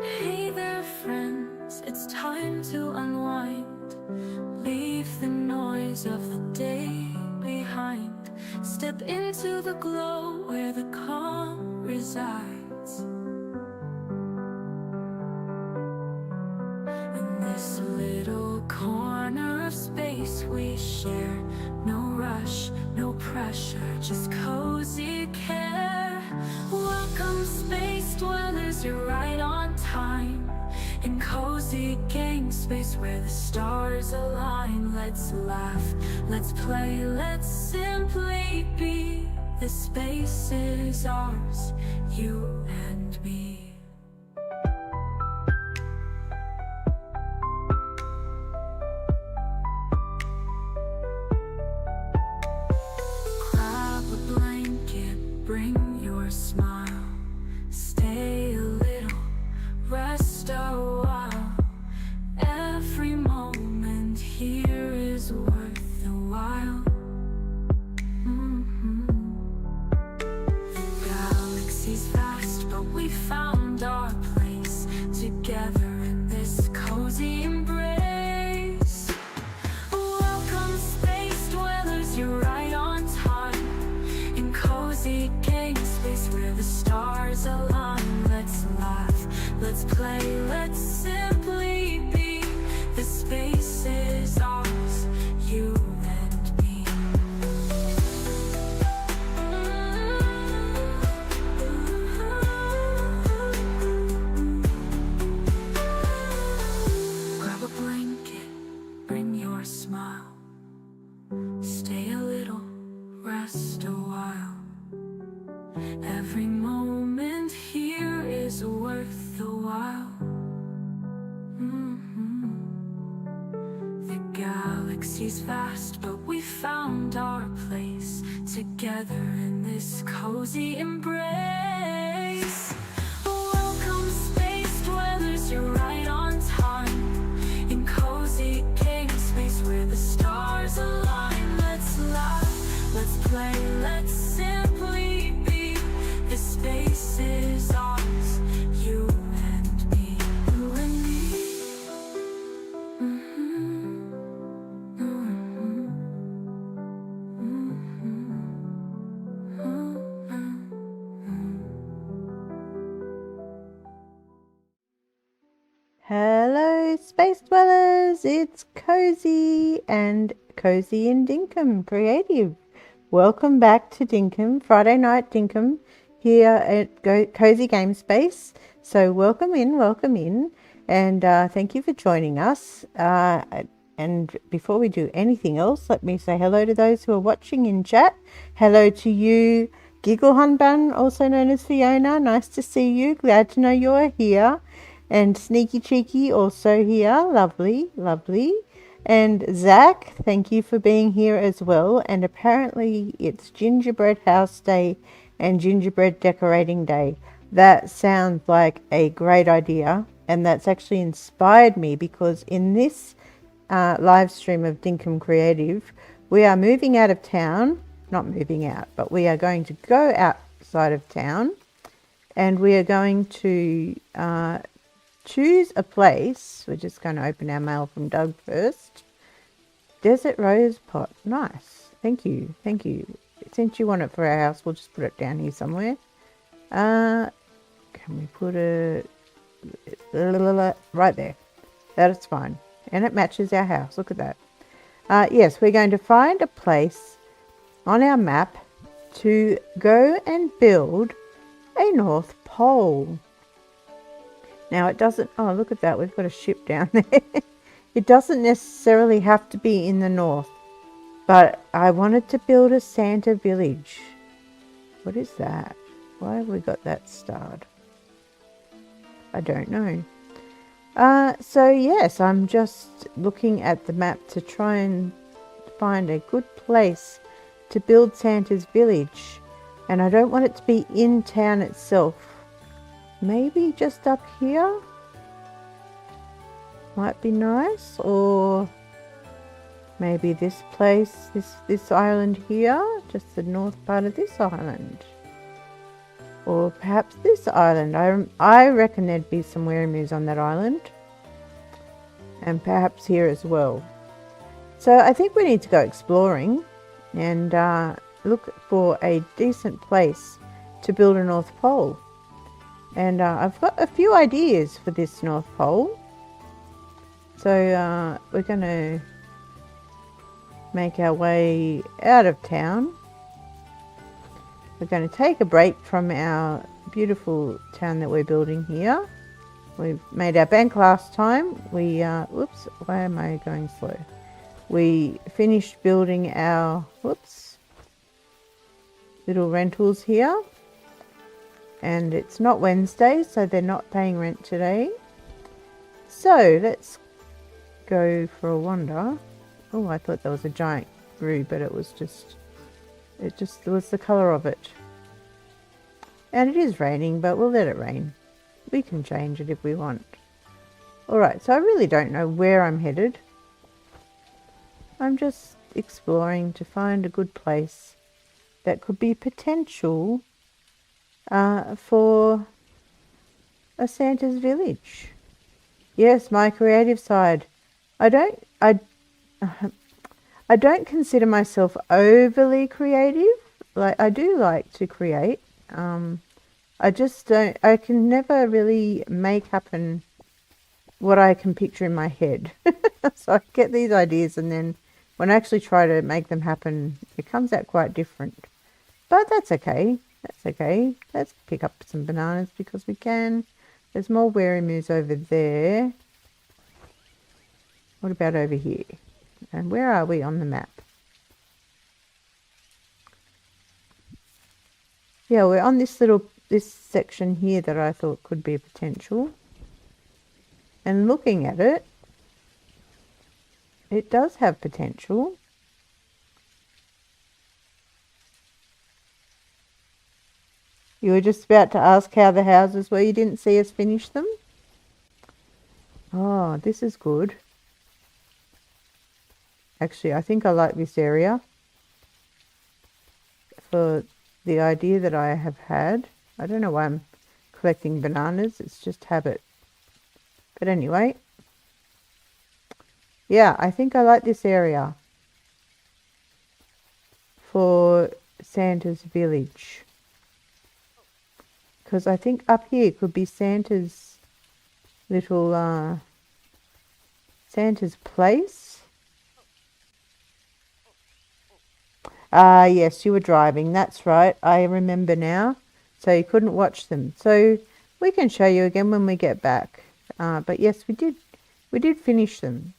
Hey there friends, it's time to unwind. Leave the noise of the day behind. Step into the glow where the calm resides. In this little corner of space we share. No rush, no pressure, just cozy care. Welcome space dwellers, you're right on time. In cozy game space where the stars align. Let's laugh, let's play, let's simply be. This space is ours, you and me. Grab a blanket, bring your smile. Stay a little, rest a while. Every moment here is worth the while. The galaxy's vast, but we found our place together in this cozy embrace. Welcome space dwellers, you're right on time. In cozy game space where the stars align. Let's laugh, let's play, let's simply be. The space is ours, you and me. Grab a blanket, bring your smile. Stay a little, rest a while. Every moment here is worth the while. The galaxy's vast, but we found our place together in this cozy embrace. Welcome space dwellers, you're right on time. In cozy game space where the stars align. Let's laugh, let's play, let's simply be. This space is ours, you and me, you and me. Hello, space dwellers! It's Cozy and Cozy and Dinkum Creative. Welcome back to Dinkum, Friday Night Dinkum, here at Cozy Game Space. So welcome in, and thank you for joining us. And before we do anything else, let me say hello to those who are watching in chat. Hello to you, Giggle Hunbun, also known as Fiona. Nice to see you. Glad to know you're here. And Sneaky Cheeky also here. Lovely, lovely. And Zach, thank you for being here as well. And apparently it's Gingerbread House Day and Gingerbread Decorating Day. That sounds like a great idea. And that's actually inspired me because in this live stream of Dinkum Creative, we are moving out of town. Not moving out, but we are going to go outside of town. And we are going to choose a place. We're just going to open our mail from Doug first. Desert Rose Pot. Nice. Thank you. Thank you. Since you want it for our house, we'll just put it down here somewhere. Can we put it right there? That is fine. And it matches our house. Look at that. Yes, we're going to find a place on our map to go and build a North Pole. Now it doesn't, oh look at that, we've got a ship down there. It doesn't necessarily have to be in the north, but I wanted to build a Santa village. What is that? Why have we got that starred? I don't know. So yes, I'm just looking at the map to try and find a good place to build Santa's village. And I don't want it to be in town itself. Maybe just up here might be nice, or maybe this place, this island here, just the north part of this island. Or perhaps this island. I reckon there'd be some Werrimus on that island. And perhaps here as well. So I think we need to go exploring and look for a decent place to build a North Pole. And I've got a few ideas for this North Pole. So we're going to make our way out of town. We're going to take a break from our beautiful town that we're building here. We made our bank last time. We, whoops, why am I going slow? We finished building our, whoops, little rentals here. And it's not Wednesday, so they're not paying rent today. So let's go for a wander. Oh, I thought there was a giant brew, but it was the colour of it. And it is raining, but we'll let it rain. We can change it if we want. Alright, so I really don't know where I'm headed. I'm just exploring to find a good place that could be potential for a Santa's village. Yes, my creative side. I don't consider myself overly creative. Like, I do like to create. I just don't. I can never really make happen what I can picture in my head. So I get these ideas, and then when I actually try to make them happen, it comes out quite different. But that's okay. That's okay. Let's pick up some bananas because we can. There's more Werrimus over there. What about over here? And where are we on the map? Yeah, we're on this section here that I thought could be a potential. And looking at it, it does have potential. You were just about to ask how the houses were. You didn't see us finish them? Oh, this is good. Actually, I think I like this area for the idea that I have had. I don't know why I'm collecting bananas. It's just habit. But anyway, yeah, I think I like this area for Santa's village. Because I think up here could be Santa's little, Santa's place. Ah, yes, you were driving. That's right. I remember now. So you couldn't watch them. So we can show you again when we get back. But yes, we did finish them.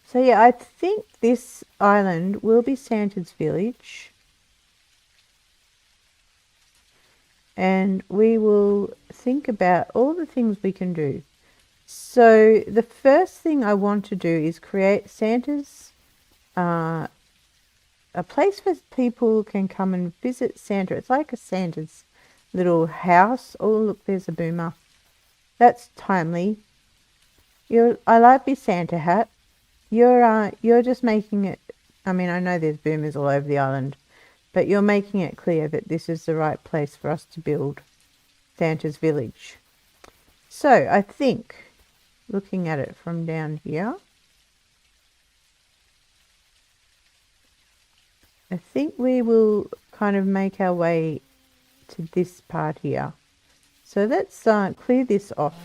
So yeah, I think this island will be Santa's village. And we will think about all the things we can do. So the first thing I want to do is create Santa's, a place where people can come and visit Santa. It's like a Santa's little house. Oh, look, there's a boomer. That's timely. I like my Santa hat. You're just making it. I mean, I know there's boomers all over the island, but you're making it clear that this is the right place for us to build Santa's village. So I think, looking at it from down here, I think we will kind of make our way to this part here. So let's clear this off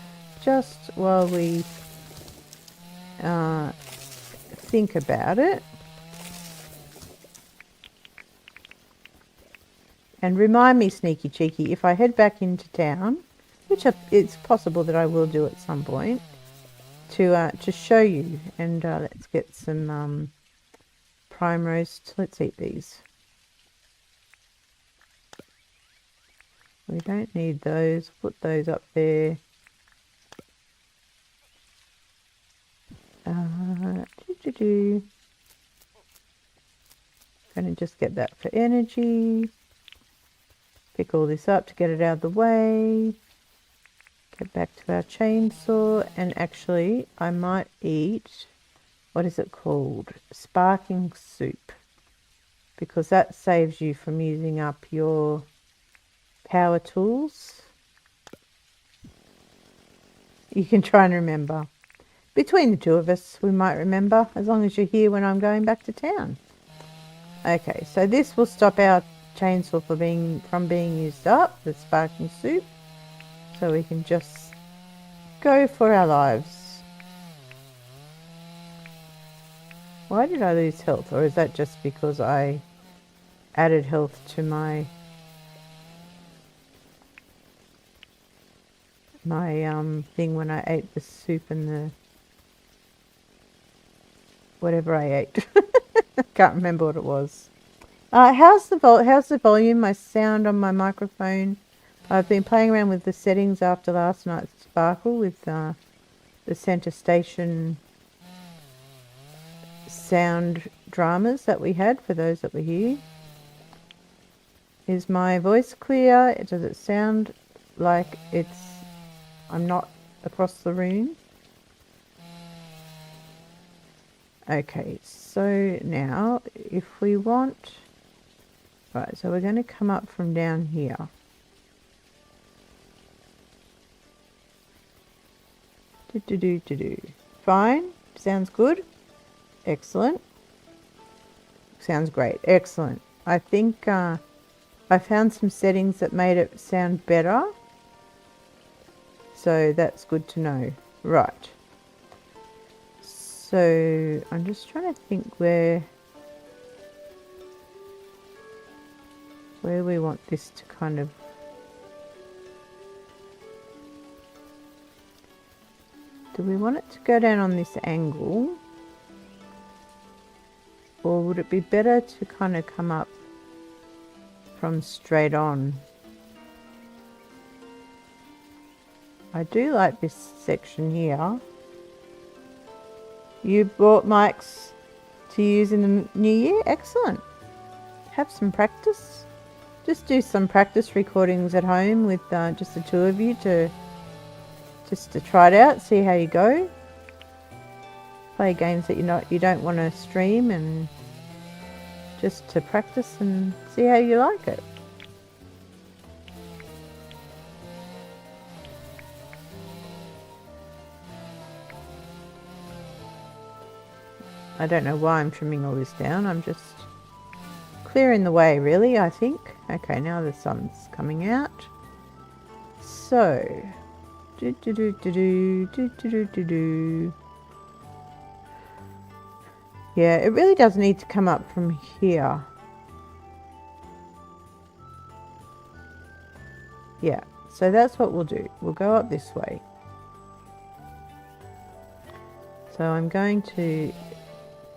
just while we think about it. And remind me, sneaky cheeky, if I head back into town, which it's possible that I will do at some point, to show you. And let's get some prime roast. Let's eat these. We don't need those. Put those up there. Gonna just get that for energy. Pick all this up to get it out of the way. Get back to our chainsaw, and actually I might eat, what is it called? Sparking soup, because that saves you from using up your power tools. You can try and remember. Between the two of us, we might remember, as long as you're here when I'm going back to town. Okay, so this will stop our chainsaw from being used up, the sparking soup. So we can just go for our lives. Why did I lose health? Or is that just because I added health to my thing when I ate the soup and the whatever I ate? I can't remember what it was. How's the volume, my sound on my microphone? I've been playing around with the settings after last night's sparkle with the center station sound dramas that we had for those that were here. Is my voice clear? Does it sound like I'm not across the room? Okay, so now if we want, right, so we're going to come up from down here. Fine, sounds good. Excellent. Sounds great. Excellent. I think I found some settings that made it sound better. So that's good to know. Right. So I'm just trying to think where we want this to kind of... Do we want it to go down on this angle? Or would it be better to kind of come up from straight on? I do like this section here. You bought mics to use in the new year? Excellent. Have some practice. Just do some practice recordings at home with just the two of you to try it out, see how you go. Play games that you don't want to stream, and just to practice and see how you like it. I don't know why I'm trimming all this down. I'm just clearing the way, really, I think. Okay, now the sun's coming out. So, yeah, it really does need to come up from here. Yeah, so that's what we'll do. We'll go up this way. So I'm going to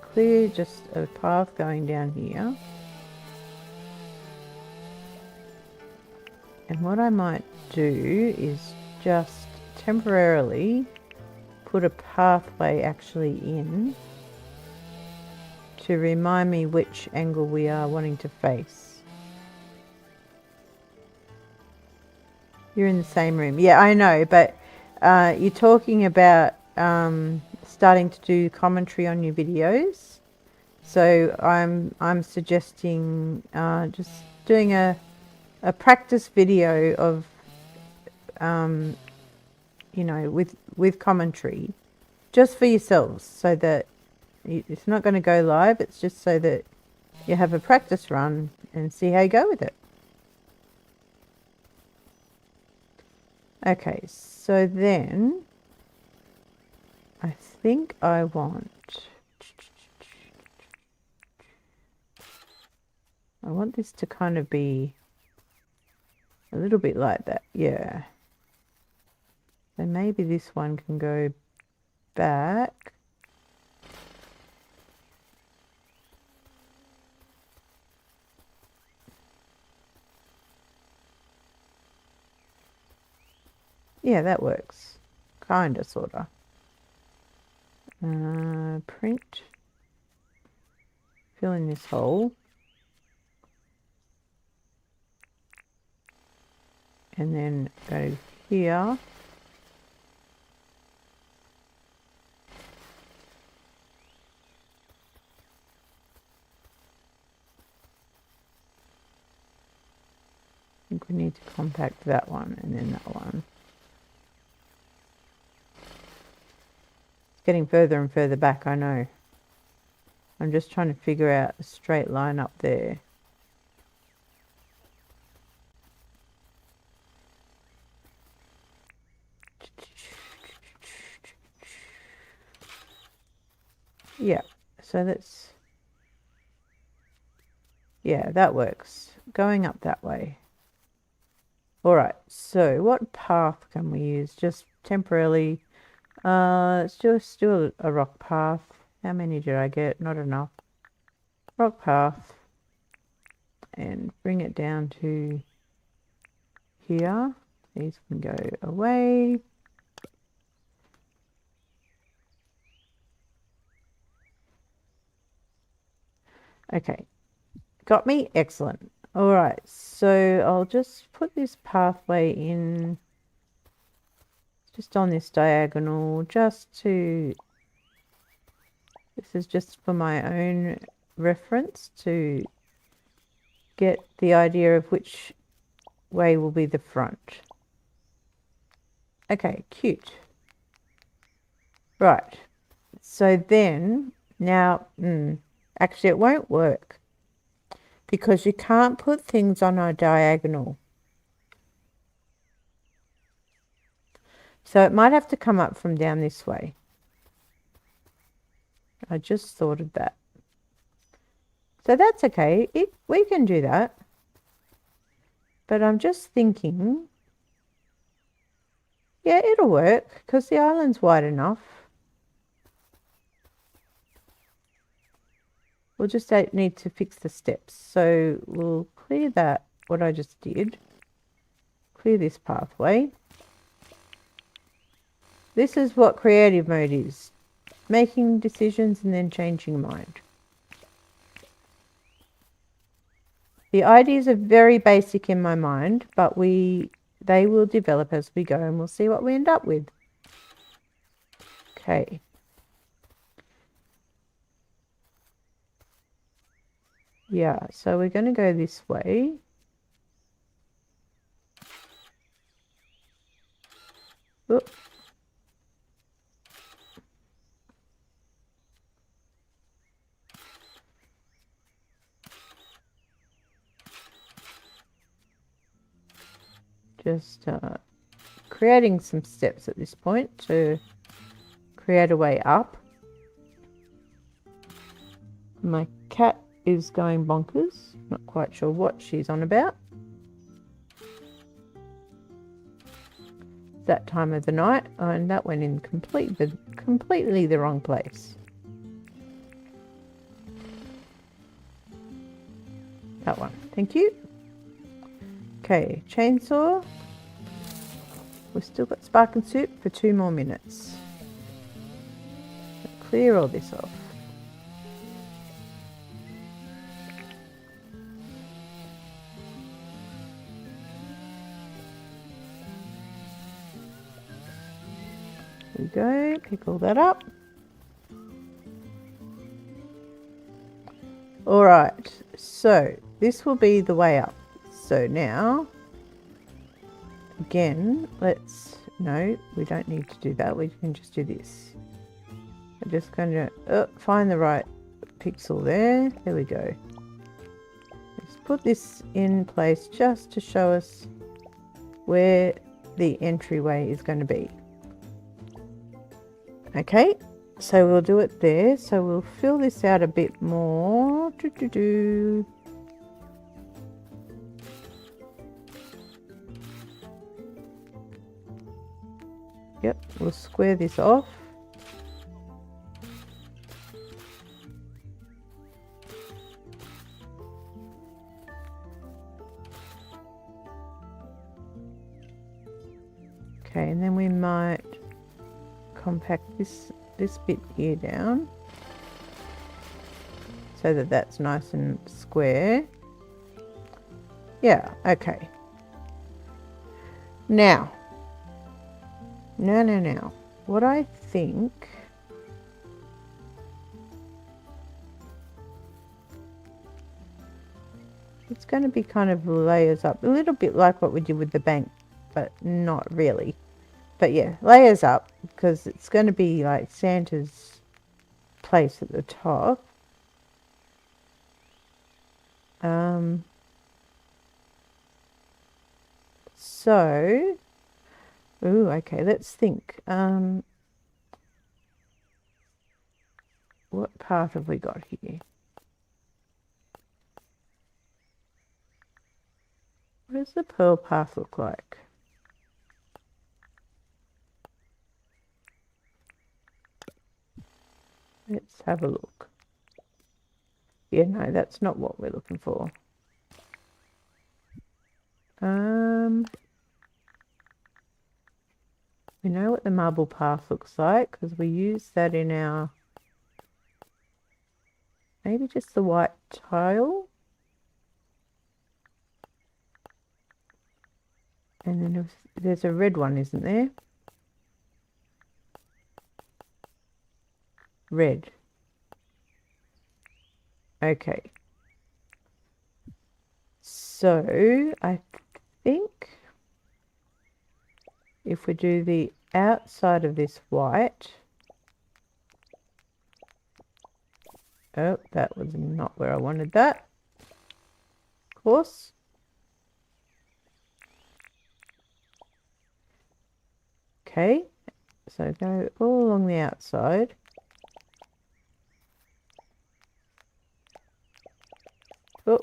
clear just a path going down here. And what I might do is just temporarily put a pathway actually in to remind me which angle we are wanting to face. You're in the same room. Yeah, I know, but you're talking about starting to do commentary on your videos. So I'm suggesting just doing a practice video of you know, with commentary, just for yourselves, so that it's not going to go live. It's just so that you have a practice run and see how you go with it. Okay, so then I think I want this to kind of be a little bit like that. Yeah. So maybe this one can go back. Yeah, that works. Kinda, sorta. Print. Fill in this hole. And then go here. think we need to compact that one and then that one. It's getting further and further back, I know. I'm just trying to figure out a straight line up there. Yeah, so that's, yeah, that works. Going up that way. All right, so what path can we use? Just temporarily. Let's just do a rock path. How many did I get? Not enough. Rock path. And bring it down to here. These can go away. Okay, got me? Excellent. All right, so I'll just put this pathway in just on this diagonal, just to, this is just for my own reference to get the idea of which way will be the front. Okay, cute. Right, so then now, actually it won't work because you can't put things on a diagonal. So it might have to come up from down this way. I just thought of that. So that's okay. We can do that. But I'm just thinking, yeah, it'll work because the island's wide enough. We'll just need to fix the steps. So we'll clear that, what I just did. Clear this pathway. This is what creative mode is. Making decisions and then changing mind. The ideas are very basic in my mind, but they will develop as we go and we'll see what we end up with. Okay. Yeah, so we're going to go this way. Oop. Just creating some steps at this point to create a way up. My cat is going bonkers. Not quite sure what she's on about. That time of the night, and that went in completely the wrong place. That one. Thank you. Okay, chainsaw. We've still got spark and soup for 2 more minutes. Clear all this off. There we go, pick all that up. All right, so this will be the way up. So now, again, no, we don't need to do that. We can just do this. I'm just going to find the right pixel there. There we go. Let's put this in place just to show us where the entryway is going to be. Okay, so we'll do it there. So we'll fill this out a bit more. Yep, we'll square this off. Okay, and then we might compact this bit here down so that that's nice and square. Yeah, okay. Now, what I think, it's going to be kind of layers up, a little bit like what we did with the bank, but not really. But yeah, layers up, because it's going to be like Santa's place at the top. So, ooh, okay, let's think. What path have we got here? What does the pearl path look like? Let's have a look. Yeah, no, that's not what we're looking for. We know what the marble path looks like because we use that in our, maybe just the white tile. And then there's a red one, isn't there? Red. Okay. So I think if we do the outside of this white, oh, that was not where I wanted that, of course. Okay, so go all along the outside. Oh,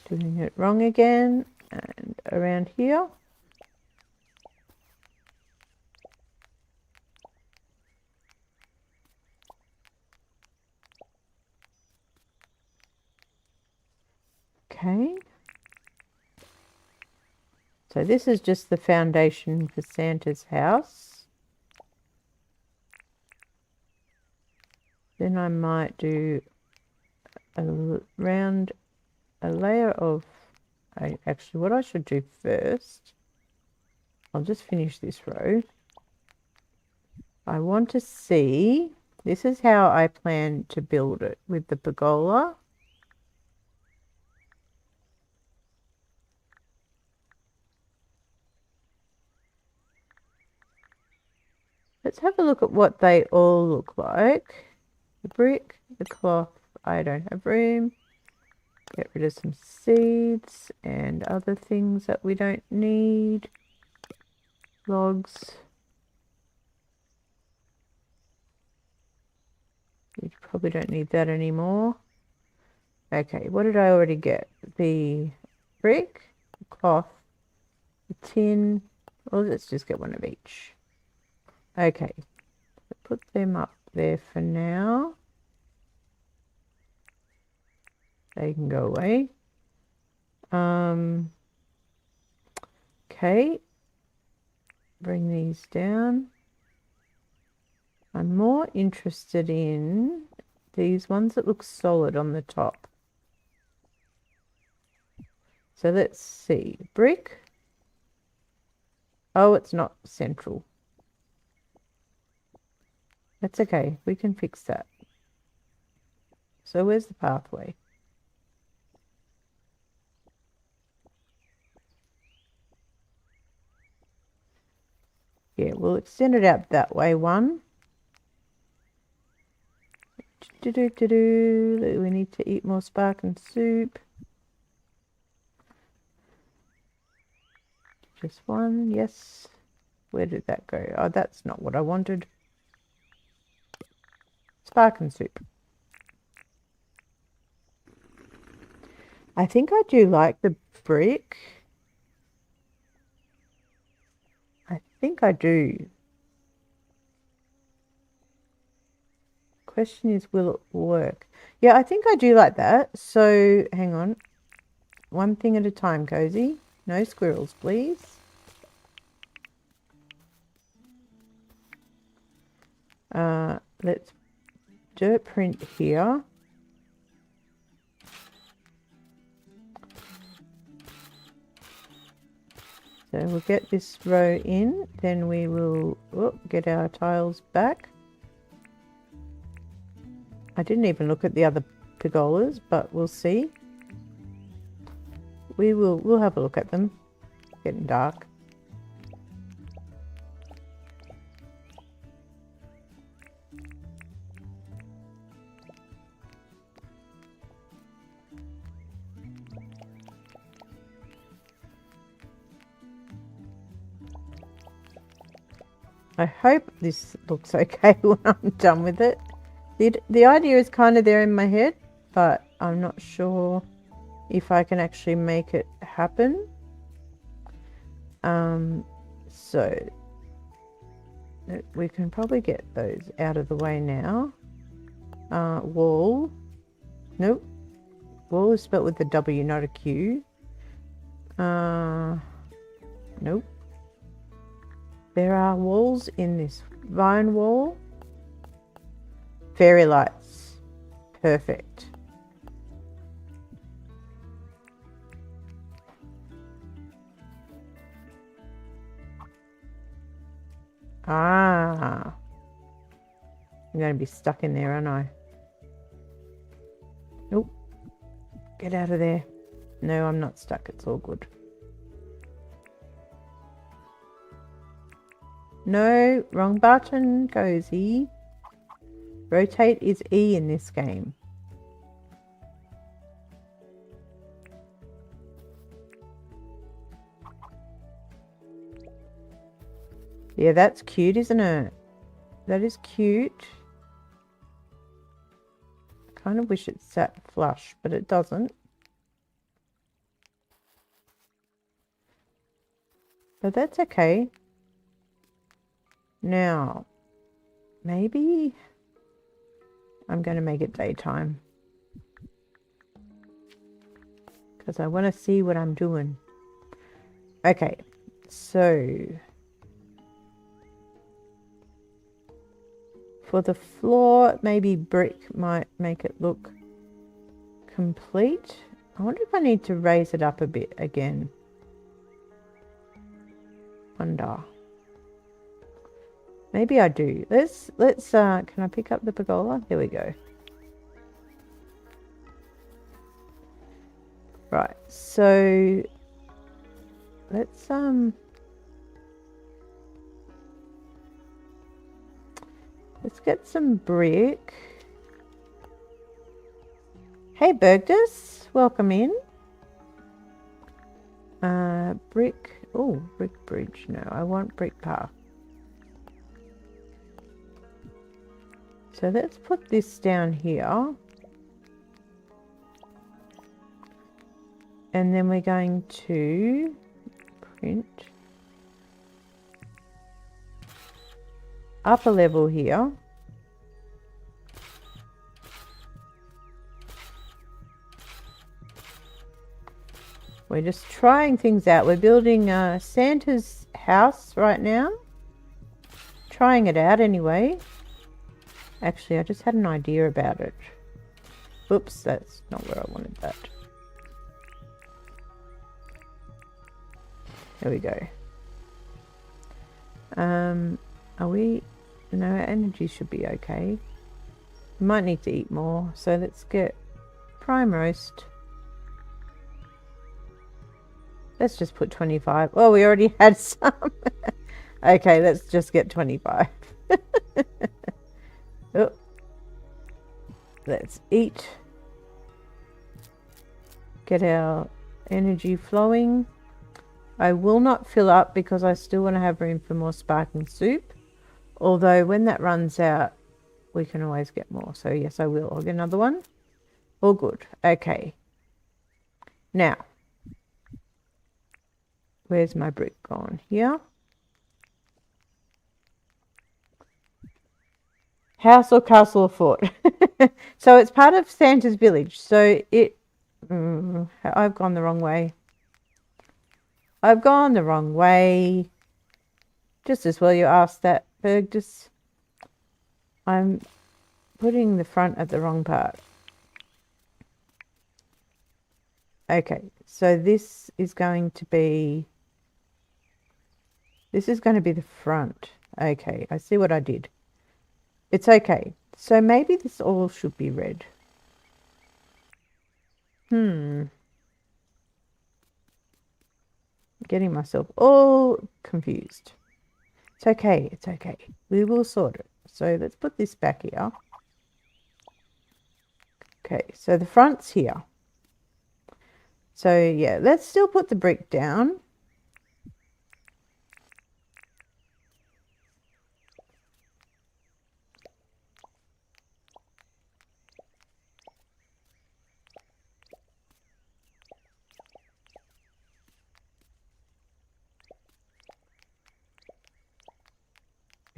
doing it wrong again, and around here. Okay. So this is just the foundation for Santa's house. Then I might do a layer of, actually what I should do first, I'll just finish this row. I want to see, this is how I plan to build it with the pergola. Let's have a look at what they all look like. The brick, the cloth, I don't have room. Get rid of some seeds and other things that we don't need. Logs. You probably don't need that anymore. Okay, what did I already get? The brick, the cloth, the tin. Well, let's just get one of each. Okay, put them up there for now. They can go away. Okay, bring these down. I'm more interested in these ones that look solid on the top. So let's see. Brick. Oh, it's not central. That's okay. We can fix that. So where's the pathway? Yeah, we'll extend it out that way one. We need to eat more spark and soup. Just one, yes. Where did that go? Oh, that's not what I wanted. Spark and soup. I think I do like the brick. I think I do. Question is, will it work? Yeah, I think I do like that. So, hang on. One thing at a time, Cozy. No squirrels, please. Let's dirt print here. So we'll get this row in, then we will get our tiles back. I didn't even look at the other pergolas, but we'll see. We'll have a look at them. It's getting dark. I hope this looks okay when I'm done with it. The idea is kind of there in my head, but I'm not sure if I can actually make it happen. So we can probably get those out of the way now. Wall. Nope. Wall is spelled with a W, not a Q. Nope. There are walls in this. Vine wall. Fairy lights. Perfect. Ah. I'm going to be stuck in there, aren't I? Nope. Get out of there. No, I'm not stuck. It's all good. No, wrong button, Cozy. Rotate is E in this game. Yeah, that's cute, isn't it? That is cute. I kind of wish it sat flush, but it doesn't. But that's okay. Now, maybe I'm going to make it daytime. Because I want to see what I'm doing. Okay, so for the floor, maybe brick might make it look complete. I wonder if I need to raise it up a bit again. Wonder. Maybe I do. Let's can I pick up the pergola? There we go. Right. So let's get some brick. Hey Bergdus, welcome in. Brick. Oh, brick bridge. No, I want brick path. So let's put this down here. And then we're going to print upper level here. We're just trying things out. We're building Santa's house right now. Trying it out anyway. Actually, I just had an idea about it. Oops, that's not where I wanted that. There we go. Are we... No, our energy should be okay. We might need to eat more. So let's get prime roast. Let's just put 25. Oh, we already had some. Okay, let's just get 25. Oh. Let's eat. Get our energy flowing. I will not fill up because I still want to have room for more sparkling soup. Although when that runs out, we can always get more. So yes, I will. I'll get another one. All good. Okay. Now, where's my brick gone? Here. House or castle or fort? So it's part of Santa's village. So it... I've gone the wrong way. I've gone the wrong way. Just as well you asked that, Bergdus. I'm putting the front at the wrong part. Okay, so this is going to be... This is going to be the front. Okay, I see what I did. It's okay. So maybe this all should be red. Getting myself all confused. It's okay, it's okay. We will sort it. So let's put this back here. Okay, so the front's here. So yeah, let's still put the brick down.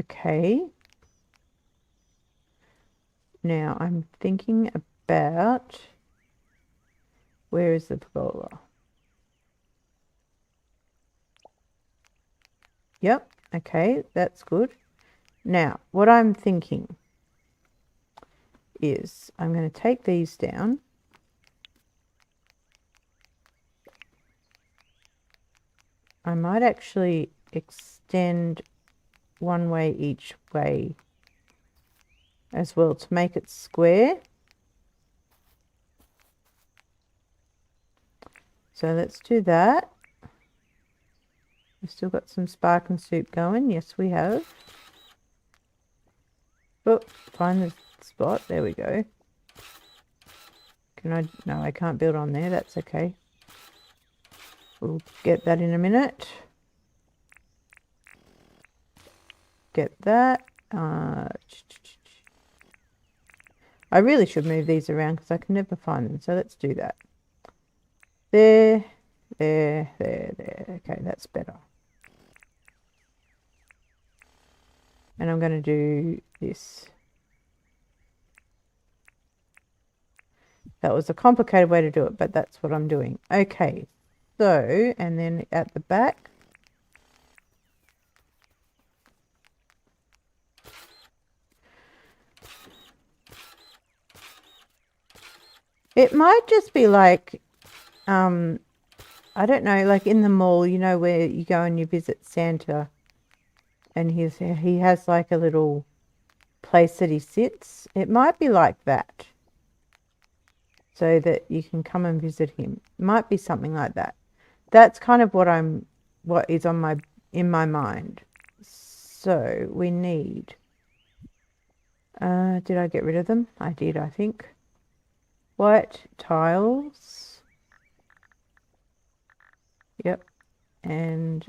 Okay. Now I'm thinking about, where is the pergola? Yep, okay, that's good. Now, what I'm thinking is I'm going to take these down. I might actually extend one way each way as well to make it square. So let's do that. We've still got some spark and soup going. Yes, we have. Oh, find the spot. There we go. Can I? No, I can't build on there. That's okay. We'll get that in a minute. Get that. I really should move these around because I can never find them. So let's do that. There, there, there, there. Okay, that's better. And I'm going to do this. That was a complicated way to do it, but that's what I'm doing. Okay, so, and then at the back, it might just be like, I don't know, like in the mall, you know, where you go and you visit Santa and he has like a little place that he sits. It might be like that, so that you can come and visit him. It might be something like that. That's kind of what is in my mind. So we need, did I get rid of them? I did, I think. White tiles. Yep. And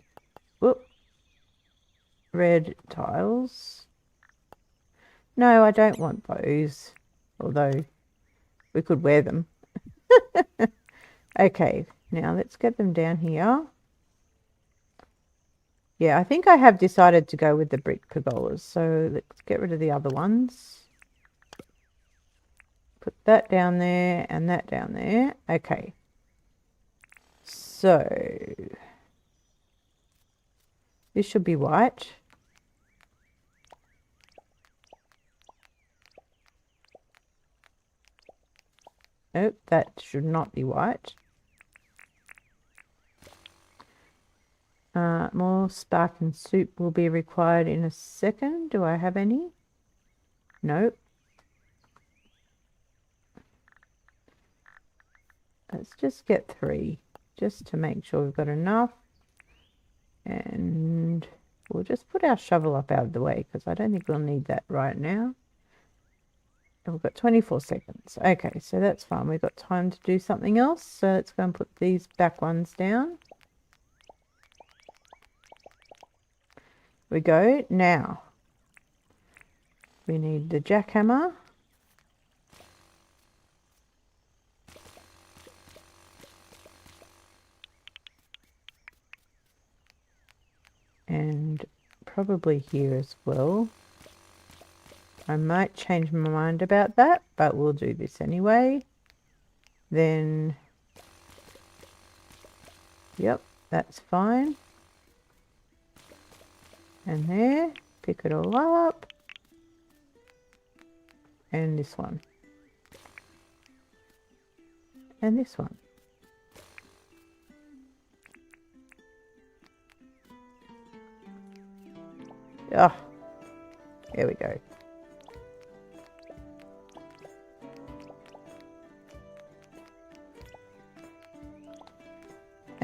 whoop. Red tiles. No, I don't want those. Although we could wear them. Okay, now let's get them down here. Yeah, I think I have decided to go with the brick pergolas. So let's get rid of the other ones. Put that down there and that down there. Okay. So this should be white. Nope, that should not be white. More spark and soup will be required in a second. Do I have any? Nope. Let's just get 3, just to make sure we've got enough. And we'll just put our shovel up out of the way because I don't think we'll need that right now. And we've got 24 seconds. Okay, so that's fine. We've got time to do something else. So let's go and put these back ones down. We go. Now, we need the jackhammer. And probably here as well. I might change my mind about that, but we'll do this anyway. Then, yep, that's fine. And there, pick it all up. And this one. And this one. Oh, there we go.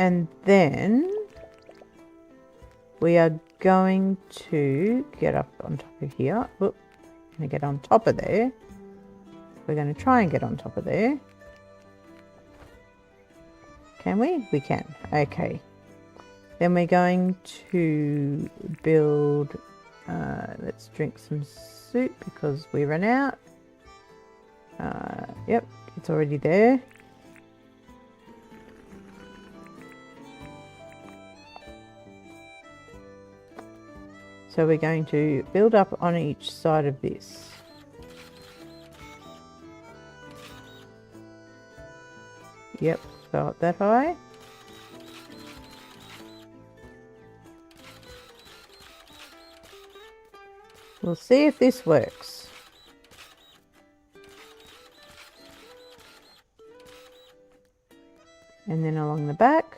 And then we are going to get up on top of here. Oop, going to get on top of there. We're going to try and get on top of there. Can we? We can. Okay. Then we're going to build... let's drink some soup because we ran out. Yep, it's already there. So we're going to build up on each side of this. Yep, go up that high. We'll see if this works. And then along the back.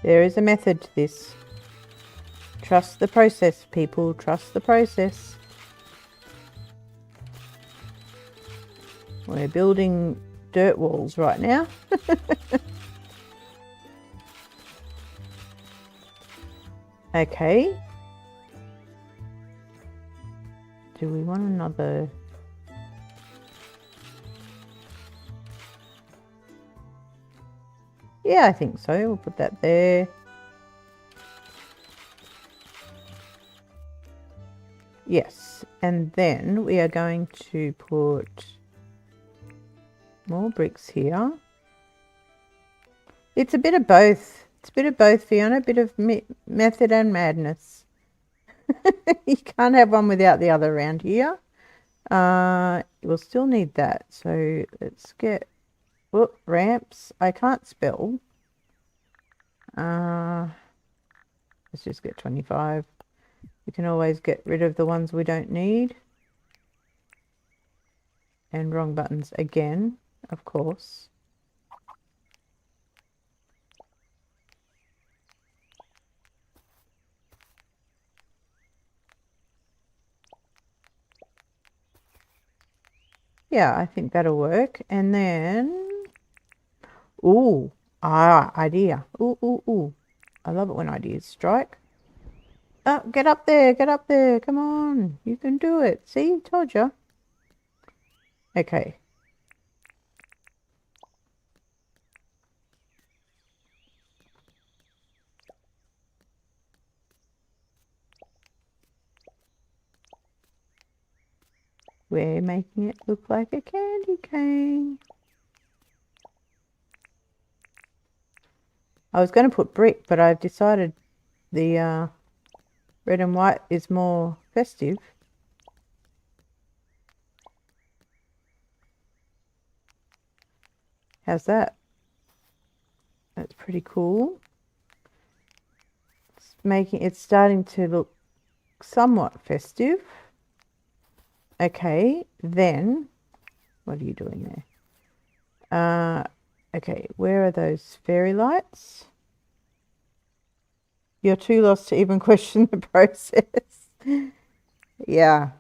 There is a method to this. Trust the process, people. Trust the process. We're building dirt walls right now. Okay. Do we want another... Yeah, I think so. We'll put that there. Yes, and then we are going to put more bricks here. It's a bit of both. It's a bit of both, Fiona. A bit of method and madness. You can't have one without the other around here. We'll still need that. So let's get... Whoop, ramps. I can't spell. Let's just get 25. We can always get rid of the ones we don't need. And wrong buttons again, of course. Yeah, I think that'll work. And then... Ooh, idea. Ooh. I love it when ideas strike. Oh, get up there, come on. You can do it. See, told you. Okay. We're making it look like a candy cane. I was going to put brick, but I've decided the red and white is more festive. How's that? That's pretty cool. It's starting to look somewhat festive. Okay, then what are you doing there? Okay, where are those fairy lights? You're too lost to even question the process. Yeah.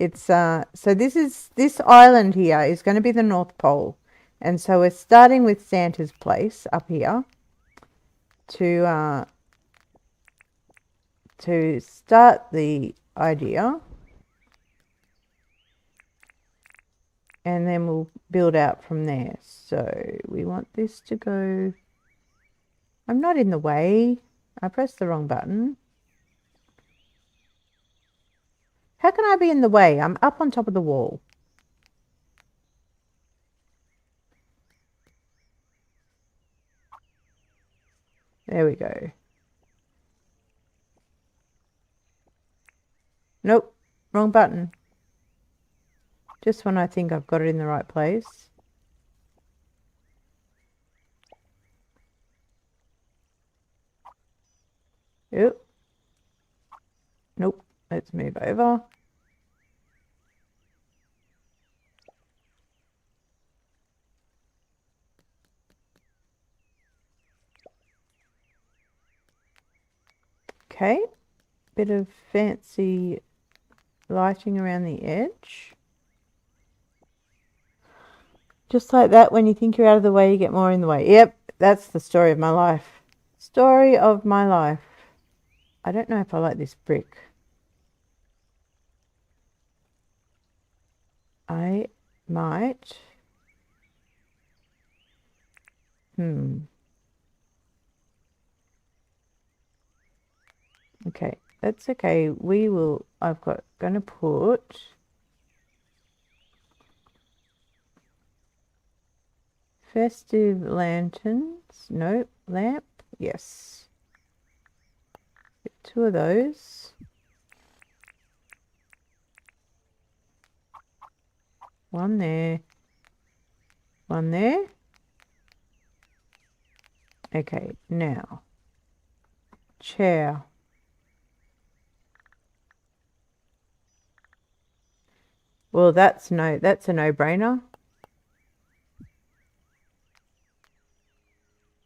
It's so this island here is going to be the North Pole. And so we're starting with Santa's place up here to start the idea. And then we'll build out from there. So we want this to go... I'm not in the way. I pressed the wrong button. How can I be in the way? I'm up on top of the wall. There we go. Nope, wrong button. Just when I think I've got it in the right place. Yep. Nope, let's move over. Okay, bit of fancy lighting around the edge. Just like that, when you think you're out of the way, you get more in the way. Yep, that's the story of my life. Story of my life. I don't know if I like this brick. I might. Okay, that's okay. I've got gonna put festive lanterns. No, lamp. Yes. Get 2 of those. One there. One there. Okay, now. Chair. Well, that's a no-brainer.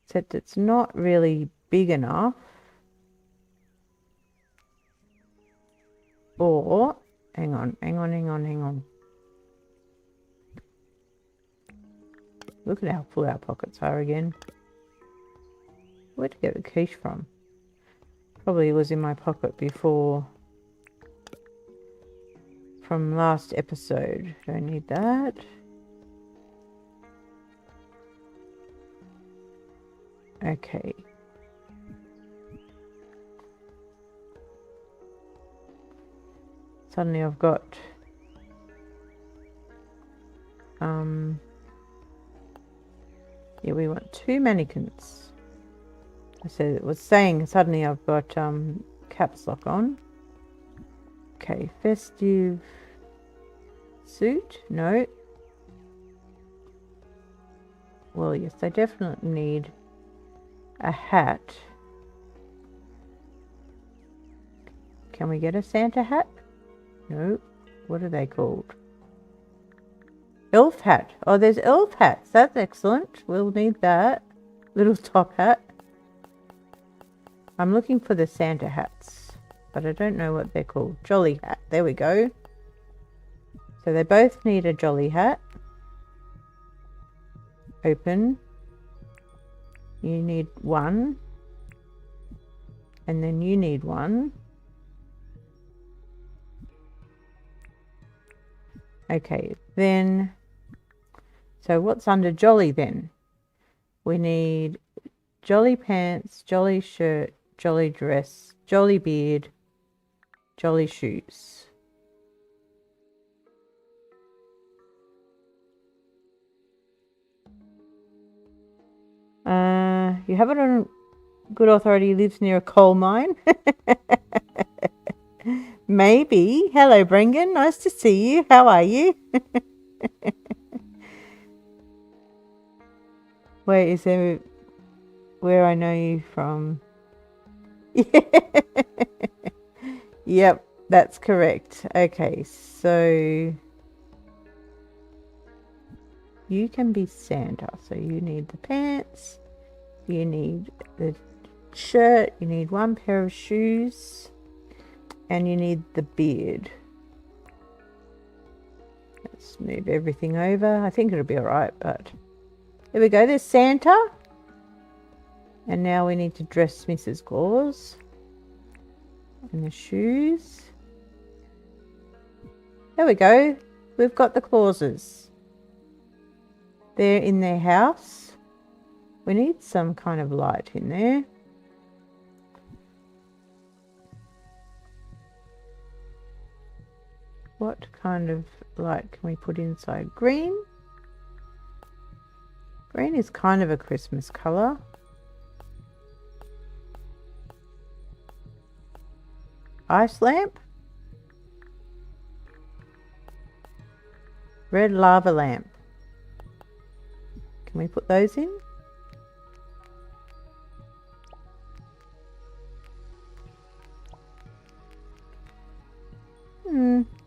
Except it's not really big enough. Or, hang on. Look at how full our pockets are again. Where'd I get the quiche from? Probably was in my pocket before. From last episode. Don't need that. Okay. Suddenly I've got yeah, we want 2 mannequins. It was saying suddenly I've got caps lock on. Okay, festive suit? No. Well, yes, I definitely need a hat. Can we get a Santa hat? No. What are they called? Elf hat. Oh, there's elf hats. That's excellent. We'll need that. Little top hat. I'm looking for the Santa hats, but I don't know what they're called. Jolly hat. There we go. So they both need a jolly hat. Open. You need 1. And then you need 1. Okay, then, so what's under jolly then? We need jolly pants, jolly shirt, jolly dress, jolly beard, jolly shoes. You have it on good authority. He lives near a coal mine. Maybe. Hello, Brengan. Nice to see you. How are you? Wait, is there where I know you from? Yep, that's correct. Okay, so you can be Santa. So you need the pants, you need the shirt, you need 1 pair of shoes, and you need the beard. Let's move everything over. I think it'll be alright, but there we go. There's Santa. And now we need to dress Mrs. Claus. And the shoes. There we go. We've got the Clauses. They're in their house. We need some kind of light in there. What kind of light can we put inside? Green? Green is kind of a Christmas colour. Ice lamp? Red lava lamp. Can we put those in?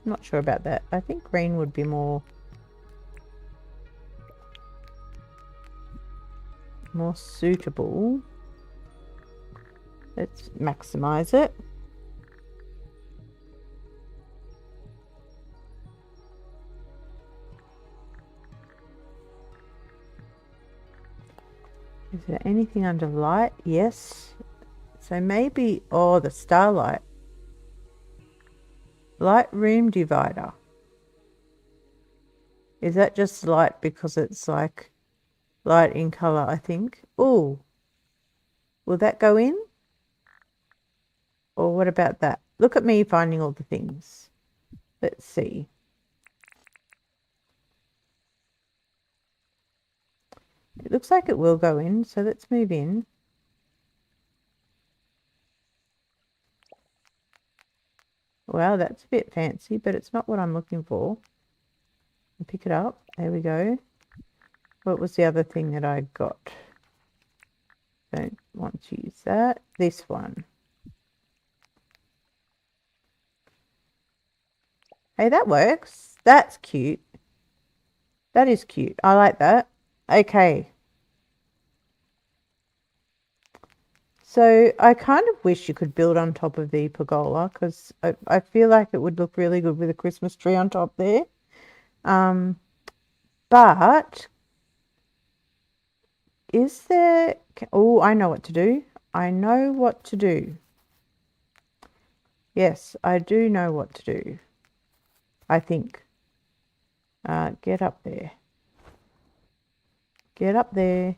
Not sure about that. I think green would be more suitable. Let's maximize it. Is there anything under light? Yes. So maybe, oh, the starlight. Light room divider. Is that just light because it's like light in color, I think? Oh, will that go in? Or what about that? Look at me finding all the things. Let's see. It looks like it will go in, so let's move in. Wow, that's a bit fancy, but it's not what I'm looking for. I'll pick it up. There we go. What was the other thing that I got? Don't want to use that. This one. Hey, that works. That's cute. That is cute. I like that. Okay. So I kind of wish you could build on top of the pergola because I feel like it would look really good with a Christmas tree on top there. But is there... Oh, I know what to do. I know what to do. Yes, I do know what to do. I think. Get up there. Get up there.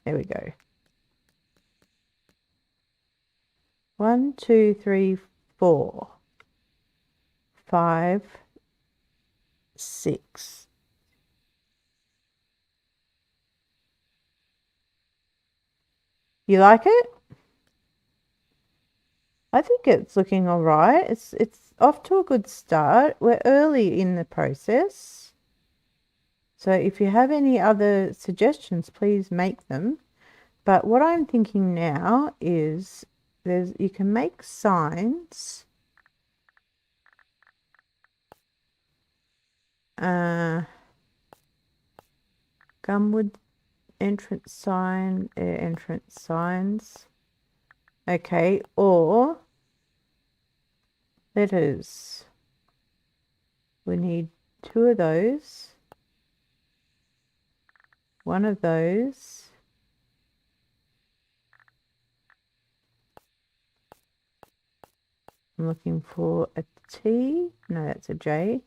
There we go. 1, 2, 3, 4, 5, 6. You like it? I think it's looking all right. It's off to a good start. We're early in the process. So if you have any other suggestions, please make them. But what I'm thinking now is you can make signs. Gumwood entrance sign, entrance signs. Okay, or letters. We need 2 of those. 1 of those. I'm looking for a T. No, that's a J.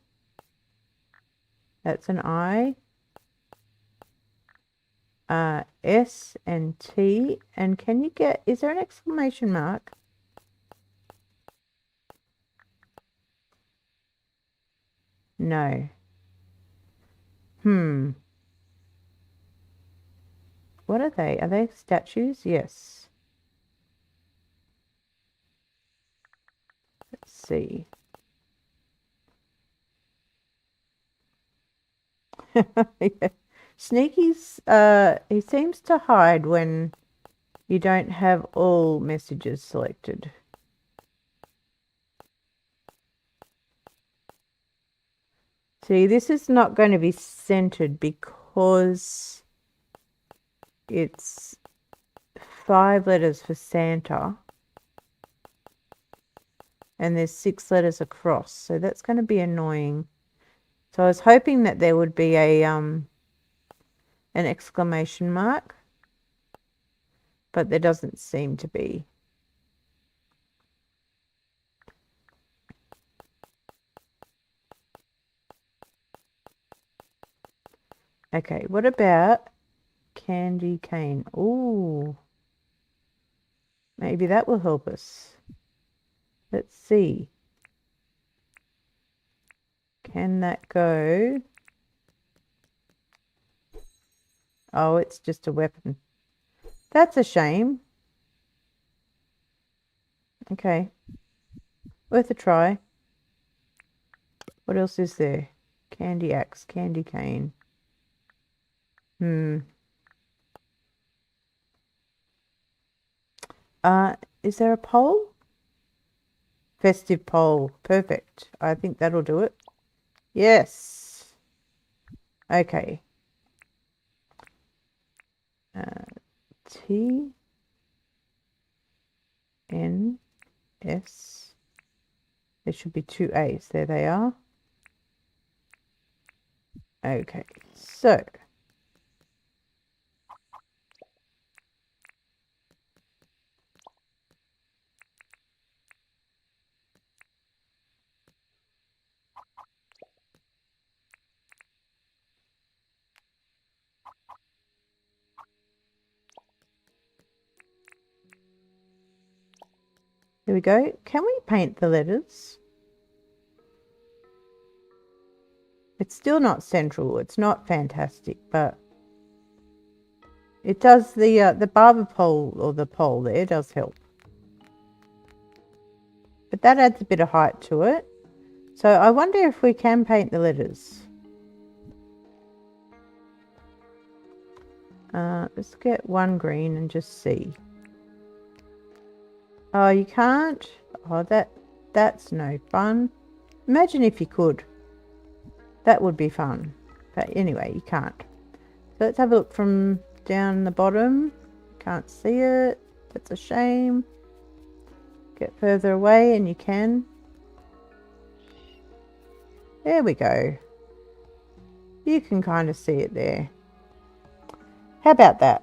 That's an I. S and T. And can you get, is there an exclamation mark? No. What are they? Are they statues? Yes. Let's see. Yeah. Sneaky's, he seems to hide when you don't have all messages selected. See, this is not going to be centered because it's 5 letters for Santa and there's 6 letters across, so that's going to be annoying. So I was hoping that there would be a an exclamation mark, but there doesn't seem to be. Okay, what about candy cane? Ooh, maybe that will help us. Let's see. Can that go? Oh, it's just a weapon. That's a shame. Okay. Worth a try. What else is there? Candy axe, candy cane. Is there a pole? Festive pole. Perfect. I think that'll do it. Yes. Okay. T N S. There should be 2 A's. There they are. Okay, so here we go. Can we paint the letters? It's still not central. It's not fantastic, but it does. The barber pole, or the pole there, does help. But that adds a bit of height to it. So I wonder if we can paint the letters. Let's get one green and just see. Oh, you can't? Oh, that's no fun. Imagine if you could. That would be fun. But anyway, you can't. So let's have a look from down the bottom. Can't see it. That's a shame. Get further away and you can. There we go. You can kind of see it there. How about that?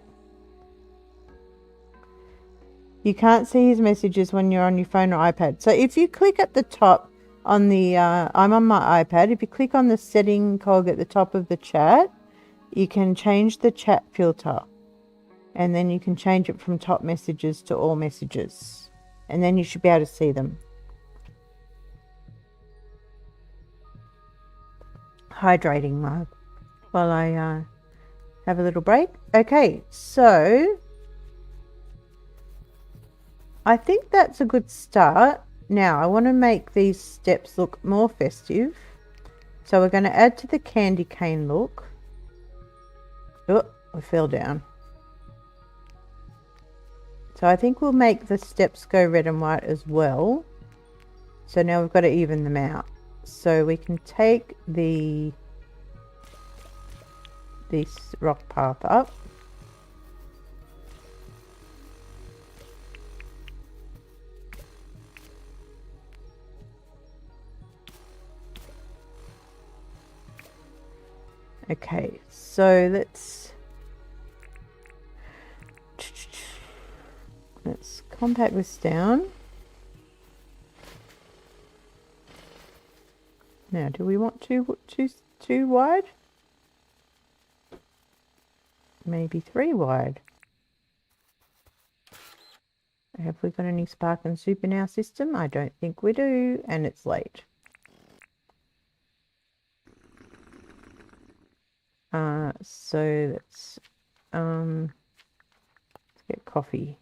You can't see his messages when you're on your phone or iPad. So if you click at the top on the, I'm on my iPad. If you click on the setting cog at the top of the chat, you can change the chat filter. And then you can change it from top messages to all messages. And then you should be able to see them. Hydrating mug while I have a little break. Okay, so I think that's a good start. Now I want to make these steps look more festive. So we're going to add to the candy cane look. Oh, I fell down. So I think we'll make the steps go red and white as well. So now we've got to even them out. So we can take this rock path up. Okay, so let's compact this down. Now, do we want too wide? Maybe 3 wide. Have we got any spark and soup in our system? I don't think we do, and it's late. So let's get coffee.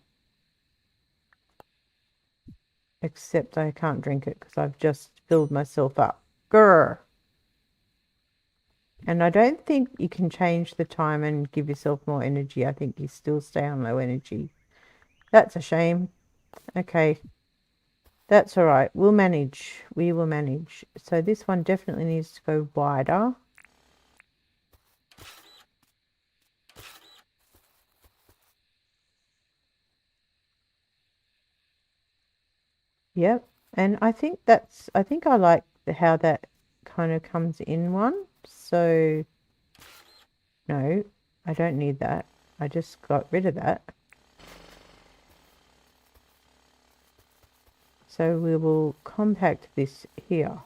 Except I can't drink it because I've just filled myself up. Grr. And I don't think you can change the time and give yourself more energy. I think you still stay on low energy. That's a shame. Okay. That's all right. We'll manage. We will manage. So this one definitely needs to go wider. Yep. And I think I like how that kind of comes in one. So no, I don't need that. I just got rid of that. So we will compact this here.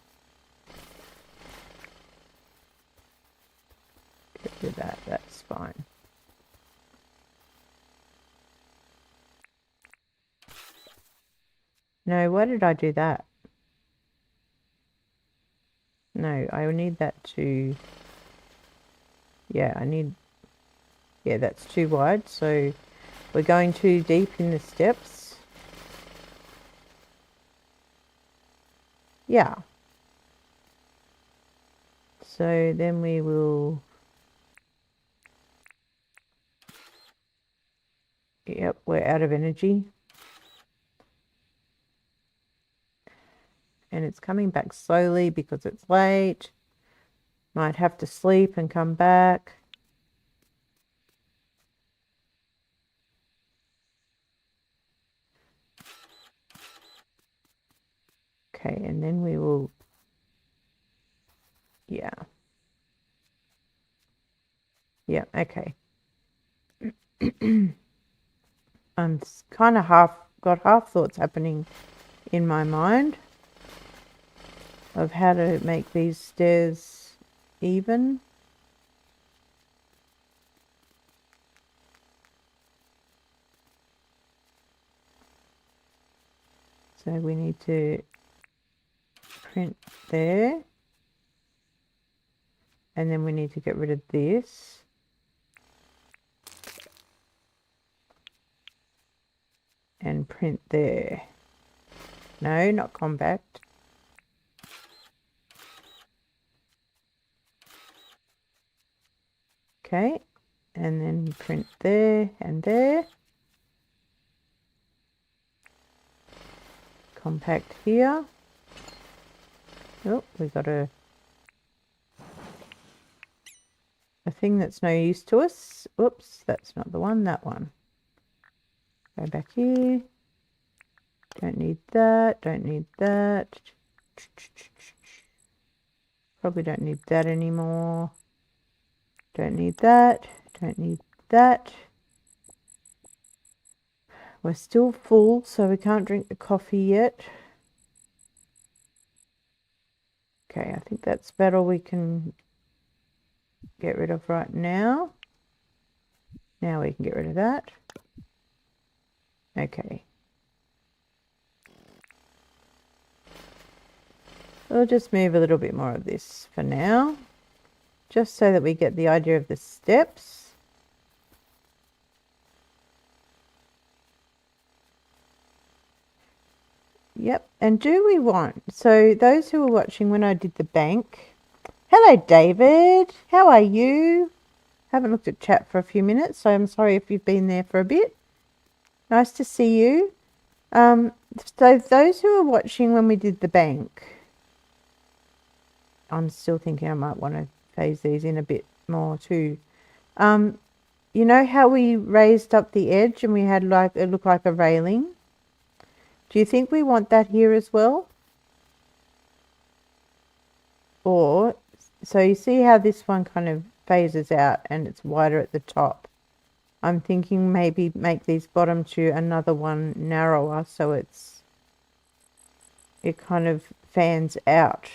Get rid of that, that's fine. No, why did I do that? No, I need that to... Yeah, yeah, that's too wide. So we're going too deep in the steps. Yeah. So then we will... Yep, we're out of energy. And it's coming back slowly because it's late. Might have to sleep and come back. Okay, and then we will, yeah. Yeah, okay. I'm kind of got half thoughts happening in my mind of how to make these stairs even. So we need to print there. And then we need to get rid of this. And print there. No, not compact. Okay, and then print there and there. Compact here. Oh, we got a thing that's no use to us. Oops, that's not the one, that one. Go back here. Don't need that, don't need that. Probably don't need that anymore. Don't need that, don't need that. We're still full, so we can't drink the coffee yet. Okay, I think that's about all we can get rid of right now. Now we can get rid of that. Okay. We'll just move a little bit more of this for now, just so that we get the idea of the steps. Yep, and do we want, so those who were watching when I did the bank, hello David, how are you? Haven't looked at chat for a few minutes, so I'm sorry if you've been there for a bit. Nice to see you. So those who were watching when we did the bank, I'm still thinking I might want to phase these in a bit more too. You know how we raised up the edge and we had like, it looked like a railing? Do you think we want that here as well? Or, so you see how this one kind of phases out and it's wider at the top. I'm thinking maybe make these bottom two another one narrower so it kind of fans out,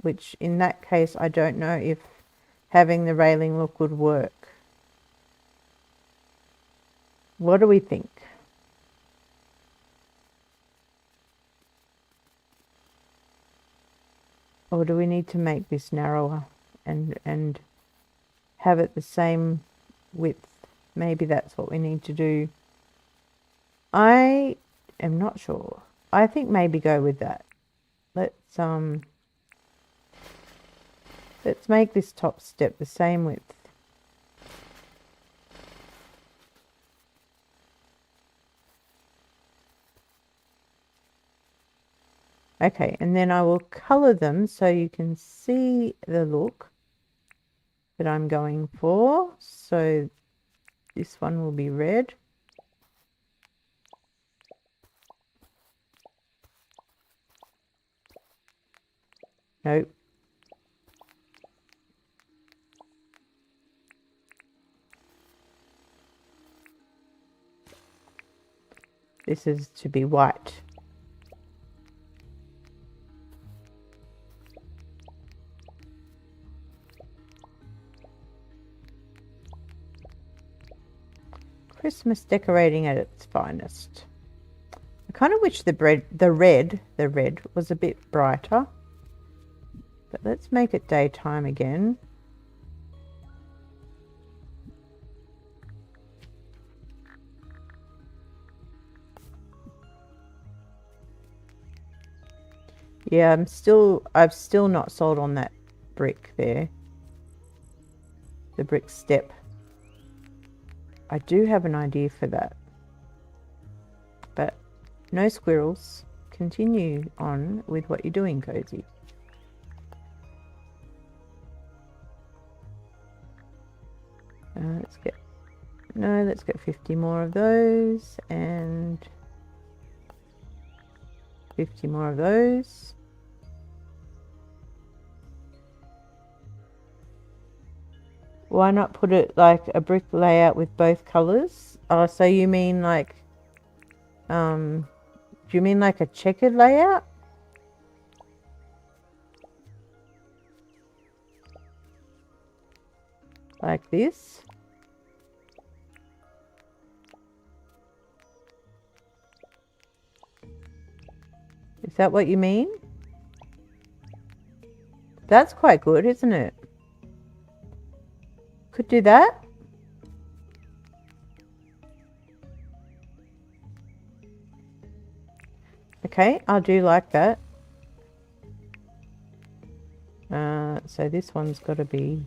which in that case I don't know if having the railing look would work. What do we think? Or do we need to make this narrower and have it the same width? Maybe that's what we need to do. I am not sure. I think maybe go with that. Let's make this top step the same width. Okay, and then I will color them so you can see the look that I'm going for. So this one will be red. Nope. This is to be white. Christmas decorating at its finest. I kind of wish the red was a bit brighter. But let's make it daytime again. Yeah, I've still not sold on that brick there. The brick step. I do have an idea for that. But no squirrels. Continue on with what you're doing, Cozy. Let's get 50 more of those, and 50 more of those. Why not put it like a brick layout with both colours? Oh, so you mean like, do you mean like a checkered layout? Like this? Is that what you mean? That's quite good, isn't it? Could do that. Okay, I do like that. So this one's got to be...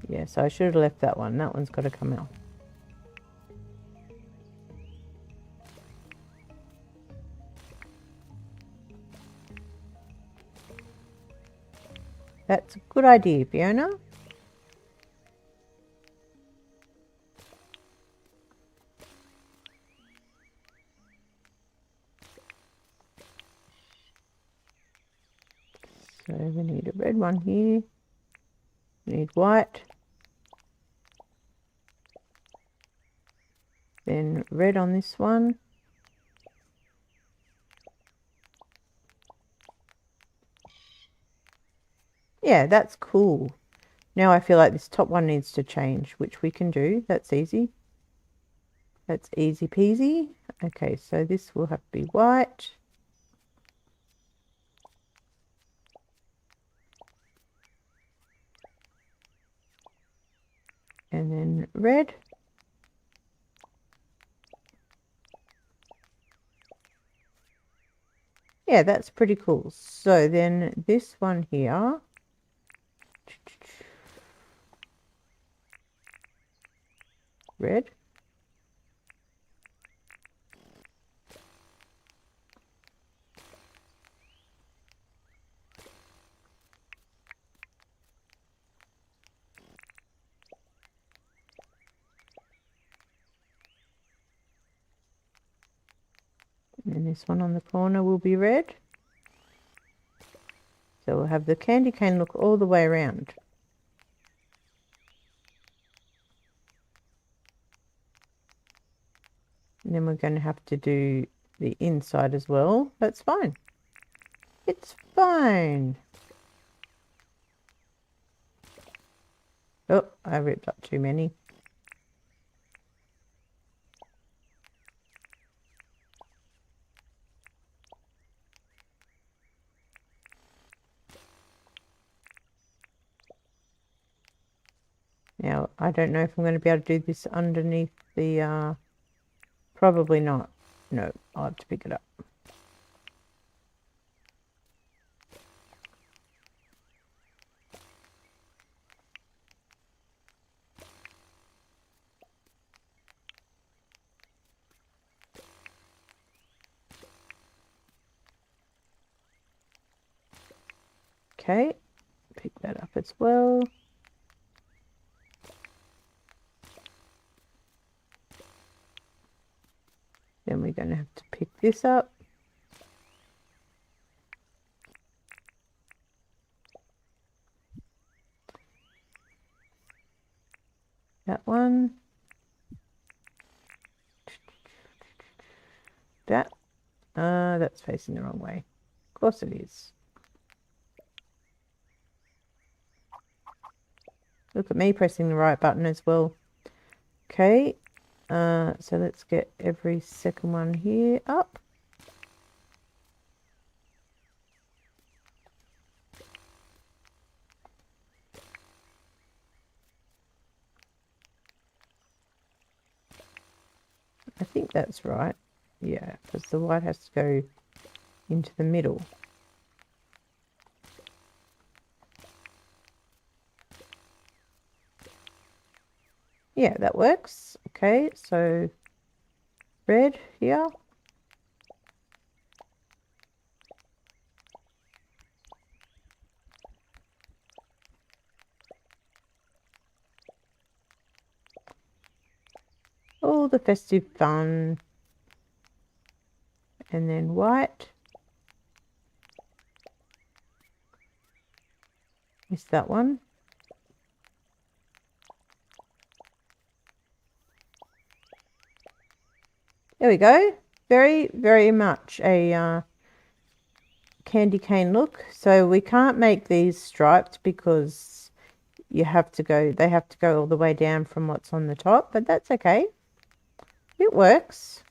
Yeah, so I should have left that one. That one's got to come out. That's a good idea, Fiona. So we need a red one here. We need white. Then red on this one. Yeah, that's cool. Now I feel like this top one needs to change, which we can do. That's easy. That's easy peasy. Okay, so this will have to be white. And then red. Yeah, that's pretty cool. So then this one here. Red. And this one on the corner will be red. So we'll have the candy cane look all the way around. And then we're going to have to do the inside as well. That's fine. It's fine. Oh, I ripped up too many. Now, I don't know if I'm going to be able to do this underneath the, probably not. No, I'll have to pick it up. Okay, pick that up as well. Then we're going to have to pick this up. That one. That's facing the wrong way. Of course it is. Look at me pressing the right button as well. Okay, so let's get every second one here up. I think that's right. Yeah, because the white has to go into the middle. Yeah, that works. Okay, so red here. All the festive fun. and then white. Missed that one. There we go. Very, very much a candy cane look. So we can't make these striped because they have to go all the way down from what's on the top, but that's okay. It works.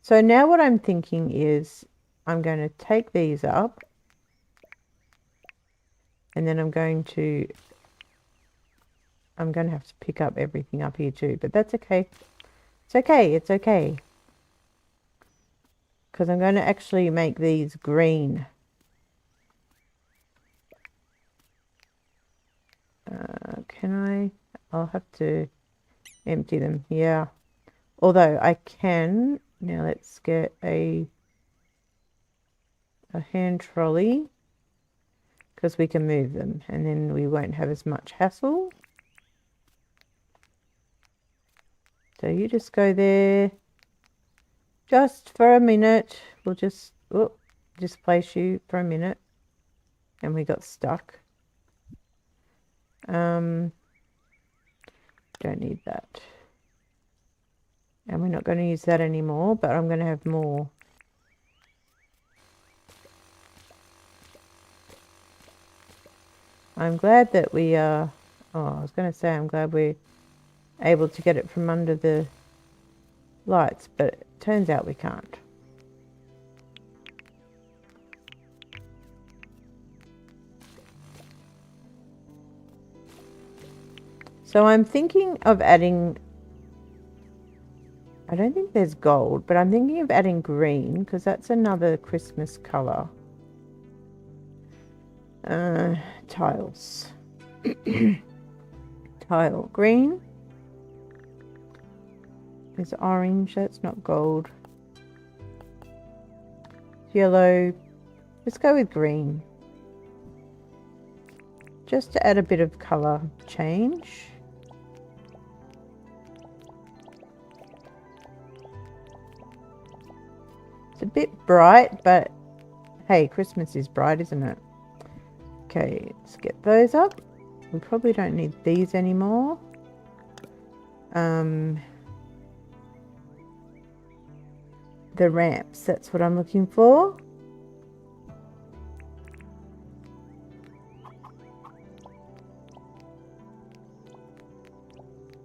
So now what I'm thinking is I'm going to take these up, and then I'm going to have to pick up everything up here too, but that's okay. It's okay. It's okay. Because I'm going to actually make these green. Can I? I'll have to empty them. Yeah. Although I can. Now let's get a hand trolley, because we can move them and then we won't have as much hassle. So you just go there just for a minute. We'll just place you for a minute, and we got stuck. Don't need that, and we're not going to use that anymore, but I'm going to have more. I'm glad that we are I was going to say I'm glad we're able to get it from under the lights, but it turns out we can't. So I'm thinking of adding, I don't think there's gold, but I'm thinking of adding green, because that's another Christmas colour. Tiles. Tile green is orange, that's not gold. Yellow, let's go with green, just to add a bit of colour change. It's a bit bright, but hey, Christmas is bright, isn't it? Okay, let's get those up. We probably don't need these anymore. The ramps, that's what I'm looking for.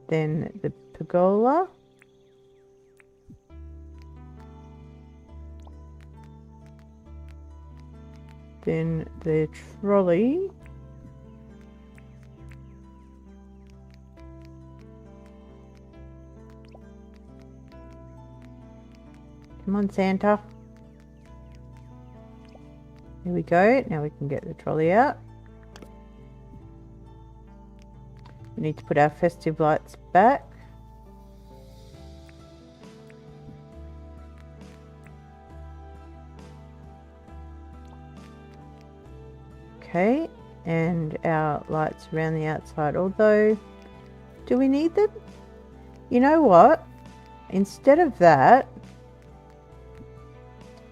Then the pergola. Then the trolley. Come on, Santa. Here we go. Now we can get the trolley out. We need to put our festive lights back. Okay, and our lights around the outside, although, do we need them? You know what? Instead of that,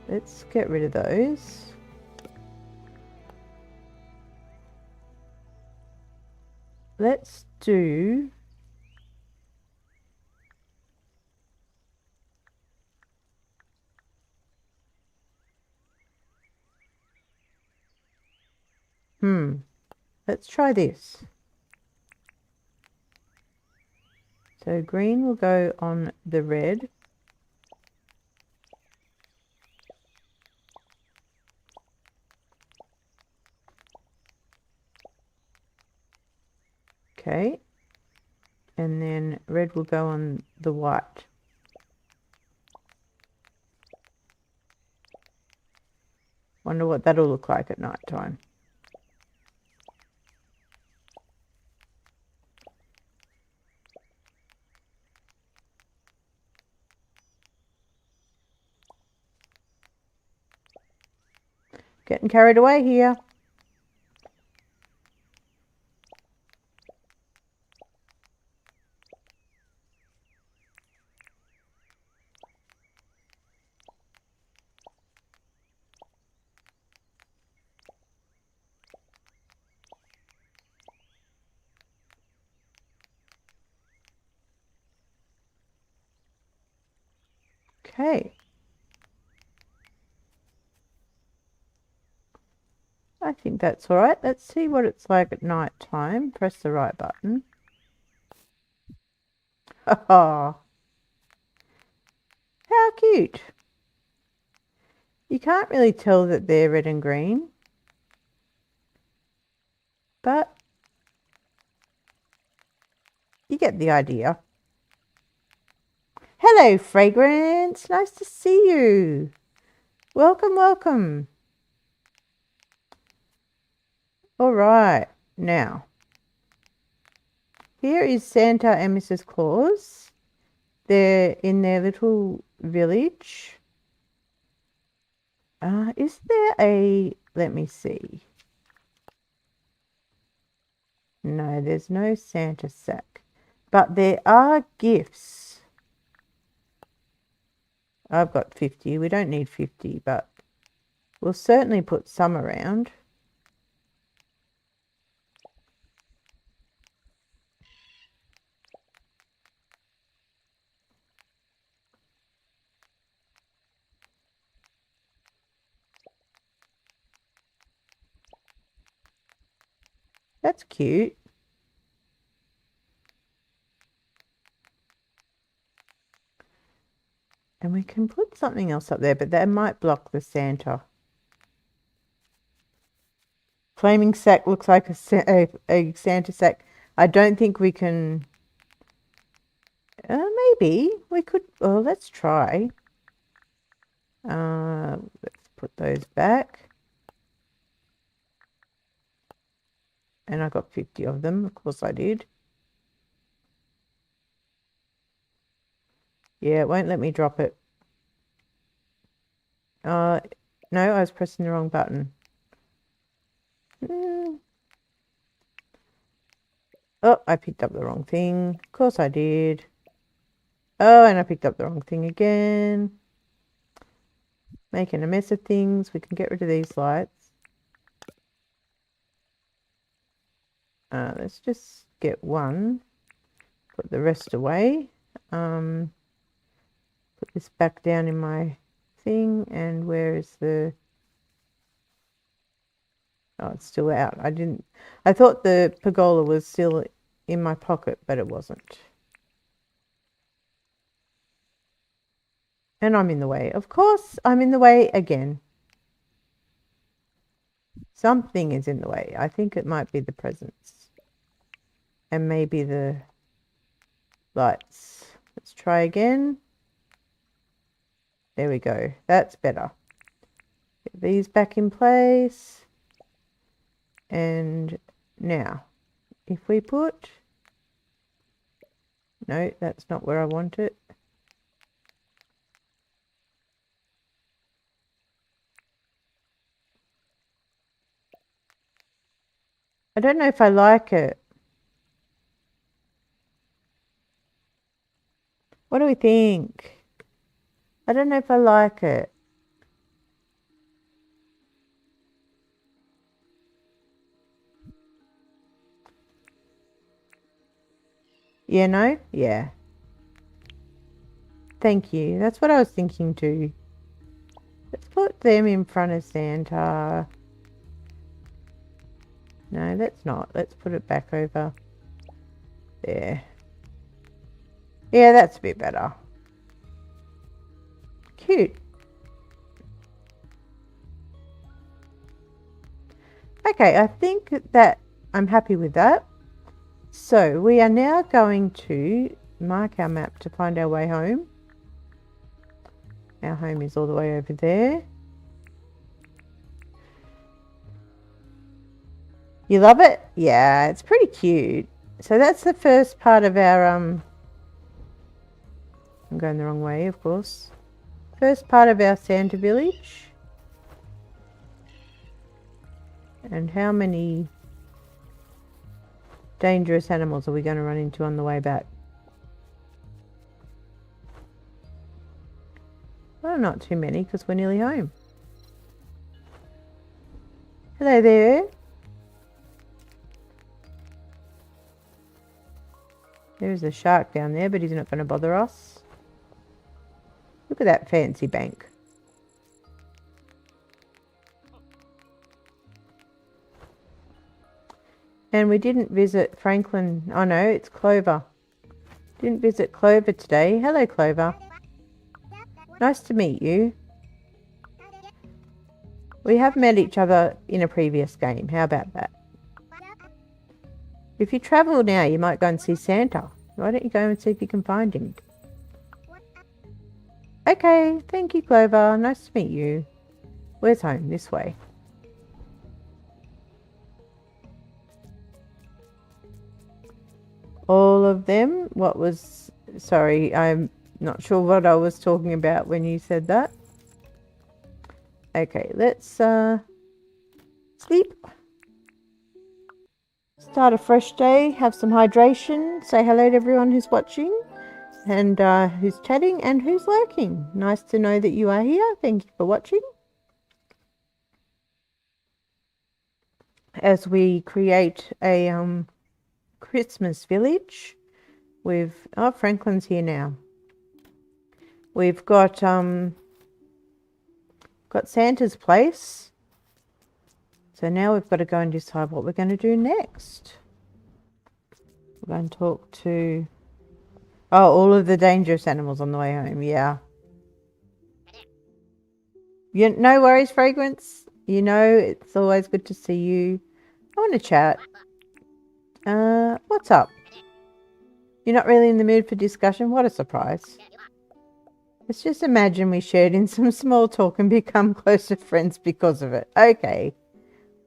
let's get rid of those. Let's do let's try this. So green will go on the red. Okay, and then red will go on the white. Wonder what that'll look like at night time. Getting carried away here. Okay. I think that's all right. Let's see what it's like at night time. Press the right button. Oh, how cute. You can't really tell that they're red and green, but you get the idea. Hello, Fragrance. Nice to see you. Welcome, welcome. All right, now, here is Santa and Mrs. Claus. They're in their little village. Is there a... Let me see. No, there's no Santa sack. But there are gifts. I've got 50. We don't need 50, but we'll certainly put some around. That's cute. And we can put something else up there, but that might block the Santa. Flaming sack looks like a Santa sack. I don't think we can... maybe we could... Well, let's try. Let's put those back. And I got 50 of them. Of course I did. Yeah, it won't let me drop it. No, I was pressing the wrong button. Oh, I picked up the wrong thing. Of course I did. Oh, and I picked up the wrong thing again. Making a mess of things. We can get rid of these lights. Let's just get one. Put the rest away. Put this back down in my thing. And where is the... Oh, it's still out. I thought the pergola was still in my pocket, but it wasn't. And I'm in the way. Of course, I'm in the way again. Something is in the way. I think it might be the presents. And maybe the lights. Let's try again. There we go. That's better. Get these back in place. And now, if we put... No, that's not where I want it. I don't know if I like it. What do we think? I don't know if I like it. Yeah, no? Yeah. Thank you. That's what I was thinking too. Let's put them in front of Santa. No, let's not. Let's put it back over there. Yeah, that's a bit better. Cute. Okay, I think that I'm happy with that. So we are now going to mark our map to find our way home. Our home is all the way over there. You love it? Yeah, it's pretty cute. So that's the first part of our I'm going the wrong way, of course. First part of our Santa village. And how many dangerous animals are we going to run into on the way back? Well, not too many because we're nearly home. Hello there. There's a shark down there, but he's not going to bother us. Look at that fancy bank. And we didn't visit Franklin. Oh no, it's Clover. Didn't visit Clover today. Hello, Clover. Nice to meet you. We have met each other in a previous game. How about that? If you travel now, you might go and see Santa. Why don't you go and see if you can find him? Okay, thank you, Clover. Nice to meet you. Where's home? This way. All of them? What was... Sorry, I'm not sure what I was talking about when you said that. Okay, let's sleep. Start a fresh day, have some hydration, say hello to everyone who's watching and who's chatting and who's lurking. Nice to know that you are here. Thank you for watching. As we create a Christmas village with... Oh, Franklin's here now. We've got Santa's place. So now we've got to go and decide what we're going to do next. We're going to talk to... Oh, all of the dangerous animals on the way home. Yeah. No worries, Fragrance. You know, it's always good to see you. I want to chat. What's up? You're not really in the mood for discussion? What a surprise. Let's just imagine we shared in some small talk and become closer friends because of it. Okay.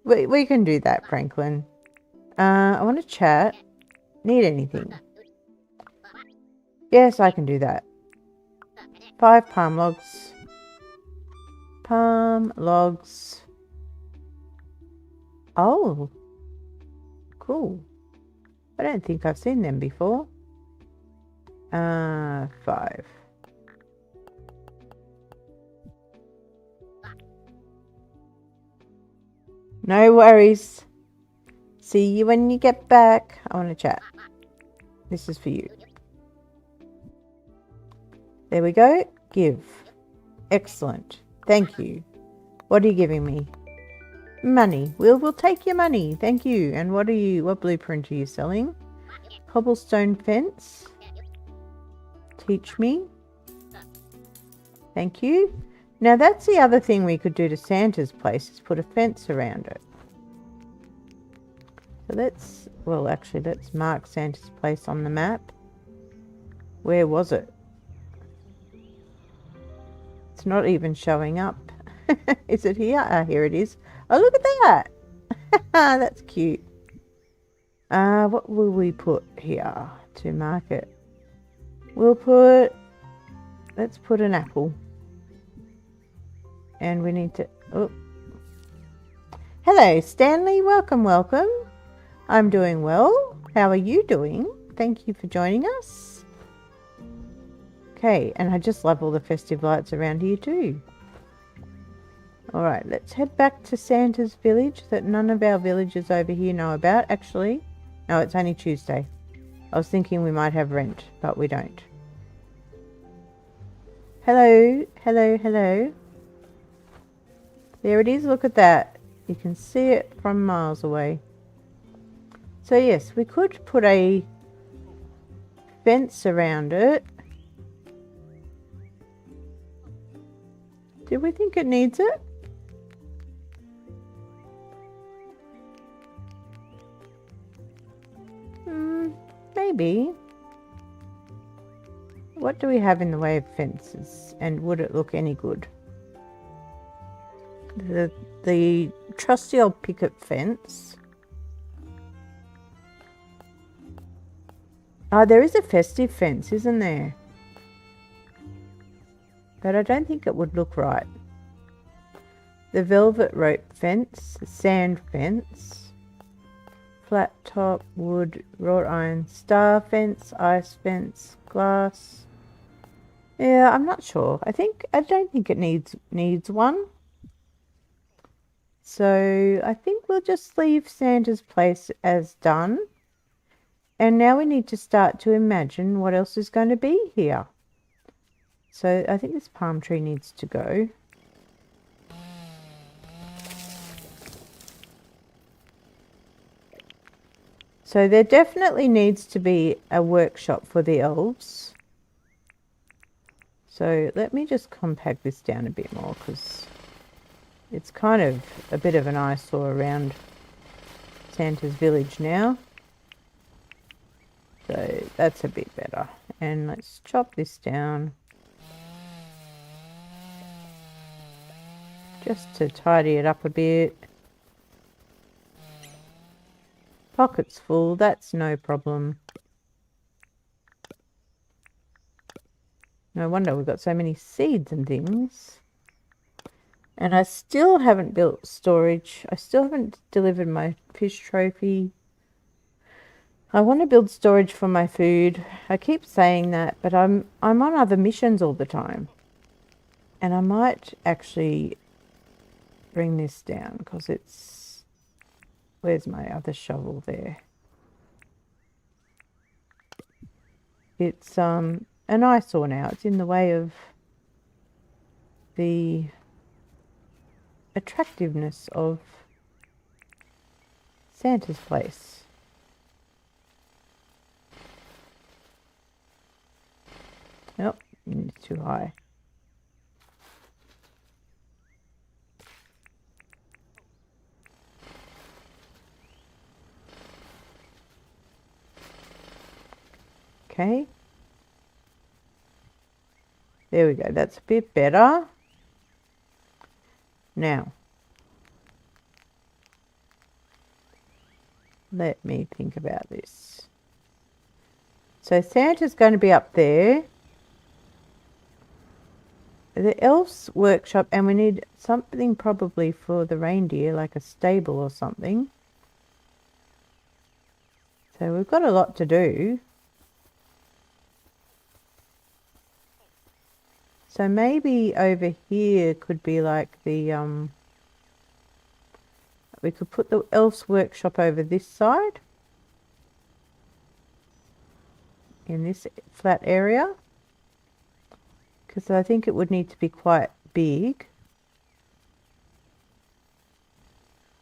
We can do that, Franklin. I want to chat. Need anything? Yes, I can do that. 5 palm logs. Palm logs. Oh. Cool. I don't think I've seen them before. 5. No worries. See you when you get back. I want to chat. This is for you. There we go. Give. Excellent. Thank you. What are you giving me? Money. We'll take your money. Thank you. And what blueprint are you selling? Cobblestone fence. Teach me. Thank you. Now that's the other thing we could do to Santa's place, is put a fence around it. So let's mark Santa's place on the map. Where was it? It's not even showing up. Is it here? Ah, here it is. Oh, look at that. That's cute. What will we put here to mark it? Let's put an apple. And we need to... Oh. Hello, Stanley. Welcome, welcome. I'm doing well. How are you doing? Thank you for joining us. Okay, and I just love all the festive lights around here too. Alright, let's head back to Santa's village that none of our villagers over here know about. Actually, no, it's only Tuesday. I was thinking we might have rent, but we don't. Hello, hello, hello. There it is, look at that. You can see it from miles away. So yes, we could put a fence around it. Do we think it needs it? Maybe. What do we have in the way of fences? And would it look any good? The trusty old picket fence. Oh, there is a festive fence, isn't there? But I don't think it would look right. The velvet rope fence, the sand fence, flat top, wood, wrought iron, star fence, ice fence, glass. Yeah, I'm not sure. I don't think it needs one. So I think we'll just leave Santa's place as done. And now we need to start to imagine what else is going to be here. So I think this palm tree needs to go. So there definitely needs to be a workshop for the elves. So let me just compact this down a bit more, because it's kind of a bit of an eyesore around Santa's village now. So that's a bit better. And let's chop this down, just to tidy it up a bit. Pockets full, that's no problem. No wonder we've got so many seeds and things. And I still haven't built storage. I still haven't delivered my fish trophy. I want to build storage for my food. I keep saying that, but I'm on other missions all the time. And I might actually bring this down, because it's... Where's my other shovel there? It's an eyesore now. It's in the way of the attractiveness of Santa's place. Nope, it's too high. Okay. There we go. That's a bit better. Now, let me think about this. So Santa's going to be up there. The elves workshop, and we need something probably for the reindeer, like a stable or something. So we've got a lot to do. So maybe over here could be like the, we could put the elves workshop over this side, in this flat area, because I think it would need to be quite big.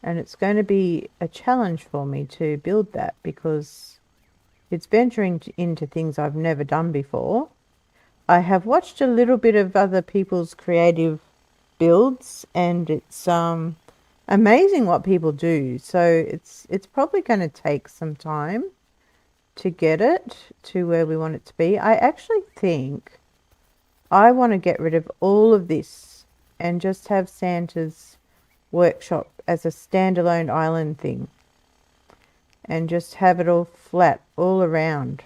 And it's going to be a challenge for me to build that, because it's venturing into things I've never done before. I have watched a little bit of other people's creative builds, and it's amazing what people do. So it's probably going to take some time to get it to where we want it to be. I actually think I want to get rid of all of this and just have Santa's workshop as a standalone island thing, and just have it all flat all around.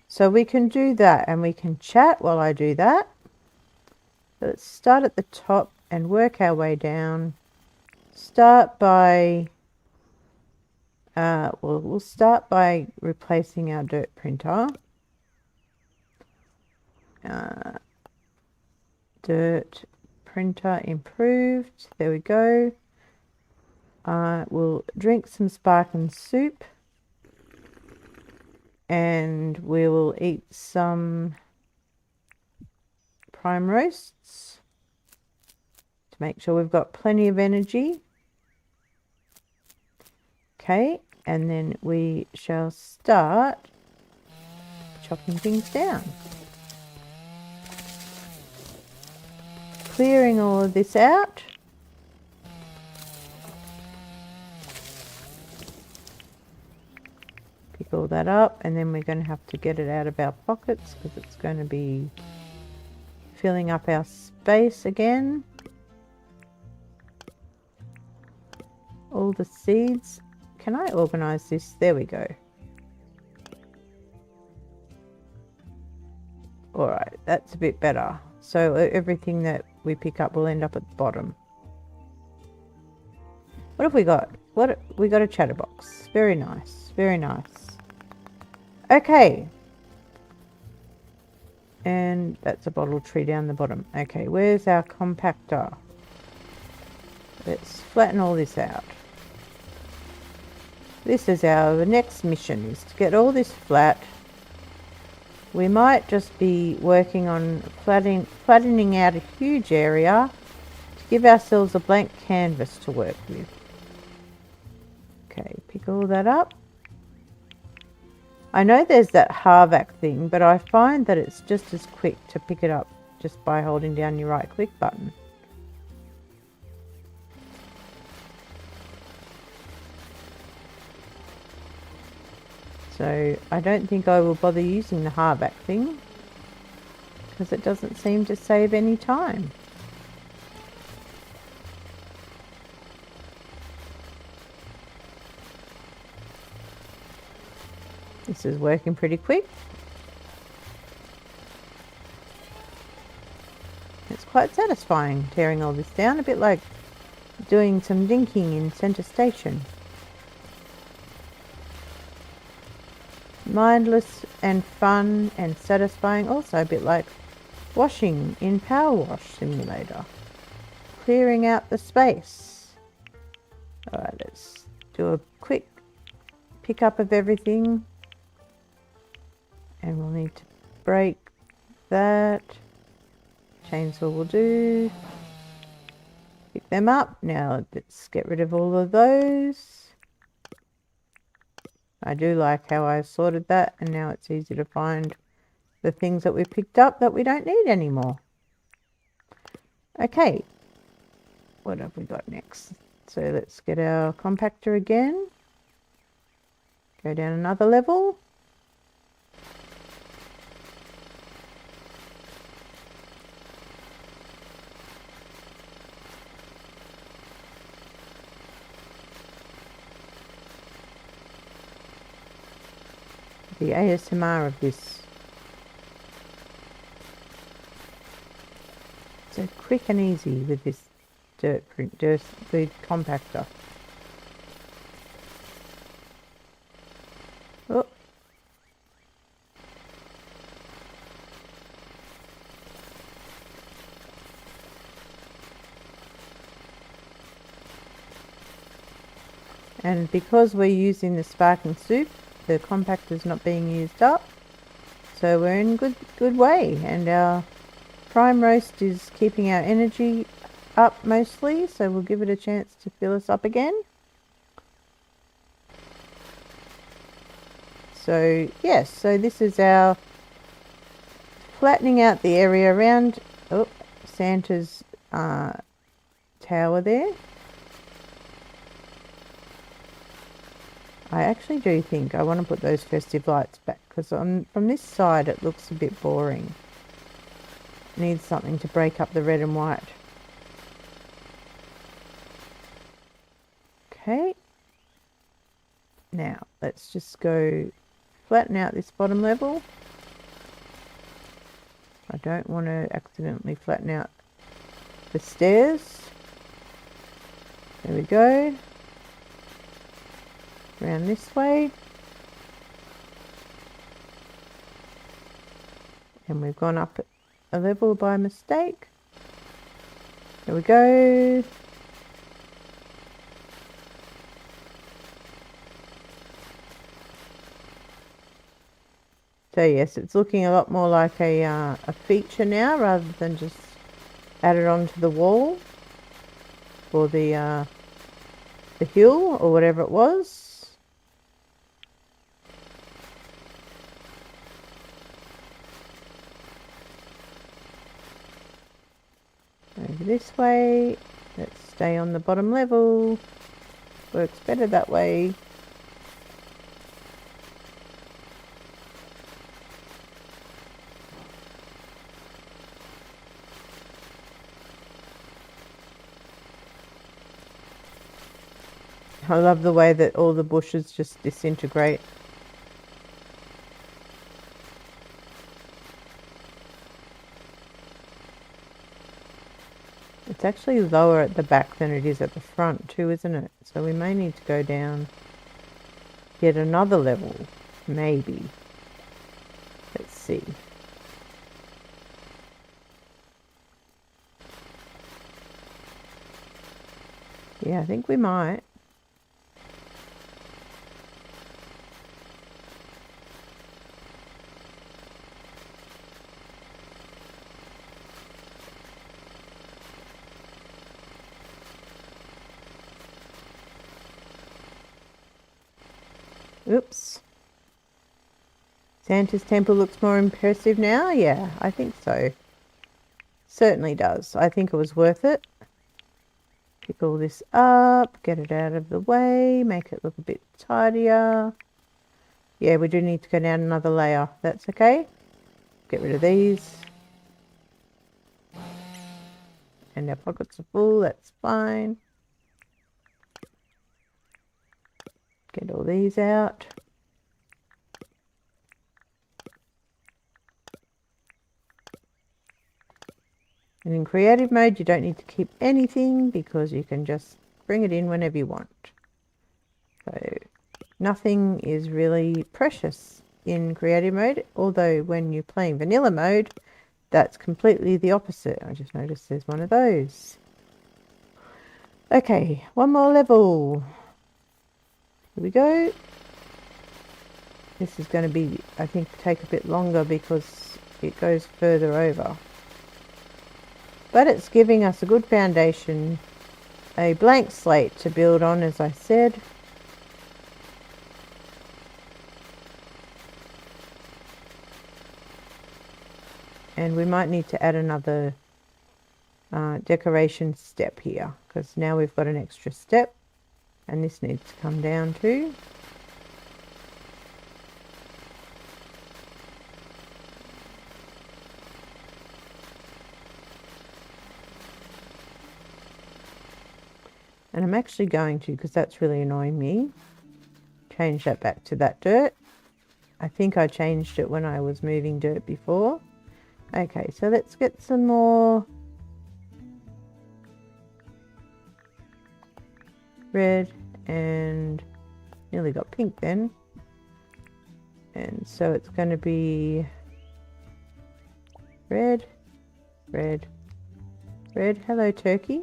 So we can do that, and we can chat while I do that. So let's start at the top and work our way down. Start by, we'll start by replacing our dirt printer. Dirt printer improved. There we go. We'll drink some sparkling soup. And we will eat some prime roasts to make sure we've got plenty of energy. Okay, and then we shall start chopping things down. Clearing all of this out. Pick all that up, and then we're going to have to get it out of our pockets, because it's going to be filling up our space again. All the seeds. Can I organize this? There we go. All right, that's a bit better. So everything that we pick up will end up at the bottom. What have we got? We got a chatterbox. Very nice. Very nice. Okay. And that's a bottle tree down the bottom. Okay, where's our compactor? Let's flatten all this out. This is our next mission, is to get all this flat We might just be working on flattening out a huge area to give ourselves a blank canvas to work with. Okay, pick all that up. I know there's that Harvac thing, but I find that it's just as quick to pick it up just by holding down your right click button. So I don't think I will bother using the Harvac thing because it doesn't seem to save any time. This is working pretty quick. It's quite satisfying tearing all this down, a bit like doing some dinking in Centre Station. Mindless and fun and satisfying, also a bit like washing in Power Wash Simulator. Clearing out the space. Alright, let's do a quick pick up of everything. And we'll need to break that. Chainsaw will do. Pick them up. Now let's get rid of all of those. I do like how I sorted that, and now it's easy to find the things that we picked up that we don't need anymore. Okay, what have we got next? So let's get our compactor again. Go down another level. The ASMR of this. So quick and easy with this dirt food compactor. Oh. And because we're using the sparkling soup, the compactor's not being used up, so we're in good way. And our prime roast is keeping our energy up mostly, so we'll give it a chance to fill us up again. So yes, so this is our flattening out the area around Santa's tower there. I actually do think I want to put those festive lights back, because from this side it looks a bit boring. It needs something to break up the red and white. Okay. Now let's just go flatten out this bottom level. I don't want to accidentally flatten out the stairs. There we go. Around this way. And we've gone up a level by mistake. There we go. So yes, it's looking a lot more like a feature now, rather than just added onto the wall for the hill or whatever it was. Over this way. Let's stay on the bottom level. Works better that way. I love the way that all the bushes just disintegrate. It's actually lower at the back than it is at the front too, isn't it? So we may need to go down yet another level, maybe. Let's see. Yeah, I think we might. Oops. Santa's temple looks more impressive now. Yeah, I think so. Certainly does. I think it was worth it. Pick all this up, get it out of the way, make it look a bit tidier. Yeah, we do need to go down another layer. That's okay. Get rid of these. And our pockets are full, that's fine. Get all these out. And in creative mode, you don't need to keep anything because you can just bring it in whenever you want. So nothing is really precious in creative mode, although when you're playing vanilla mode, that's completely the opposite. I just noticed there's one of those. Okay, one more level. Here we go. This is going to be, I think, take a bit longer because it goes further over. But it's giving us a good foundation, a blank slate to build on, as I said. And we might need to add another decoration step here, because now we've got an extra step, and this needs to come down too. And I'm actually going to, because that's really annoying me, change that back to that dirt. I think I changed it when I was moving dirt before. Okay, so let's get some more red, and nearly got pink then. And so it's going to be red, red, red. Hello, turkey.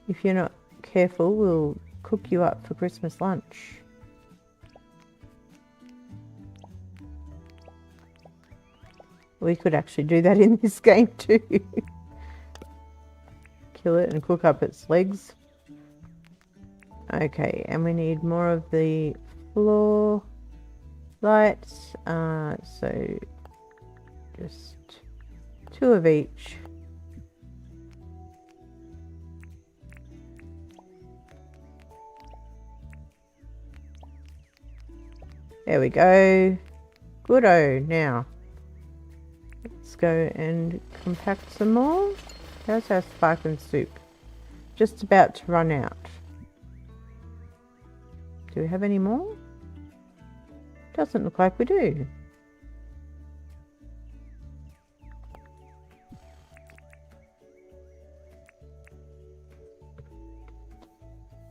If you're not careful, we'll cook you up for Christmas lunch. We could actually do that in this game too. Kill it and cook up its legs. Okay, and we need more of the floor lights. So just 2 of each. There we go. Good-o. Now, let's go and compact some more. How's our sparkling soup? Just about to run out. Do we have any more? Doesn't look like we do.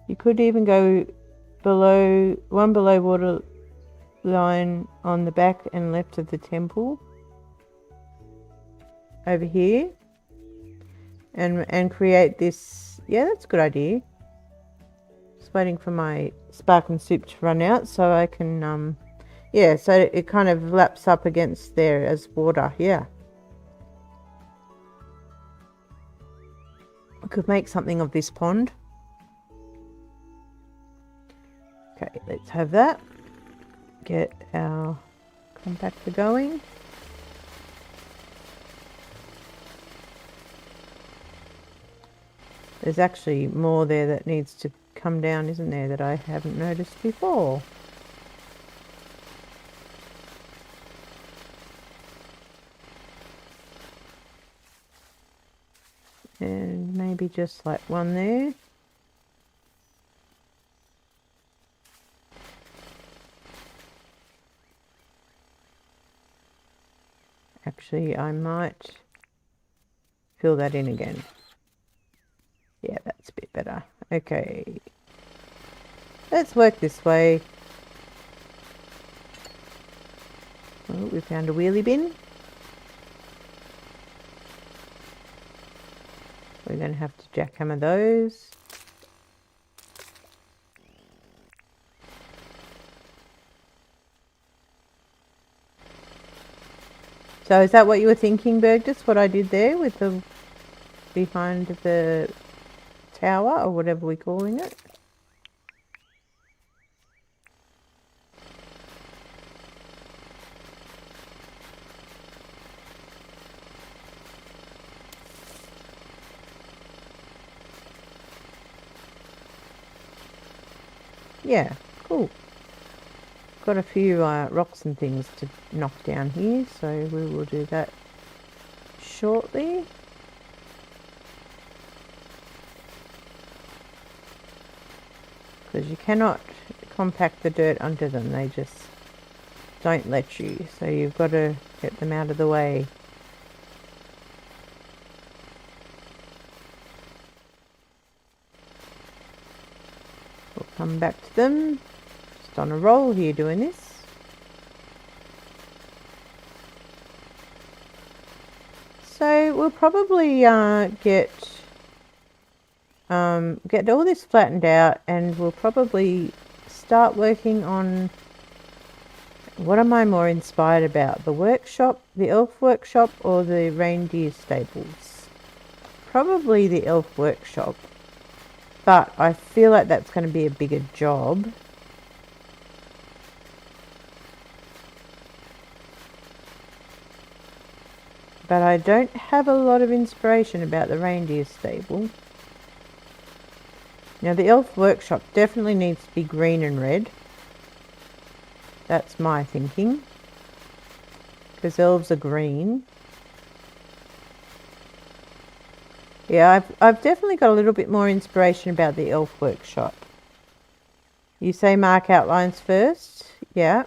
You could even go below, one below water line on the back and left of the temple over here, and create this. Yeah, that's a good idea. Just waiting for my sparkling soup to run out so I can yeah, so it kind of laps up against there as water. Yeah, I could make something of this pond. Okay, let's have that. Get our compactor going. There's actually more there that needs to come down, isn't there, that I haven't noticed before. And maybe just like one there. Actually, I might fill that in again. Yeah, that's a bit better. Okay. Let's work this way. Oh, we found a wheelie bin. We're going to have to jackhammer those. So is that what you were thinking, Burgess, what I did there with the behind the tower, or whatever we're calling it? Yeah, cool. Got a few rocks and things to knock down here, so we will do that shortly. Because you cannot compact the dirt under them, they just don't let you, so you've got to get them out of the way. We'll come back to them. Just on a roll here doing this. So we'll probably get all this flattened out, and we'll probably start working on, what am I more inspired about? The workshop, the elf workshop, or the reindeer stables? Probably the elf workshop. But I feel like that's going to be a bigger job. But I don't have a lot of inspiration about the reindeer stable. Now the elf workshop definitely needs to be green and red. That's my thinking. Because elves are green. Yeah, I've definitely got a little bit more inspiration about the elf workshop. You say mark outlines first? Yeah.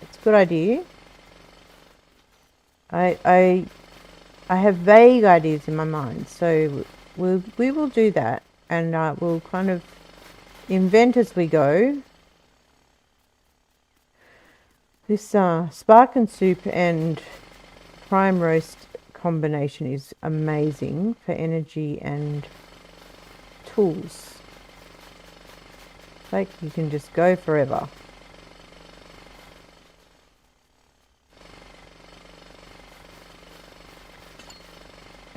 It's a good idea. I have vague ideas in my mind, so we will do that, and we'll kind of invent as we go. This spark and soup and prime roast combination is amazing for energy and tools. Like, you can just go forever.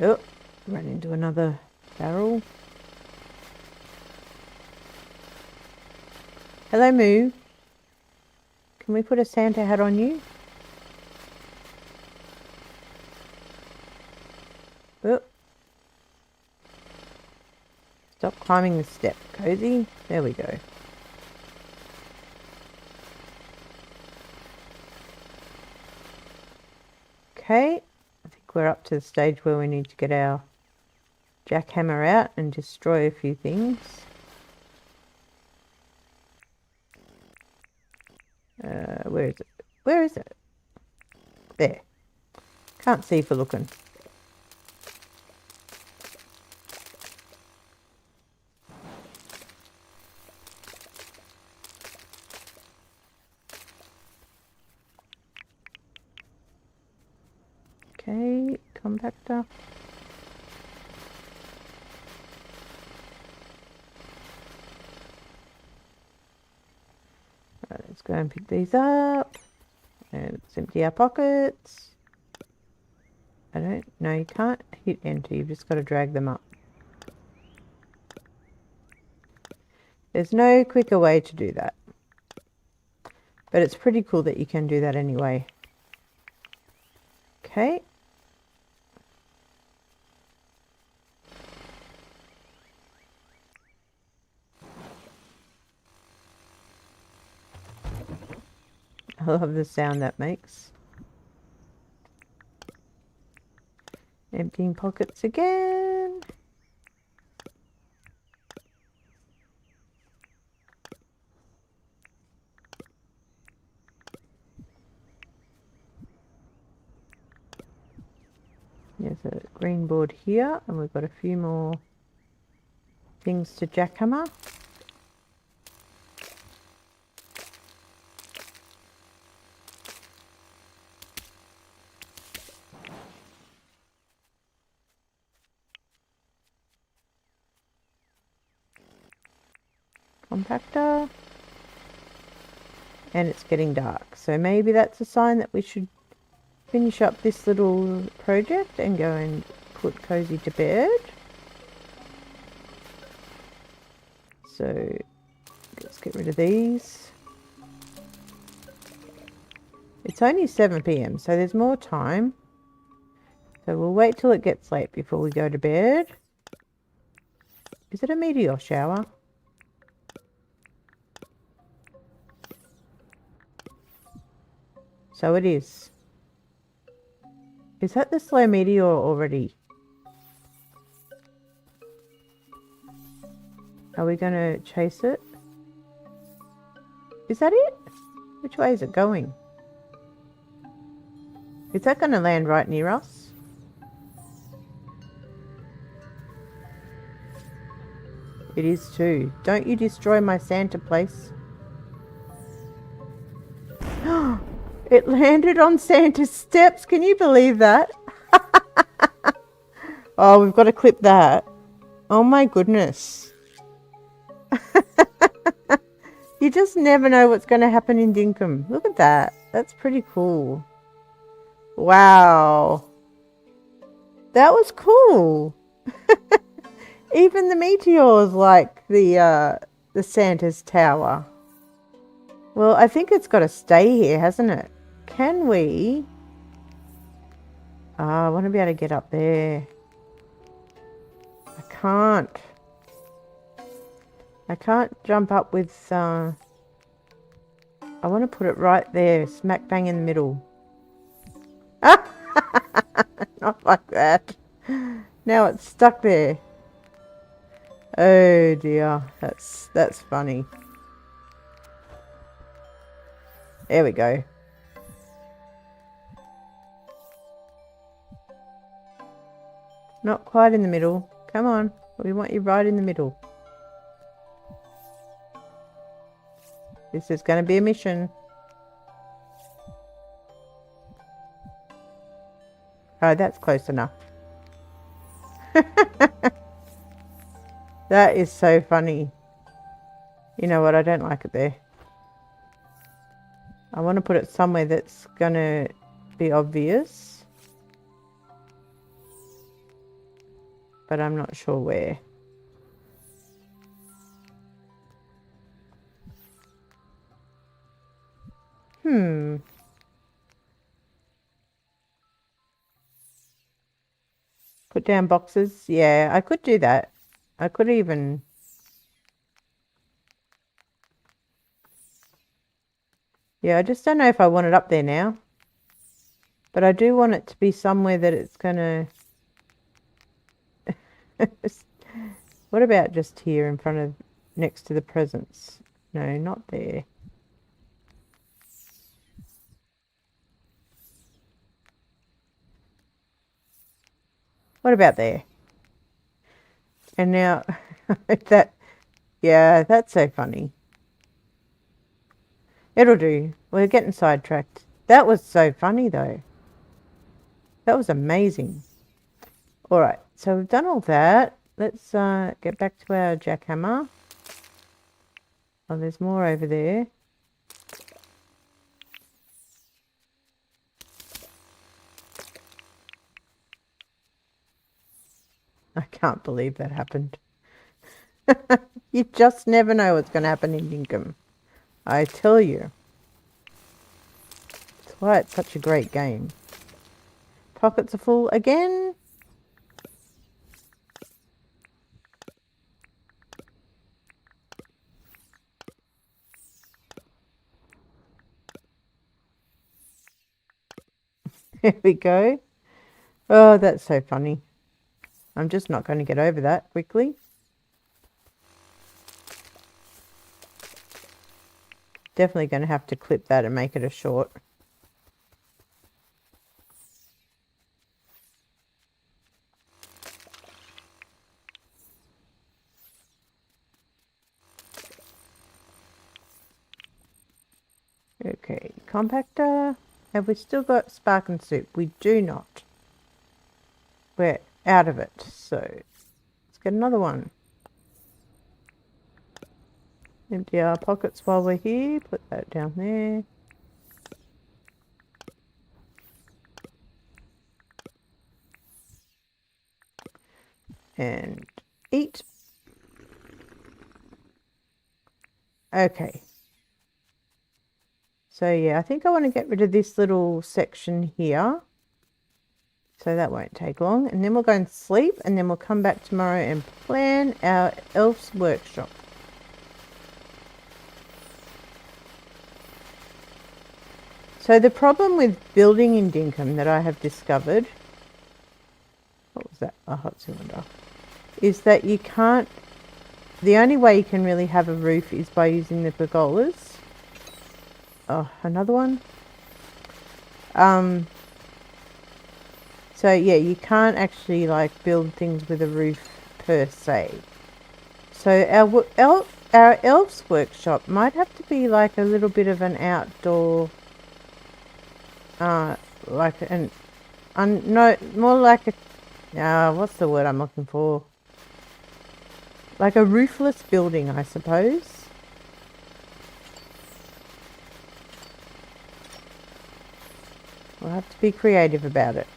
Oh, ran into another barrel. Hello, Moo. Can we put a Santa hat on you? Oh. Stop climbing the step, Cozy. There we go. Okay, I think we're up to the stage where we need to get our jackhammer out and destroy a few things. Where is it? Where is it? There. Can't see for looking. Okay, compactor. Right, let's go and pick these up. And let's empty our pockets. No, you can't hit enter, you've just got to drag them up. There's no quicker way to do that. But it's pretty cool that you can do that anyway. Okay. I love the sound that makes. Emptying pockets again. There's a green board here, and we've got a few more things to jackhammer. Compactor. And it's getting dark, so maybe that's a sign that we should finish up this little project and go and put Cozy to bed. So let's get rid of these. It's only 7 PM, so there's more time. So we'll wait till it gets late before we go to bed. Is it a meteor shower? So it is. Is that the slow meteor already? Are we going to chase it? Is that it? Which way is it going? Is that going to land right near us? It is too. Don't you destroy my Santa place. It landed on Santa's steps. Can you believe that? Oh, we've got to clip that. Oh my goodness. You just never know what's going to happen in Dinkum. Look at that. That's pretty cool. Wow. That was cool. Even the meteors like the Santa's tower. Well, I think it's got to stay here, hasn't it? Can we? Oh, I want to be able to get up there. I can't. I can't jump up with... I want to put it right there, smack bang in the middle. Not like that. Now it's stuck there. Oh dear, that's funny. There we go. Not quite in the middle. Come on, we want you right in the middle. This is going to be a mission. Oh, that's close enough. That is so funny. You know what? I don't like it there. I want to put it somewhere that's going to be obvious. But I'm not sure where. Put down boxes. Yeah, I could do that. I could even... Yeah, I just don't know if I want it up there now. But I do want it to be somewhere that it's going to... What about just here in front of... Next to the presents? No, not there. What about there? And now... that... Yeah, that's so funny. It'll do. We're getting sidetracked. That was so funny, though. That was amazing. All right, so we've done all that. Let's get back to our jackhammer. Oh, there's more over there. I can't believe that happened. You just never know what's going to happen in Dinkum. I tell you. That's why it's such a great game. Pockets are full again. There we go. Oh, that's so funny. I'm just not going to get over that quickly. Definitely going to have to clip that and make it a short. Okay, compactor. Have we still got spark and soup? We do not. We're out of it, so let's get another one. Empty our pockets while we're here. Put that down there. And eat. Okay. So yeah, I think I want to get rid of this little section here. So that won't take long. And then we'll go and sleep, and then we'll come back tomorrow and plan our elves workshop. So the problem with building in Dinkum that I have discovered, what was that? A hot cylinder, is that you can't, the only way you can really have a roof is by using the pergolas. Oh, another one. So yeah, you can't actually like build things with a roof per se. So our elves workshop might have to be like a little bit of an outdoor, like no, more like a, what's the word I'm looking for? Like a roofless building, I suppose. We'll have to be creative about it.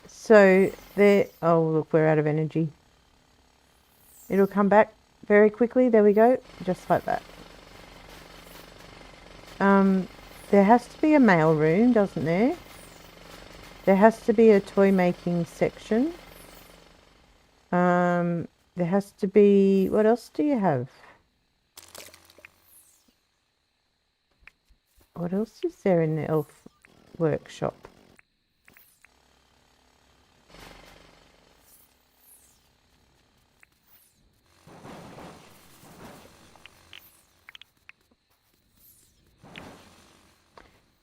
So there, oh look, we're out of energy. It'll come back very quickly. There we go, just like that. There has to be a mail room, doesn't there? There has to be a toy making section. There has to be, what else do you have? What else is there in the elf workshop?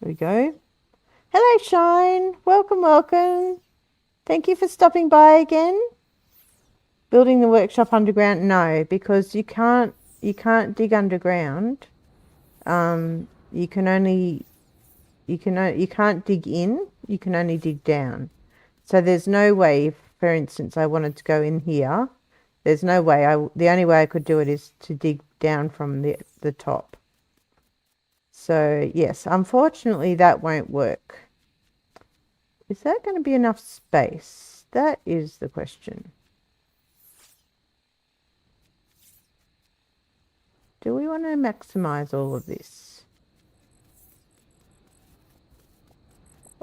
There we go. Hello, Shine. Welcome, welcome. Thank you for stopping by again. Building the workshop underground? No, because you can't dig underground. You can't dig in. You can only dig down. So there's no way, if, for instance, I wanted to go in here, there's no way. The only way I could do it is to dig down from the top. So yes, unfortunately that won't work. Is that going to be enough space? That is the question. Do we want to maximize all of this?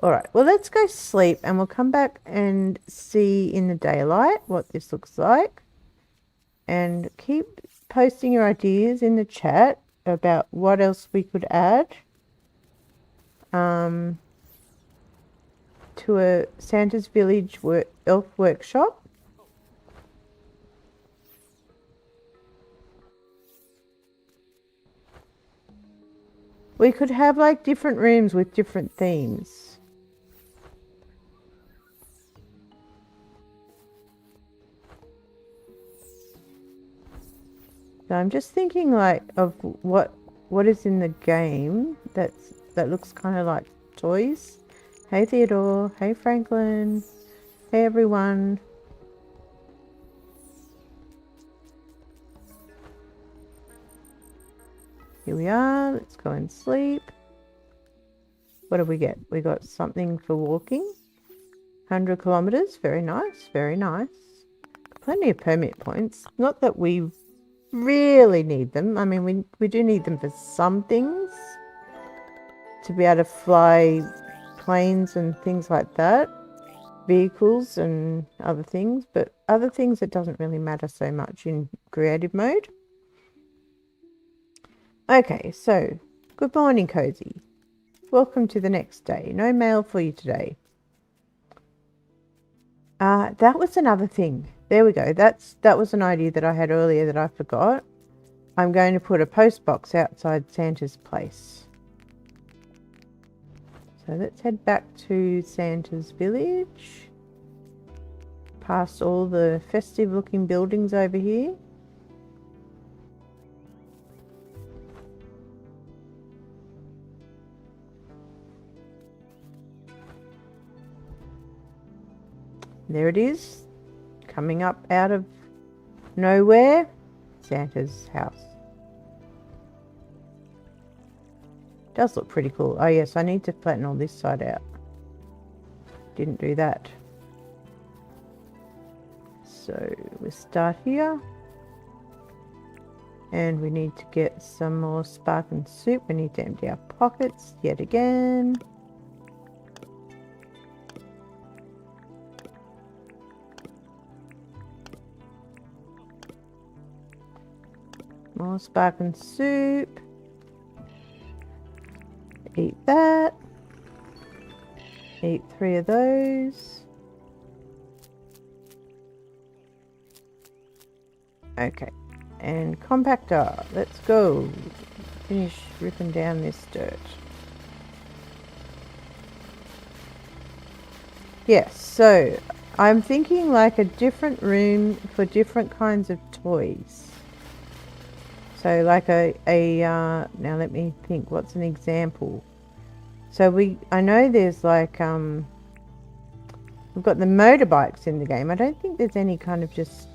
All right, well, let's go sleep and we'll come back and see in the daylight what this looks like. And keep posting your ideas in the chat about what else we could add to a Santa's Village elf workshop. We could have like different rooms with different themes. So I'm just thinking like of what is in the game that looks kind of like toys. Hey Theodore, hey Franklin, hey everyone. Here we are, let's go and sleep. What do we get? We got something for walking. 100 kilometers, very nice, very nice. Plenty of permit points. Not that we really need them. I mean, we do need them for some things. To be able to fly planes and things like that. Vehicles and other things. But other things, it doesn't really matter so much in creative mode. Okay, so good morning, Cozy. Welcome to the next day. No mail for you today. That was another thing. There we go. That was an idea that I had earlier that I forgot. I'm going to put a post box outside Santa's place. So let's head back to Santa's village. Past all the festive looking buildings over here. There it is, coming up out of nowhere, Santa's house. Does look pretty cool. Oh yes, I need to flatten all this side out. Didn't do that. So we start here. And we need to get some more sparkling soup. We need to empty our pockets yet again. More sparkling soup. Eat that. Eat 3 of those. Okay. And compactor. Let's go. Finish ripping down this dirt. Yes, so I'm thinking like a different room for different kinds of toys. So like now let me think, what's an example? So I know there's like, we've got the motorbikes in the game. I don't think there's any kind of just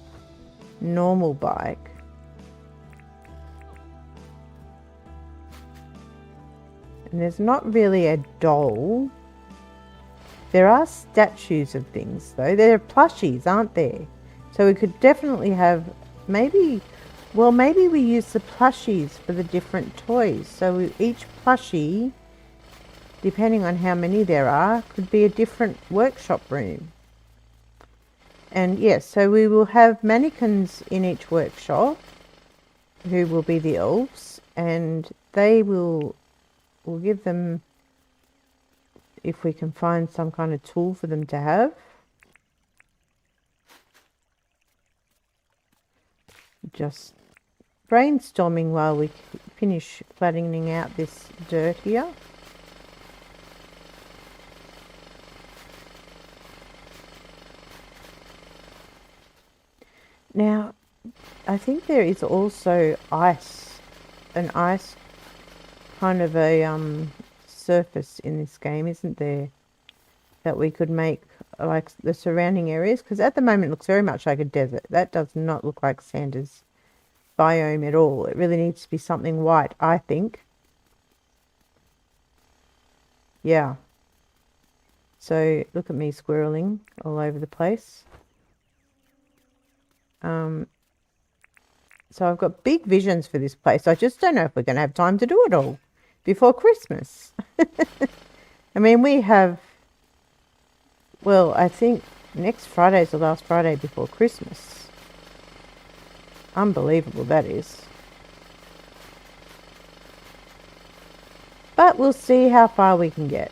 normal bike. And there's not really a doll. There are statues of things though. There are plushies, aren't there? So we could definitely have maybe we use the plushies for the different toys. So each plushie, depending on how many there are, could be a different workshop room. And yes, so we will have mannequins in each workshop who will be the elves, and we'll give them, if we can find some kind of tool for them to have. Just brainstorming while we finish flattening out this dirt here. Now, I think there is also an ice kind of a surface in this game, isn't there? That we could make like the surrounding areas, because at the moment it looks very much like a desert. That does not look like Santa's biome at all. It really needs to be something white, I think. Yeah. So look at me squirreling all over the place. So I've got big visions for this place. I just don't know if we're going to have time to do it all before Christmas. I mean, we have, well, I think next Friday is the last Friday before Christmas. Unbelievable, that is. But we'll see how far we can get.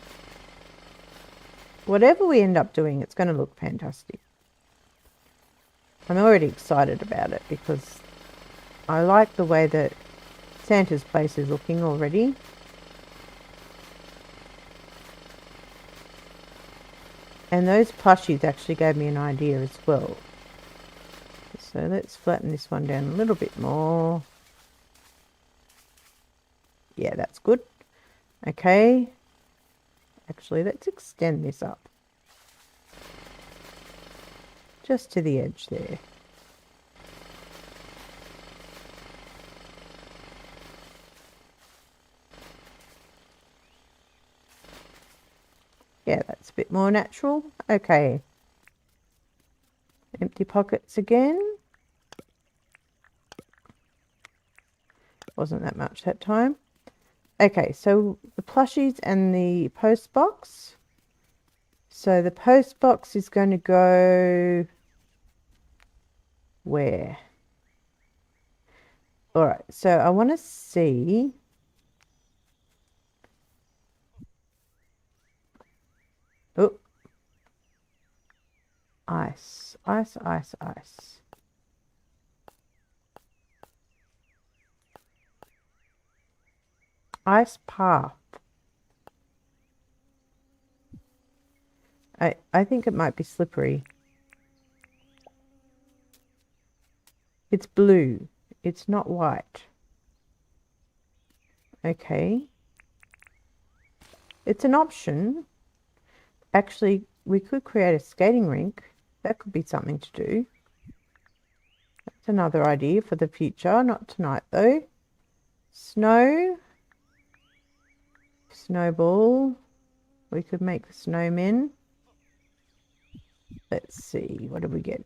Whatever we end up doing, it's going to look fantastic. I'm already excited about it because I like the way that Santa's place is looking already. And those plushies actually gave me an idea as well. So let's flatten this one down a little bit more. Yeah, that's good. Okay. Actually, let's extend this up. Just to the edge there. Yeah, that's a bit more natural. Okay. Empty pockets again. Wasn't that much that time. Okay, so the plushies and the post box. So the post box is going to go where? All right, so I want to see. Oh, ice, ice, ice, ice. Ice path. I think it might be slippery. It's blue. It's not white. Okay. It's an option. Actually, we could create a skating rink. That could be something to do. That's another idea for the future. Not tonight, though. Snow. Snowball. We could make the snowmen. Let's see. What did we get?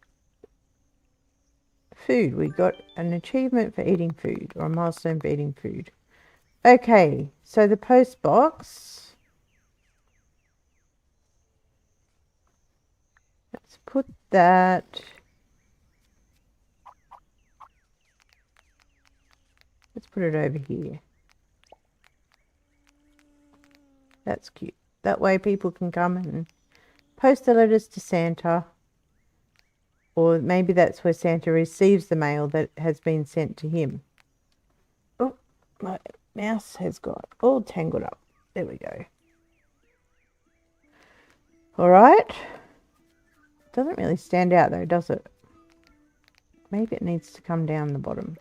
Food. We got an achievement for eating food, or a milestone for eating food. Okay. So the post box. Let's put that Let's put it over here. That's cute. That way people can come and post their letters to Santa. Or maybe that's where Santa receives the mail that has been sent to him. Oh, my mouse has got all tangled up. There we go. All right. Doesn't really stand out though, does it? Maybe it needs to come down the bottom.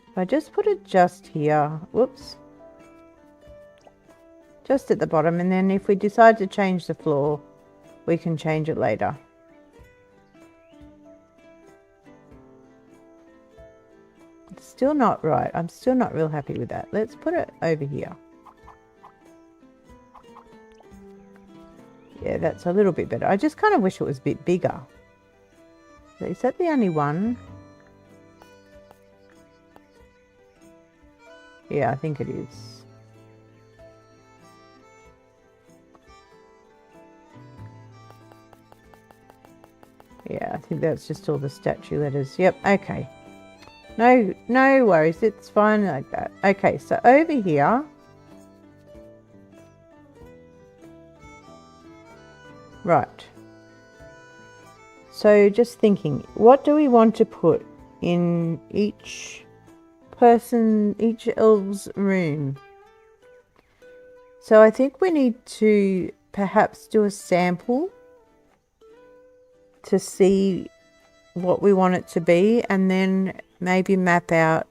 If I just put it just here, whoops. Just at the bottom, and then if we decide to change the floor, we can change it later. It's still not right. I'm still not real happy with that. Let's put it over here. Yeah, that's a little bit better. I just kind of wish it was a bit bigger. Is that the only one? Yeah, I think it is. Yeah, I think that's just all the statue letters. Yep, okay. No worries. It's fine like that. Okay, so over here. Right. So just thinking, what do we want to put in each elf's room? So I think we need to perhaps do a sample to see what we want it to be, and then maybe map out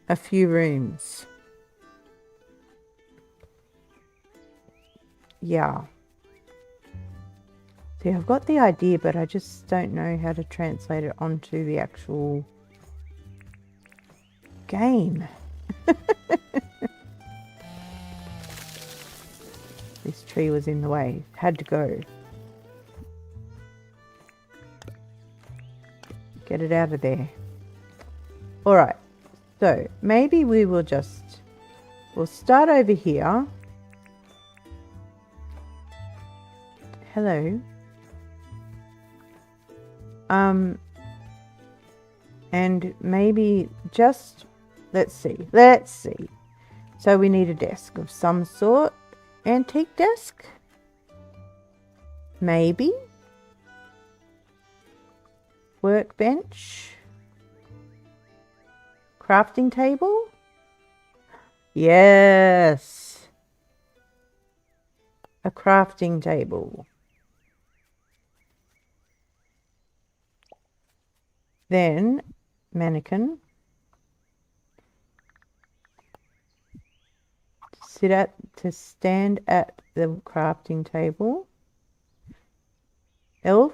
a few rooms. Yeah. See, I've got the idea, but I just don't know how to translate it onto the actual game. This tree was in the way. Had to go. Get it out of there. Alright. So, maybe we'll start over here. Hello. And maybe just, let's see. So we need a desk of some sort. Antique desk? Maybe. Workbench. Crafting table? Yes. A crafting table. Then mannequin. To stand at the crafting table. Elf.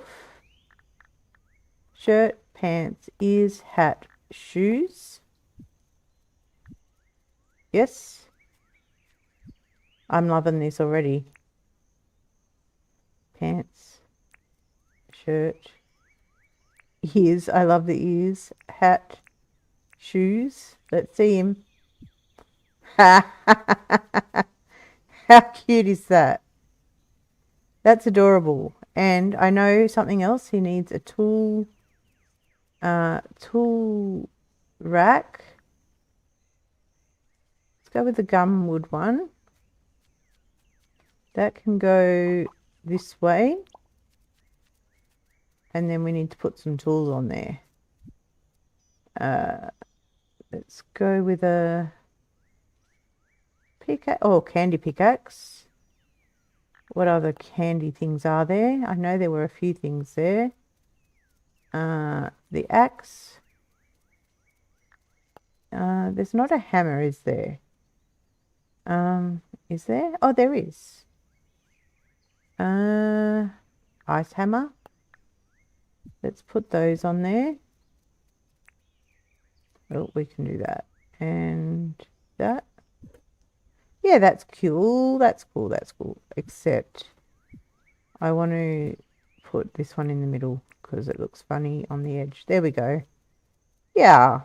Shirt, pants, ears, hat, shoes. Yes. I'm loving this already. Pants, shirt, ears. I love the ears. Hat, shoes. Let's see him. How cute is that? That's adorable. And I know something else. He needs a tool rack. Let's go with the gumwood one. That can go this way. And then we need to put some tools on there. Let's go with a pickaxe. Oh, candy pickaxe. What other candy things are there? I know there were a few things there. The axe. There's not a hammer, is there? Is there? Oh, there is. Ice hammer. Let's put those on there. Well, we can do that. And that. Yeah, that's cool. That's cool. That's cool. Except I want to put this one in the middle because it looks funny on the edge. There we go. Yeah.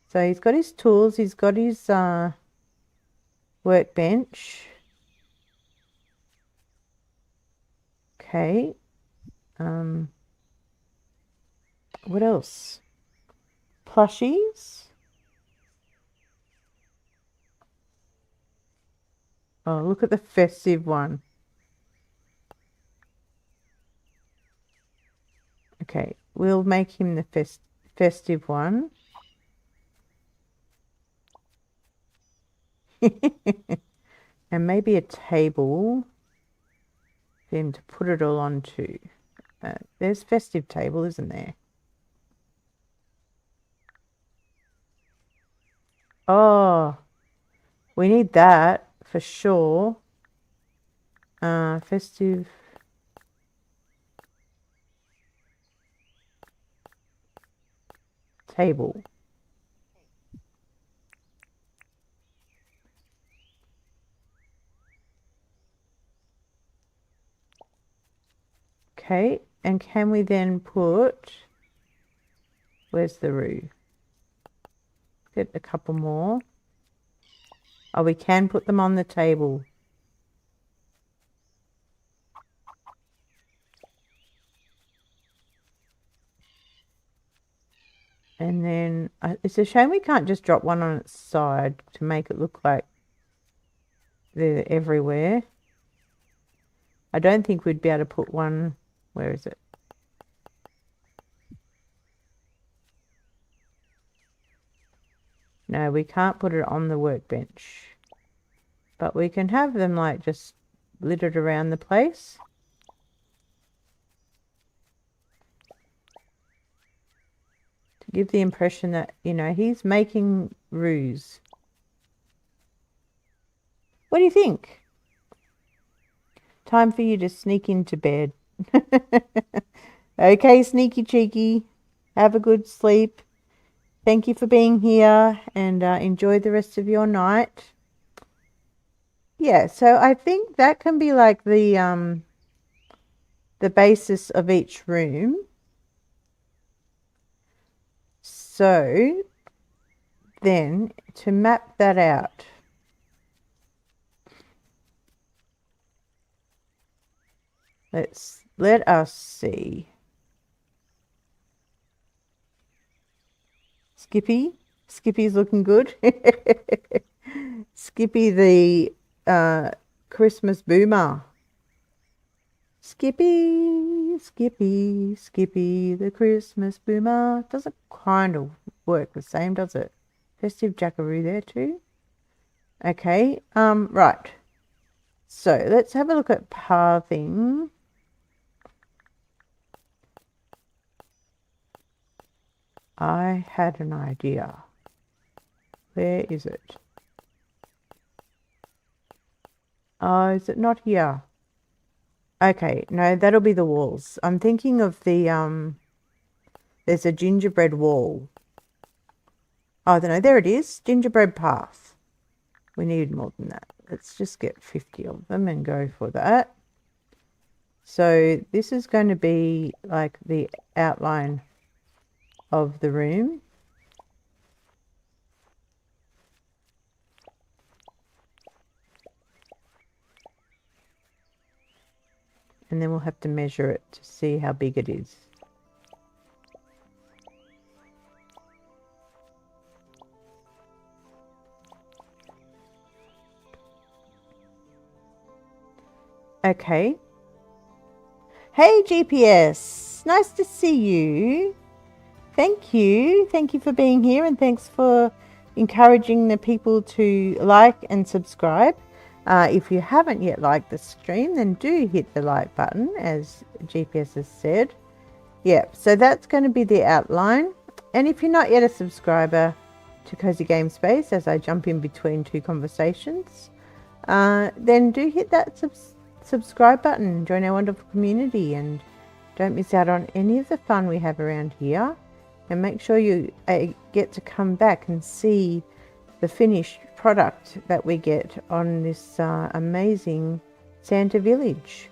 So he's got his tools. He's got his workbench. Okay. What else? Plushies. Oh, look at the festive one. Okay, we'll make him the festive one. And maybe a table for him to put it all onto. There's festive table, isn't there? Oh, we need that for sure. Festive table. Okay, and can we then put, where's the roo? Get a couple more. Oh, we can put them on the table. And then it's a shame we can't just drop one on its side to make it look like they're everywhere. I don't think we'd be able to put one, where is it? No, we can't put it on the workbench. But we can have them like just littered around the place. To give the impression that, you know, he's making roos. What do you think? Time for you to sneak into bed. Okay, sneaky cheeky. Have a good sleep. Thank you for being here and enjoy the rest of your night. Yeah, so I think that can be like the basis of each room. So then to map that out, let us see. Skippy's looking good. Skippy the Christmas boomer. Skippy the Christmas boomer. Doesn't kind of work the same, does it? Festive jackaroo there too. Okay, right. So let's have a look at pathing. I had an idea. Where is it? Oh, is it not here? Okay, no, that'll be the walls. I'm thinking of the, there's a gingerbread wall. Oh, I don't know, there it is, gingerbread path. We need more than that. Let's just get 50 of them and go for that. So this is going to be like the outline of the room. And then we'll have to measure it to see how big it is. Okay. Hey GPS, nice to see you. Thank you. Thank you for being here and thanks for encouraging the people to like and subscribe. If you haven't yet liked the stream, then do hit the like button, as GPS has said. Yeah, so that's going to be the outline. And if you're not yet a subscriber to Cozy Game Space, as I jump in between two conversations, then do hit that subscribe button, join our wonderful community, and don't miss out on any of the fun we have around here. And make sure you get to come back and see the finished product that we get on this amazing Santa Village.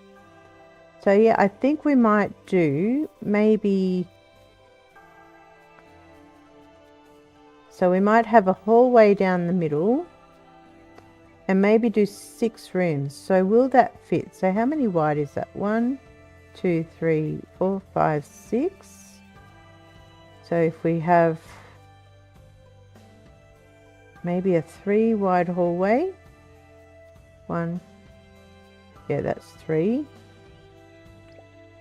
So yeah, I think we might do maybe, so we might have a hallway down the middle and maybe do 6 rooms. So will that fit? So how many wide is that? 1, 2, 3, 4, 5, 6. So if we have maybe a 3 wide hallway. 1. Yeah, that's 3.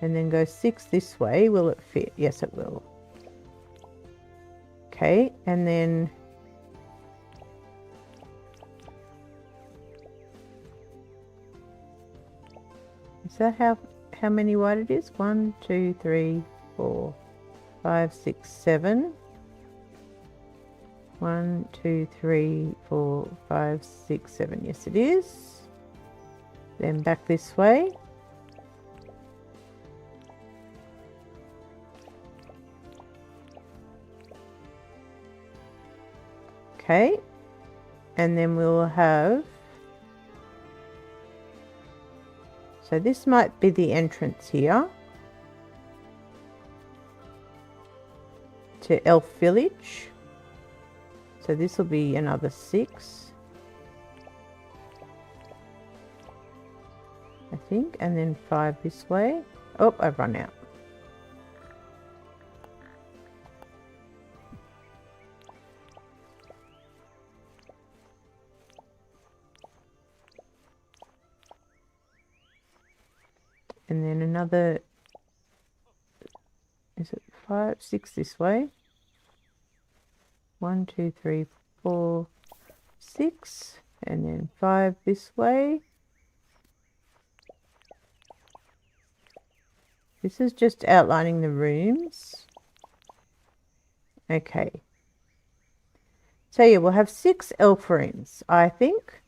And then go 6 this way. Will it fit? Yes, it will. Okay, and then is that how many wide it is? 1, 2, 3, 4, 5, 6, 7. 1, 2, 3, 4, 5, 6, 7. Yes, it is. Then back this way. Okay, and then we'll have, so this might be the entrance here to Elf Village. So this will be another 6, I think, and then 5 this way. Oh, I've run out. And then another, is it 5, 6 this way? 1, 2, 3, 4, 6, and then 5 this way. This is just outlining the rooms. Okay. So yeah, we'll have 6 elf rooms, I think.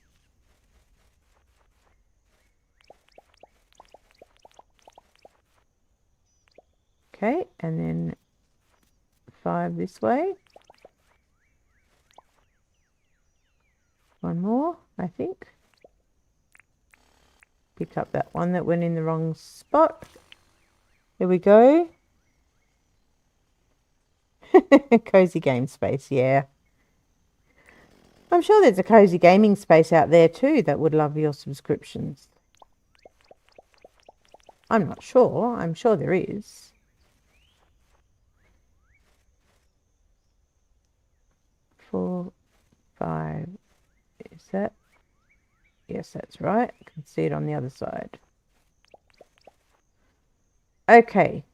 Okay, and then 5 this way. 1 more, I think. Pick up that one that went in the wrong spot. There we go. Cozy game space, yeah. I'm sure there's a cozy gaming space out there too that would love your subscriptions. I'm not sure. I'm sure there is. 4, 5. Is that? Yes, that's right. I can see it on the other side. Okay.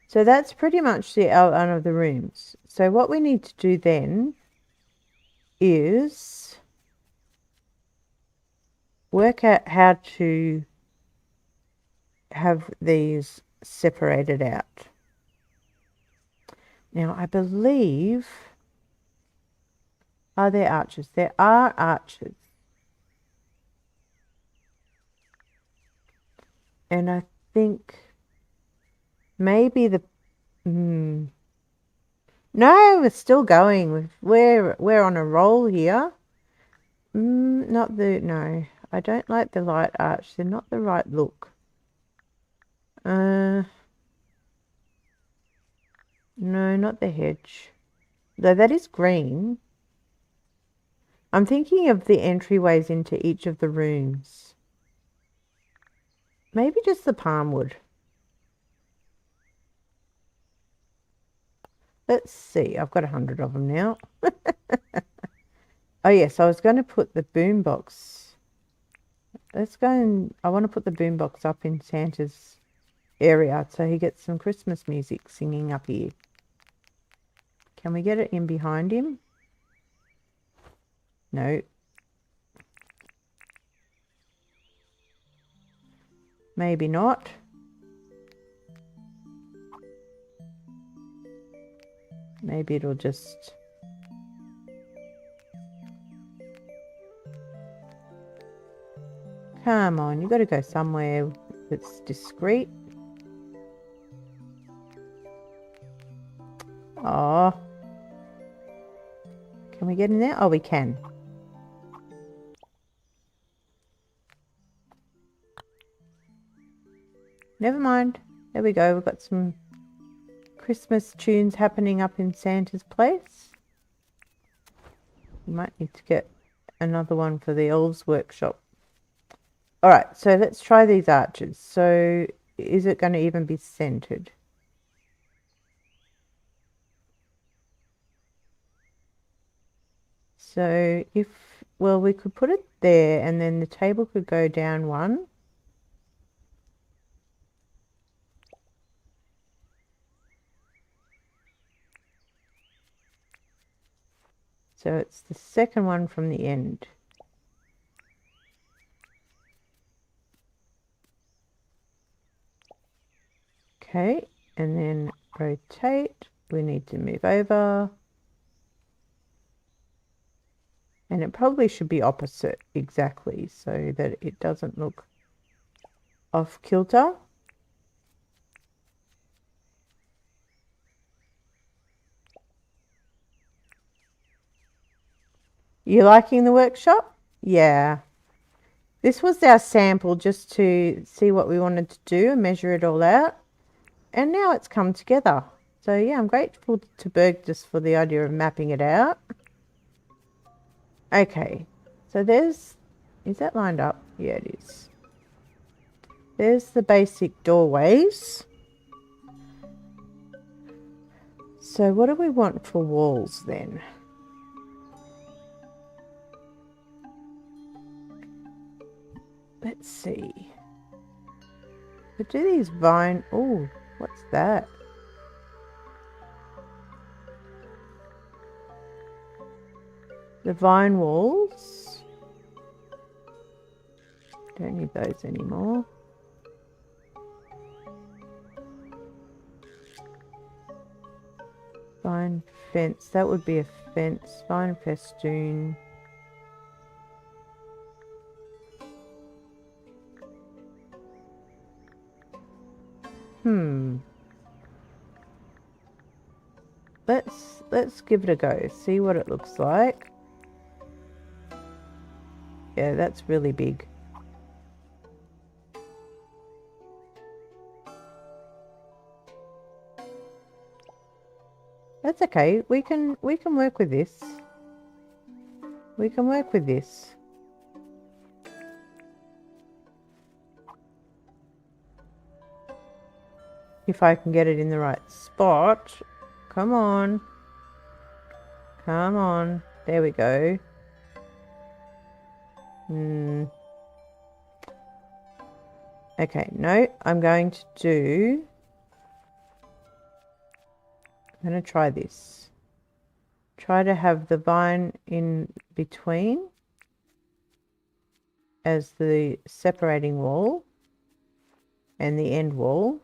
So that's pretty much the outline of the rooms. So what we need to do then is work out how to have these separated out. Now, I believe, are there arches? There are arches. And I think maybe the, no, we're still going. We're on a roll here. Not the, no, I don't like the light arch. They're not the right look. No, not the hedge. Though that is green. I'm thinking of the entryways into each of the rooms. Maybe just the palm wood. Let's see. I've got 100 of them now. Oh yes, I was going to put the boombox. Let's go and I want to put the boombox up in Santa's area so he gets some Christmas music singing up here. Can we get it in behind him? No. Maybe not. Maybe it'll just... Come on, you got to go somewhere that's discreet. Oh. Can we get in there? Oh, we can. Never mind. There we go. We've got some Christmas tunes happening up in Santa's place. We might need to get another one for the elves workshop. All right, so let's try these arches. So is it going to even be centered? So well, we could put it there and then the table could go down one. So it's the second one from the end. Okay, and then rotate. We need to move over. And it probably should be opposite exactly so that it doesn't look off kilter. You liking the workshop? Yeah. This was our sample just to see what we wanted to do and measure it all out. And now it's come together. So yeah, I'm grateful to Berg just for the idea of mapping it out. Okay, so is that lined up? Yeah, it is. There's the basic doorways. So what do we want for walls then? Let's see. But do these vine... Oh, what's that? The vine walls. Don't need those anymore. Vine fence. That would be a fence. Vine festoon. Let's give it a go. See what it looks like. Yeah, that's really big. That's okay. We can work with this. We can work with this. If I can get it in the right spot. Come on. Come on. There we go. Okay, no, I'm going to try this. Try to have the vine in between as the separating wall and the end wall.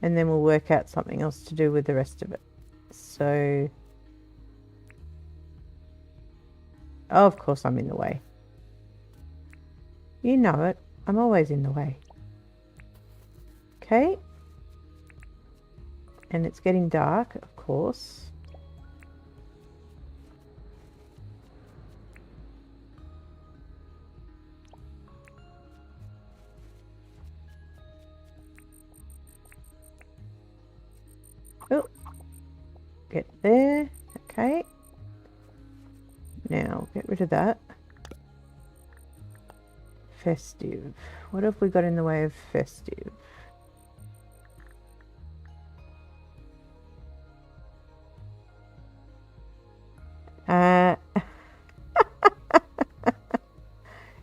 And then we'll work out something else to do with the rest of it. So, oh, of course I'm in the way. You know it. I'm always in the way. Okay. And it's getting dark, of course. Oh, get there. Okay. Now, get rid of that. Festive. What have we got in the way of festive?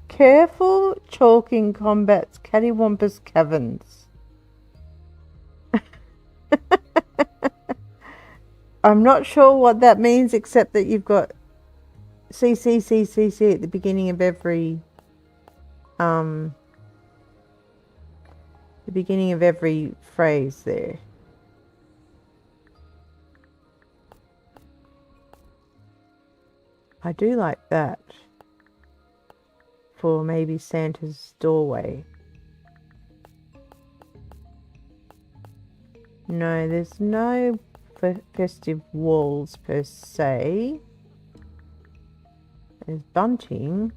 Careful chalking combats cattywampus caverns. I'm not sure what that means except that you've got CCCCC at the beginning of every phrase there. I do like that for maybe Santa's doorway. No, there's no festive walls per se. There's bunting.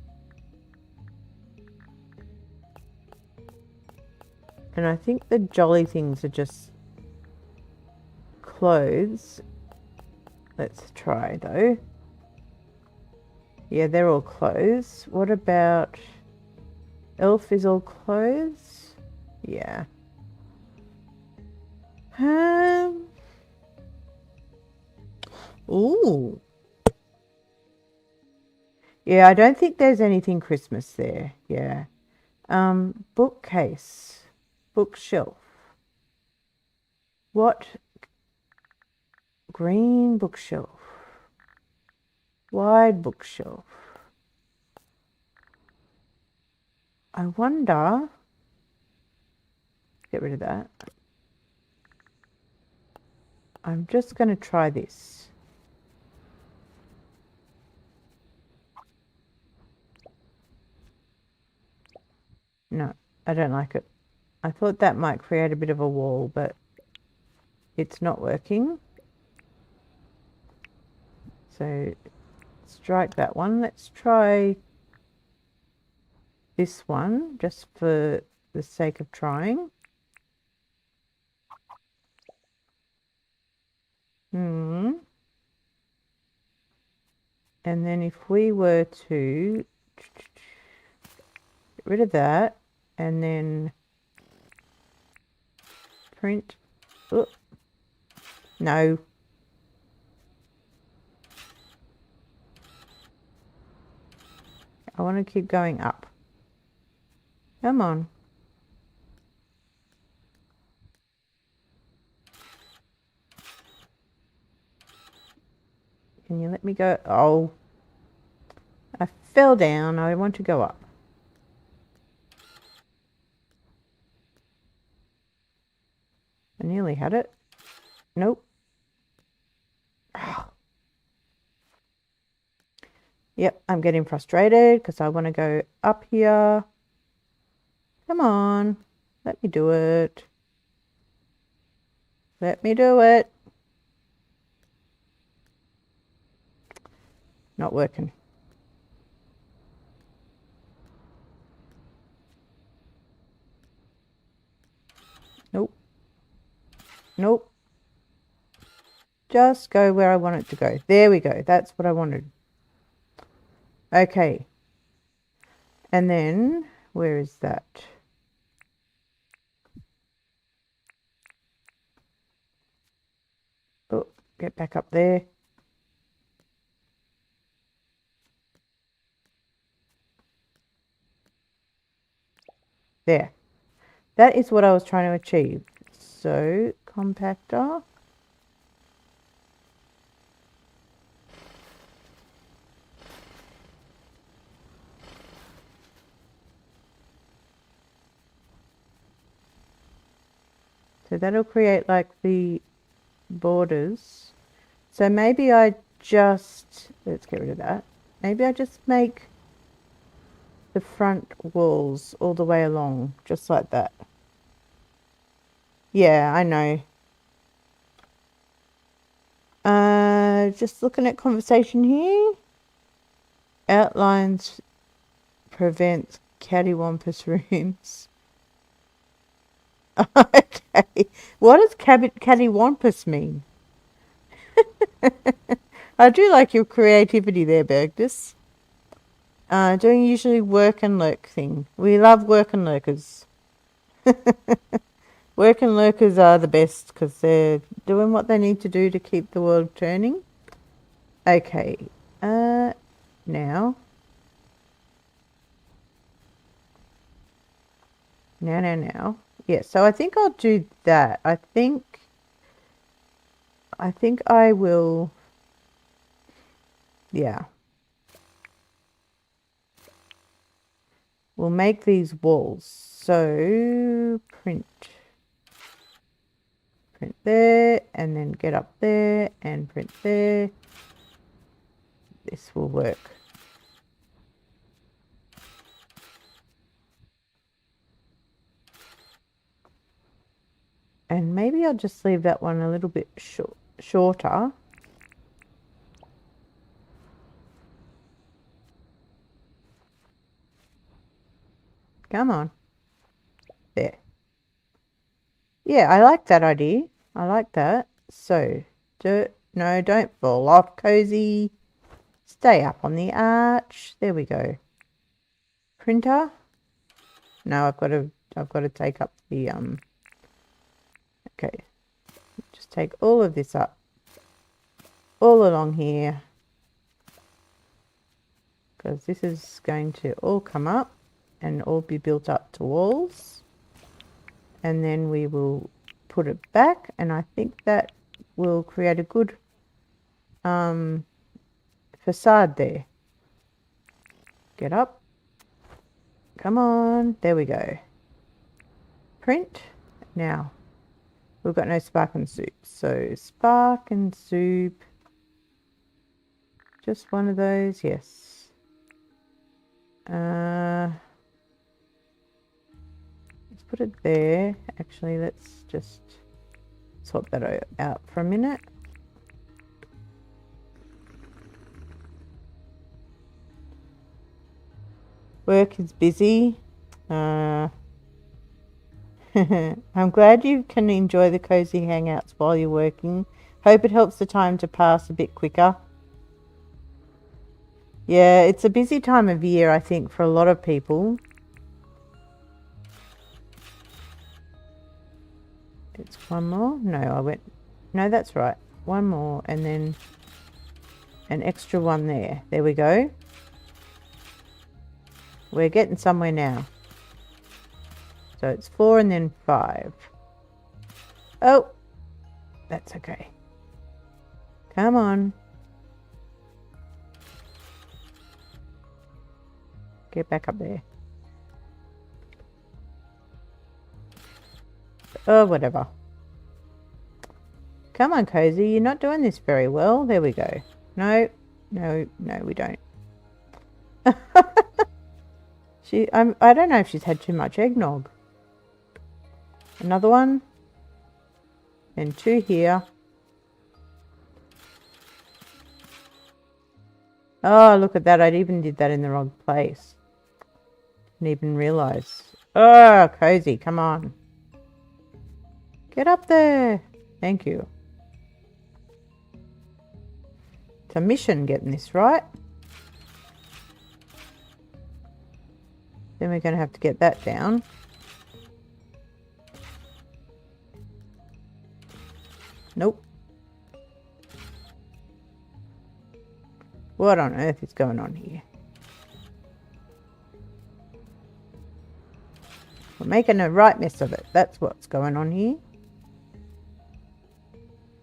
And I think the jolly things are just clothes. Let's try though. Yeah, they're all clothes. What about elf is all clothes? Yeah. Um. Ooh. Yeah, I don't think there's anything Christmas there. Yeah. Bookcase. Bookshelf. What? Green bookshelf. Wide bookshelf. I wonder. Get rid of that. I'm just going to try this. No, I don't like it. I thought that might create a bit of a wall, but it's not working. So strike that one. Let's try this one just for the sake of trying. And then if we were to get rid of that and then print. Oh, no. I want to keep going up. Come on. Can you let me go? Oh, I fell down. I want to go up. I nearly had it. Nope. Yep, I'm getting frustrated because I want to go up here. Come on. Let me do it. Let me do it. Not working. Nope. Nope. Just go where I want it to go. There we go. That's what I wanted. Okay. And then, where is that? Oh, get back up there. There. That is what I was trying to achieve. So, compactor. So that'll create like the borders. So maybe I just, let's get rid of that. Maybe I just make the front walls all the way along, just like that. Yeah, I know. Just looking at conversation here. Outlines prevents cattywampus rooms. Okay. What does cattywampus mean? I do like your creativity there, Bergdus. Doing usually work and lurk thing. We love work and lurkers. Work and lurkers are the best because they're doing what they need to do to keep the world turning. Okay. Now. Now. Yeah, so I think I'll do that. I think I will. Yeah. We'll make these walls. So print there and then get up there and print there. This will work. And maybe I'll just leave that one a little bit shorter. Come on. There. Yeah, I like that idea. I like that. So, no, don't fall off, Cozy. Stay up on the arch. There we go. Printer. No, I've got to take up the okay. Just take all of this up. All along here. Because this is going to all come up and all be built up to walls. And then we will put it back, and I think that will create a good facade there. Get up. Come on. There we go. Print. Now, we've got no spark and soup. So spark and soup. Just one of those, yes. Let's put it there. Actually, let's just swap that out for a minute. Work is busy. I'm glad you can enjoy the cozy hangouts while you're working. Hope it helps the time to pass a bit quicker. Yeah, it's a busy time of year, I think, for a lot of people. It's one more. No, that's right. One more, and then an extra one there. There we go. We're getting somewhere now. So it's 4 and then 5. Oh, that's okay. Come on. Get back up there. Oh, whatever. Come on, Cozy. You're not doing this very well. There we go. No, we don't. I don't know if she's had too much eggnog. Another one. And 2 here. Oh, look at that. I even did that in the wrong place. Didn't even realize. Oh, Cozy, come on. Get up there. Thank you. It's a mission getting this right. Then we're going to have to get that down. Nope. What on earth is going on here? We're making a right mess of it. That's what's going on here.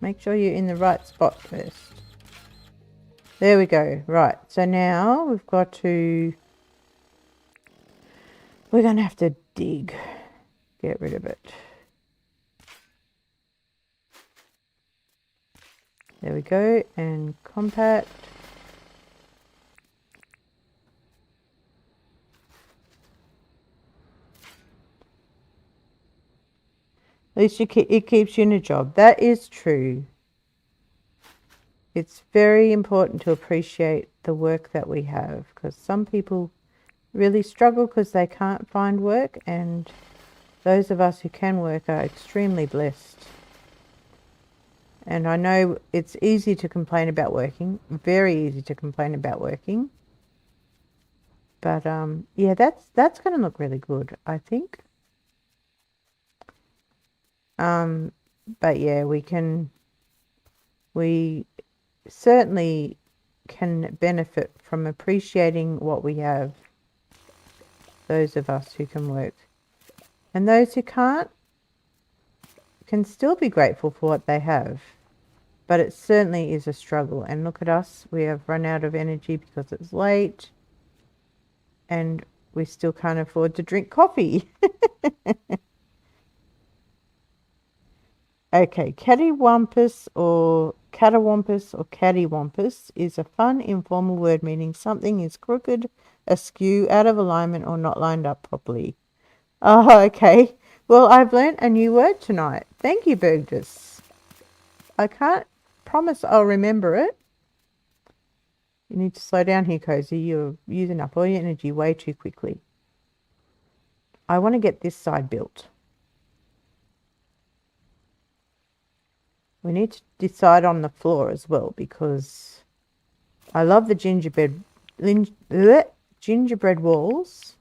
Make sure you're in the right spot first. There we go. Right. So now we've got to... We're going to have to dig. Get rid of it. There we go. And compact. At least it keeps you in a job. That is true. It's very important to appreciate the work that we have, because some people really struggle because they can't find work, and those of us who can work are extremely blessed. And I know it's easy to complain about working, very easy to complain about working. But yeah, that's going to look really good, I think. But yeah, we certainly can benefit from appreciating what we have, those of us who can work. And those who can't can still be grateful for what they have. But it certainly is a struggle. And look at us, we have run out of energy because it's late. And we still can't afford to drink coffee. Okay, cattywampus or cattywampus is a fun, informal word meaning something is crooked, askew, out of alignment, or not lined up properly. Oh, okay. Well, I've learnt a new word tonight. Thank you, Burgess. I can't promise I'll remember it. You need to slow down here, Cozy. You're using up all your energy way too quickly. I want to get this side built. We need to decide on the floor as well, because I love the gingerbread walls,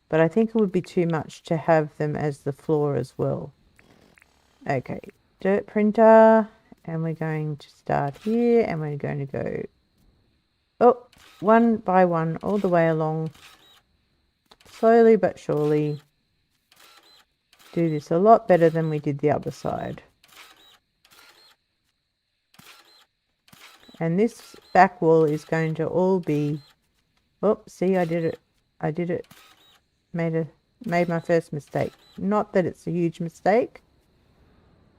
but I think it would be too much to have them as the floor as well. Okay, dirt printer, and we're going to start here, and we're going to go, oh, one by one, all the way along, slowly but surely. Do this a lot better than we did the other side. And this back wall is going to all be, oh, see, I did it, made my first mistake. Not that it's a huge mistake.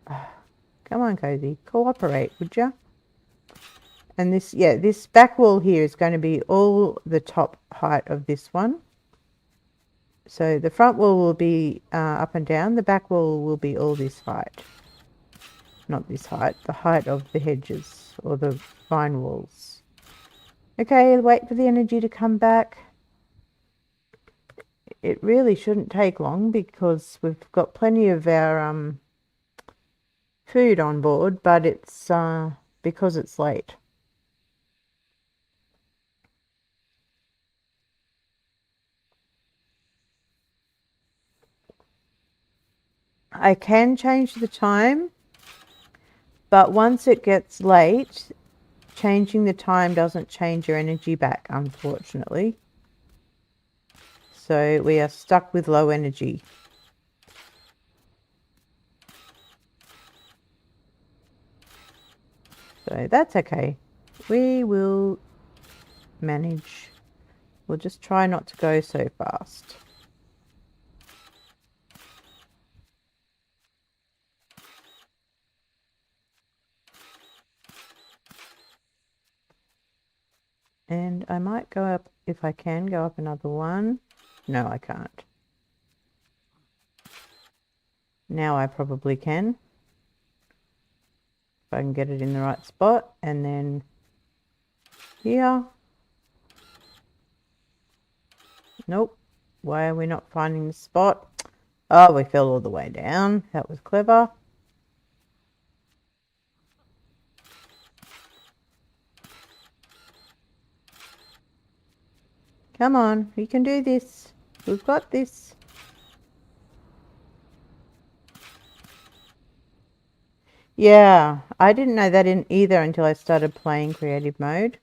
Come on, Cozy, cooperate, would ya? And this, yeah, this back wall here is going to be all the top height of this one. So the front wall will be up and down. The back wall will be all this height. Not this height, the height of the hedges or the vine walls. Okay, wait for the energy to come back. It really shouldn't take long because we've got plenty of our food on board, but it's because it's late. I can change the time, but once it gets late, changing the time doesn't change your energy back, unfortunately. So we are stuck with low energy. So that's okay. We will manage. We'll just try not to go so fast. And I might go up, if I can, go up another one. No, I can't. Now I probably can. If I can get it in the right spot. And then here. Nope. Why are we not finding the spot? Oh, we fell all the way down. That was clever. Come on, we can do this. We've got this. Yeah, I didn't know that in either until I started playing creative mode.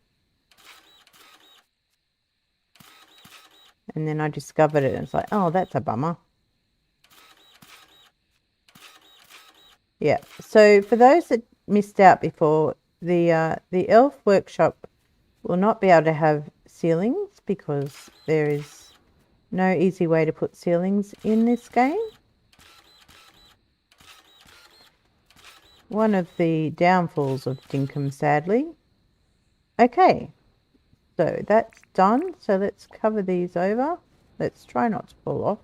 And then I discovered it and it's like, oh, that's a bummer. Yeah, so for those that missed out before, the elf workshop will not be able to have ceilings because there is no easy way to put ceilings in this game. One of the downfalls of Dinkum, sadly. Okay, so that's done. So let's cover these over. Let's try not to fall off.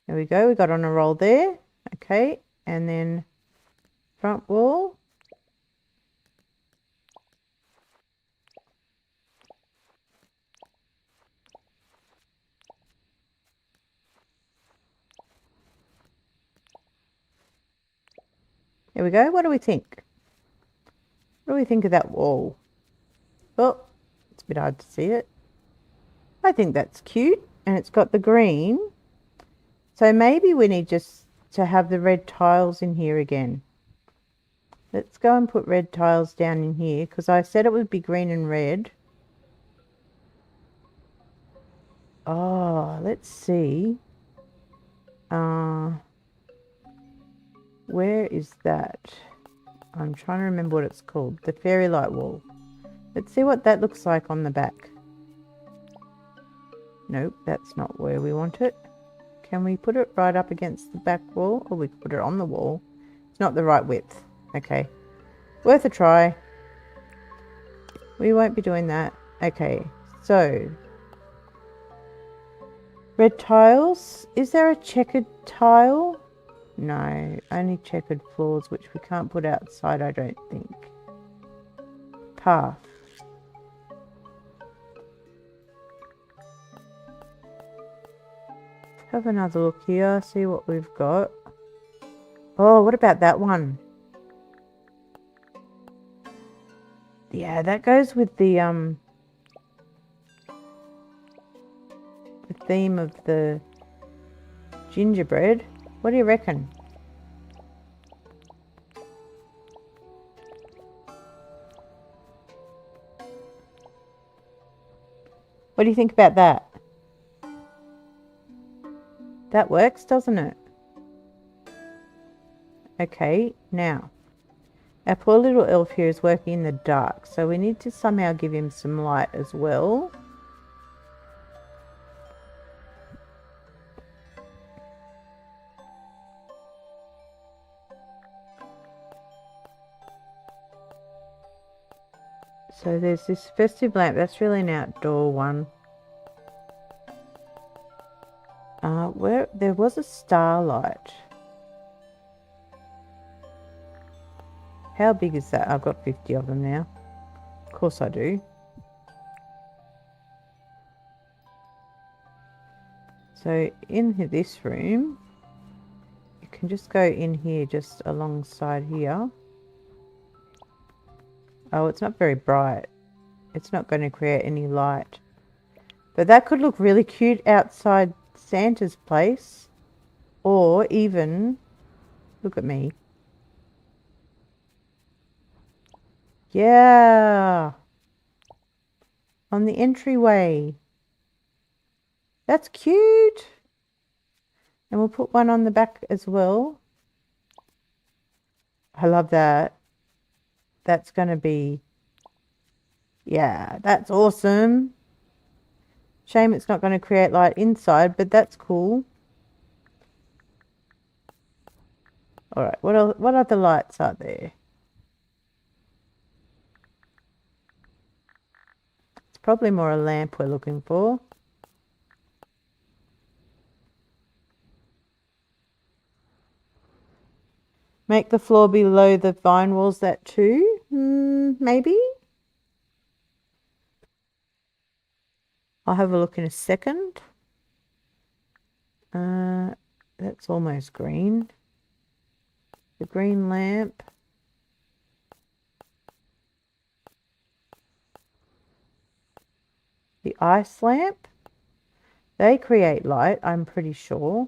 There we go, we got on a roll there. Okay, and then front wall. There we go. What do we think? What do we think of that wall? Oh, it's a bit hard to see it. I think that's cute, and it's got the green. So maybe we need just to have the red tiles in here again. Let's go and put red tiles down in here because I said it would be green and red. Oh, let's see. Where is that? I'm trying to remember what it's called. The fairy light wall. Let's see what that looks like on the back. Nope, that's not where we want it. Can we put it right up against the back wall? Or we could put it on the wall. It's not the right width. Okay. Worth a try. We won't be doing that. Okay, so red tiles. Is there a checkered tile? No, only checkered floors, which we can't put outside, I don't think. Path. have another look here, see what we've got. Oh, what about that one? Yeah, that goes with the theme of the gingerbread. What do you reckon? What do you think about that? That works, doesn't it? Okay, now, our poor little elf here is working in the dark, so we need to somehow give him some light as well. So there's this festive lamp. That's really an outdoor one. Where there was a starlight. How big is that? I've got 50 of them now. Of course I do. So in this room, you can just go in here, just alongside here. Oh, it's not very bright. It's not going to create any light. But that could look really cute outside Santa's place. Or even, look at me. Yeah. On the entryway. That's cute. And we'll put one on the back as well. I love that. That's going to be, yeah, that's awesome. Shame it's not going to create light inside, but that's cool. All right, what other lights are there? It's probably more a lamp we're looking for. Make the floor below the vine walls that too? Maybe? I'll have a look in a second. That's almost green. The green lamp. The ice lamp. They create light, I'm pretty sure.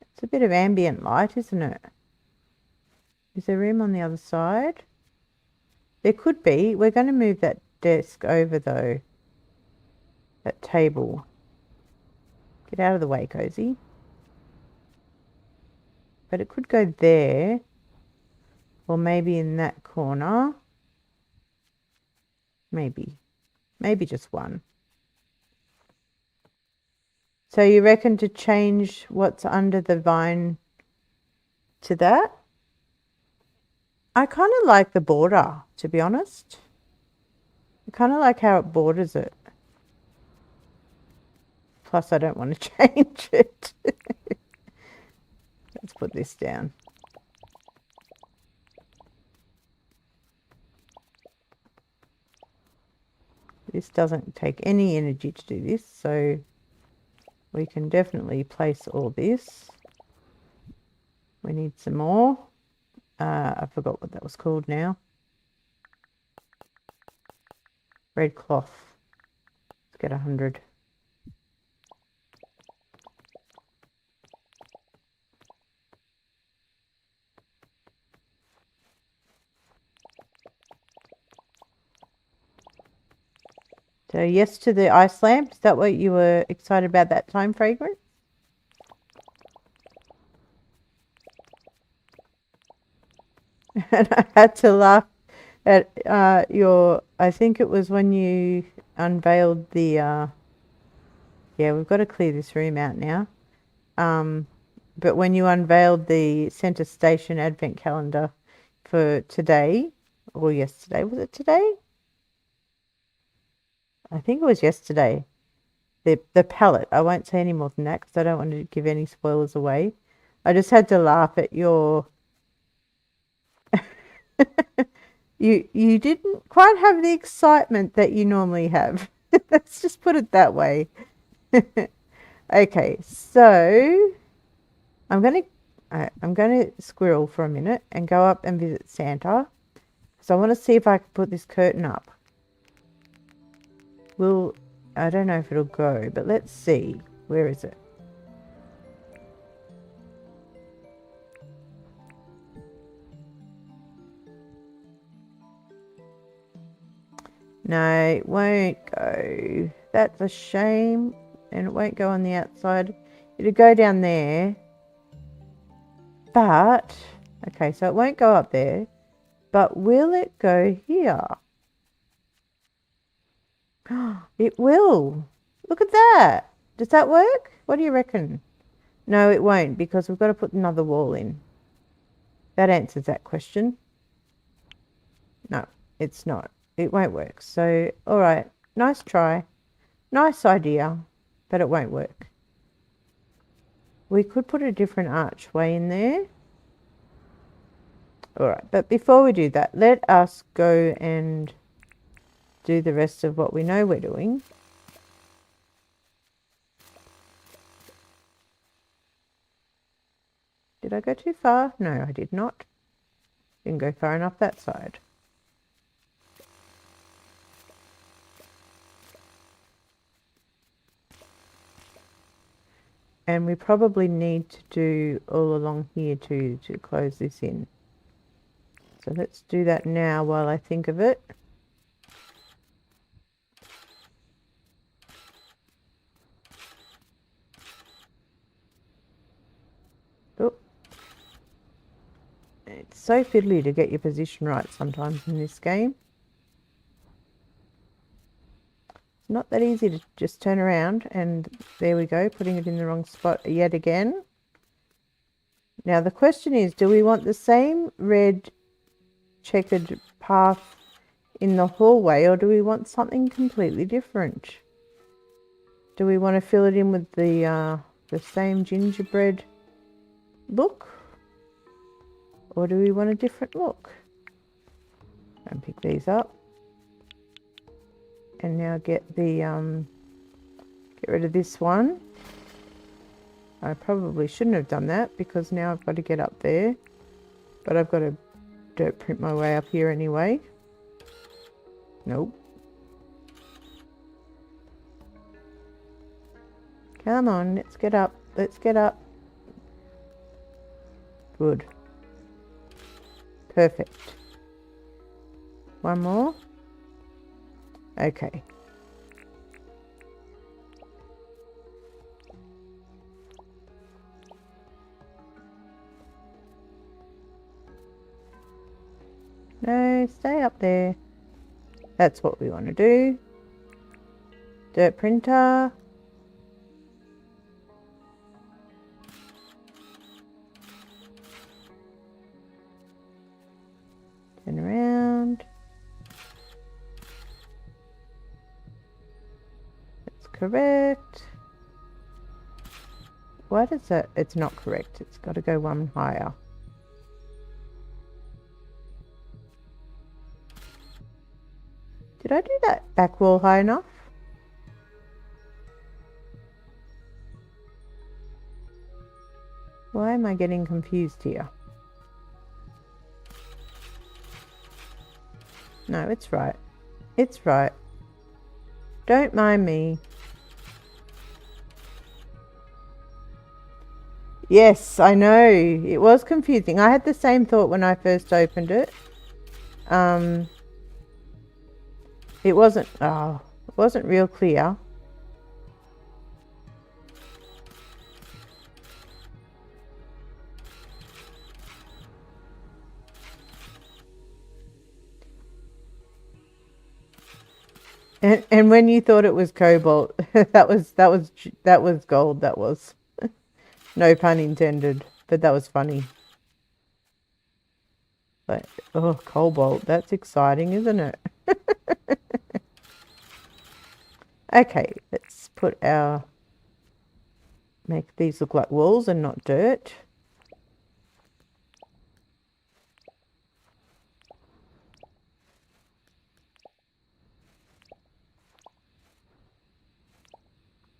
It's a bit of ambient light, isn't it? Is there room on the other side? There could be. We're going to move that desk over though. That table. Get out of the way, Cozy. But it could go there. Or maybe in that corner. Maybe. Maybe just one. So you reckon to change what's under the vine to that? I kind of like the border, to be honest. I kind of like how it borders it. Plus, I don't want to change it. Let's put this down. This doesn't take any energy to do this, so we can definitely place all this. We need some more. I forgot what that was called now. Red cloth. Let's get 100. So yes to the ice lamp. Is that what you were excited about, that time fragrance? And I had to laugh at I think it was when you unveiled the, yeah, we've got to clear this room out now. But when you unveiled the Centre Station Advent Calendar for today, or yesterday, was it today? I think it was yesterday. The palette. I won't say any more than that because I don't want to give any spoilers away. I just had to laugh at your... You didn't quite have the excitement that you normally have. Let's just put it that way. Okay, so I'm gonna squirrel for a minute and go up and visit Santa. So I want to see if I can put this curtain up. I don't know if it'll go, but let's see. Where is it? No, it won't go. That's a shame. And it won't go on the outside. It'll go down there. But, okay, so it won't go up there. But will it go here? It will. Look at that. Does that work? What do you reckon? No, it won't because we've got to put another wall in. That answers that question. No, it's not. It won't work. So, all right. Nice try. Nice idea, but it won't work. We could put a different archway in there. All right, but before we do that, let us go and do the rest of what we know we're doing. Did I go too far? No, I did not. Didn't go far enough that side. And we probably need to do all along here too to close this in. So let's do that now while I think of it. Oh. It's so fiddly to get your position right sometimes in this game. Not that easy to just turn around, and there we go, putting it in the wrong spot yet again. Now the question is, do we want the same red checkered path in the hallway, or do we want something completely different? Do we want to fill it in with the same gingerbread look, or do we want a different look? And pick these up, and now get rid of this one. I probably shouldn't have done that because now I've got to get up there, but I've got to dirt print my way up here anyway. Nope. Come on, let's get up. Let's get up. Good. Perfect. One more. Okay. No, stay up there. That's what we want to do. Dirt printer. Turn around. That's correct. What is it? It's not correct. It's got to go one higher. Did I do that back wall high enough? Why am I getting confused here? No, it's right. It's right. Don't mind me. Yes, I know. It was confusing. I had the same thought when I first opened it. It wasn't real clear. And when you thought it was cobalt, that was gold. That was no pun intended, but that was funny. But oh, cobalt, that's exciting, isn't it? Okay, let's make these look like walls and not dirt.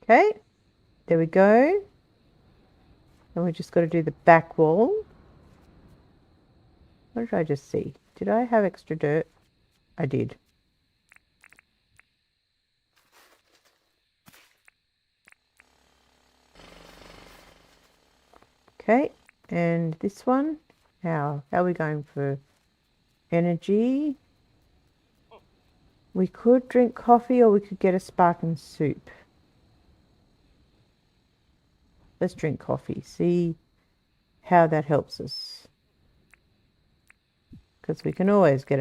Okay, there we go. And we just got to do the back wall. What did I just see? Did I have extra dirt? I did. Okay, and this one, how are we going for energy? We could drink coffee or we could get a sparkling soup. Let's drink coffee, see how that helps us. Because we can always get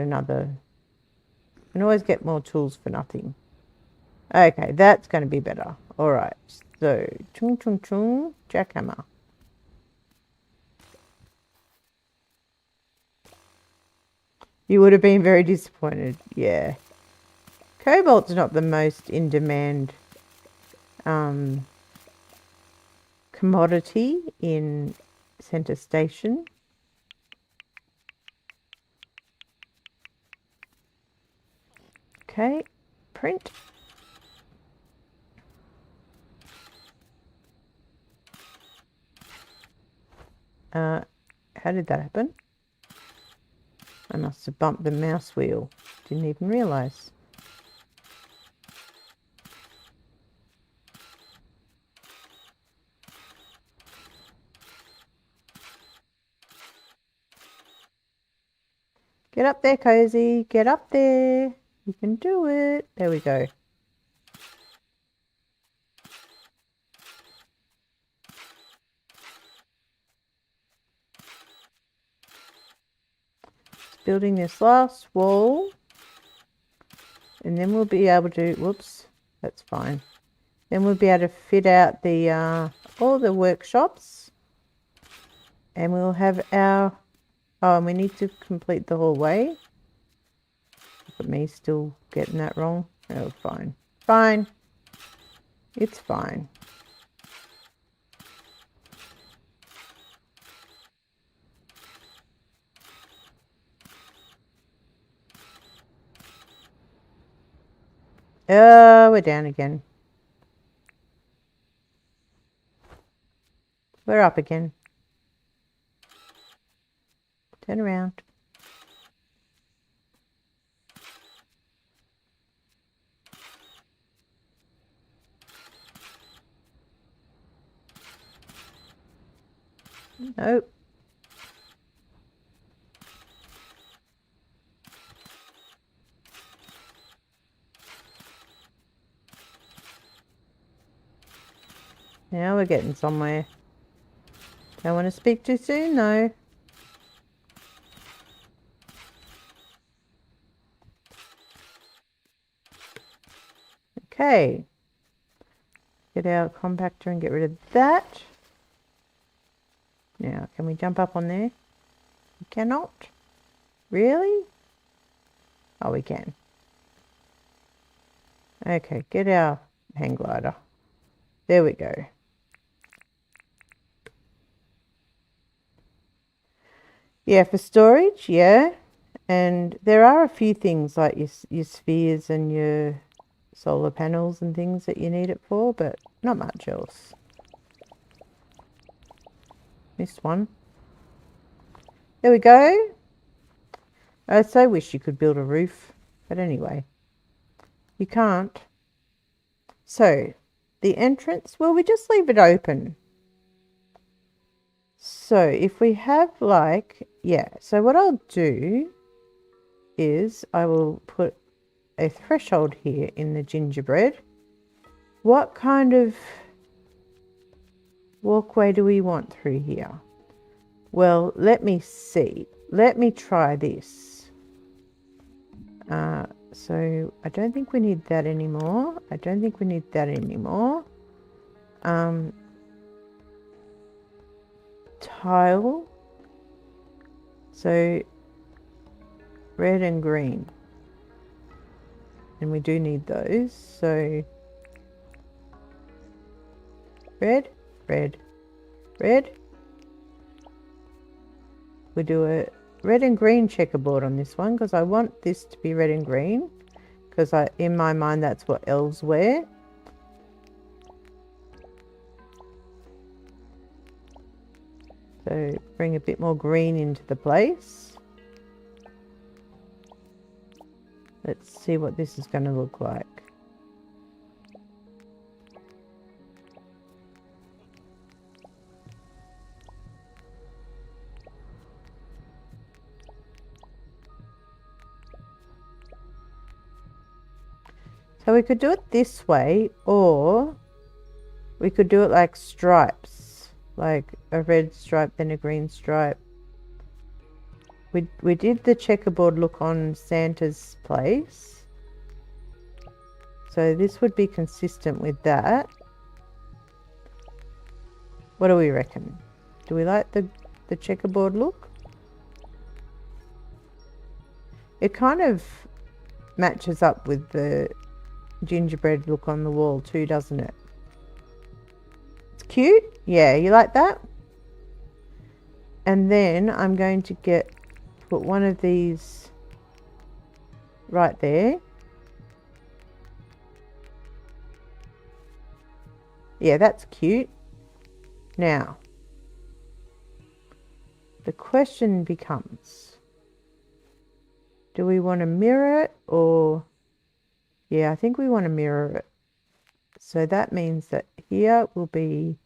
more tools for nothing. Okay, that's going to be better. All right, so chung chung chung, jackhammer. You would have been very disappointed, yeah. Cobalt's not the most in demand commodity in Center Station. Okay, print. How did that happen? I must have bumped the mouse wheel. Didn't even realize. Get up there, Cozy. Get up there. You can do it. There we go. Building this last wall. And then we'll be able to... Whoops. That's fine. Then we'll be able to fit out the all the workshops. And we'll have our... Oh, and we need to complete the hallway. Look at me still getting that wrong. Oh, fine. Fine. It's fine. Oh, we're down again. We're up again. Turn around. Nope. Now we're getting somewhere. Don't want to speak too soon though. Okay. Get our compactor and get rid of that. Now, can we jump up on there? We cannot. Really? Oh, we can. Okay, get our hang glider. There we go. Yeah, for storage, yeah. And there are a few things like your spheres and your solar panels and things that you need it for, but not much else. Missed one. There we go. I so wish you could build a roof, but anyway, you can't. So, the entrance, well, we just leave it open. So, if we have like, yeah, so what I'll do is I will put a threshold here in the gingerbread. What kind of walkway do we want through here? Well, let me see. Let me try this. So I don't think we need that anymore. I don't think we need that anymore. Tile. So red and green. And we do need those. So red, red, red. We do a red and green checkerboard on this one because I want this to be red and green because in my mind that's what elves wear. So bring a bit more green into the place. Let's see what this is going to look like. So we could do it this way, or we could do it like stripes, like a red stripe, then a green stripe. We did the checkerboard look on Santa's place. So this would be consistent with that. What do we reckon? Do we like the checkerboard look? It kind of matches up with the gingerbread look on the wall too, doesn't it? It's cute. Yeah, you like that? And then I'm going to put one of these right there. Yeah, that's cute. Now, the question becomes, do we want to mirror it or... Yeah, I think we want to mirror it. So that means that here will be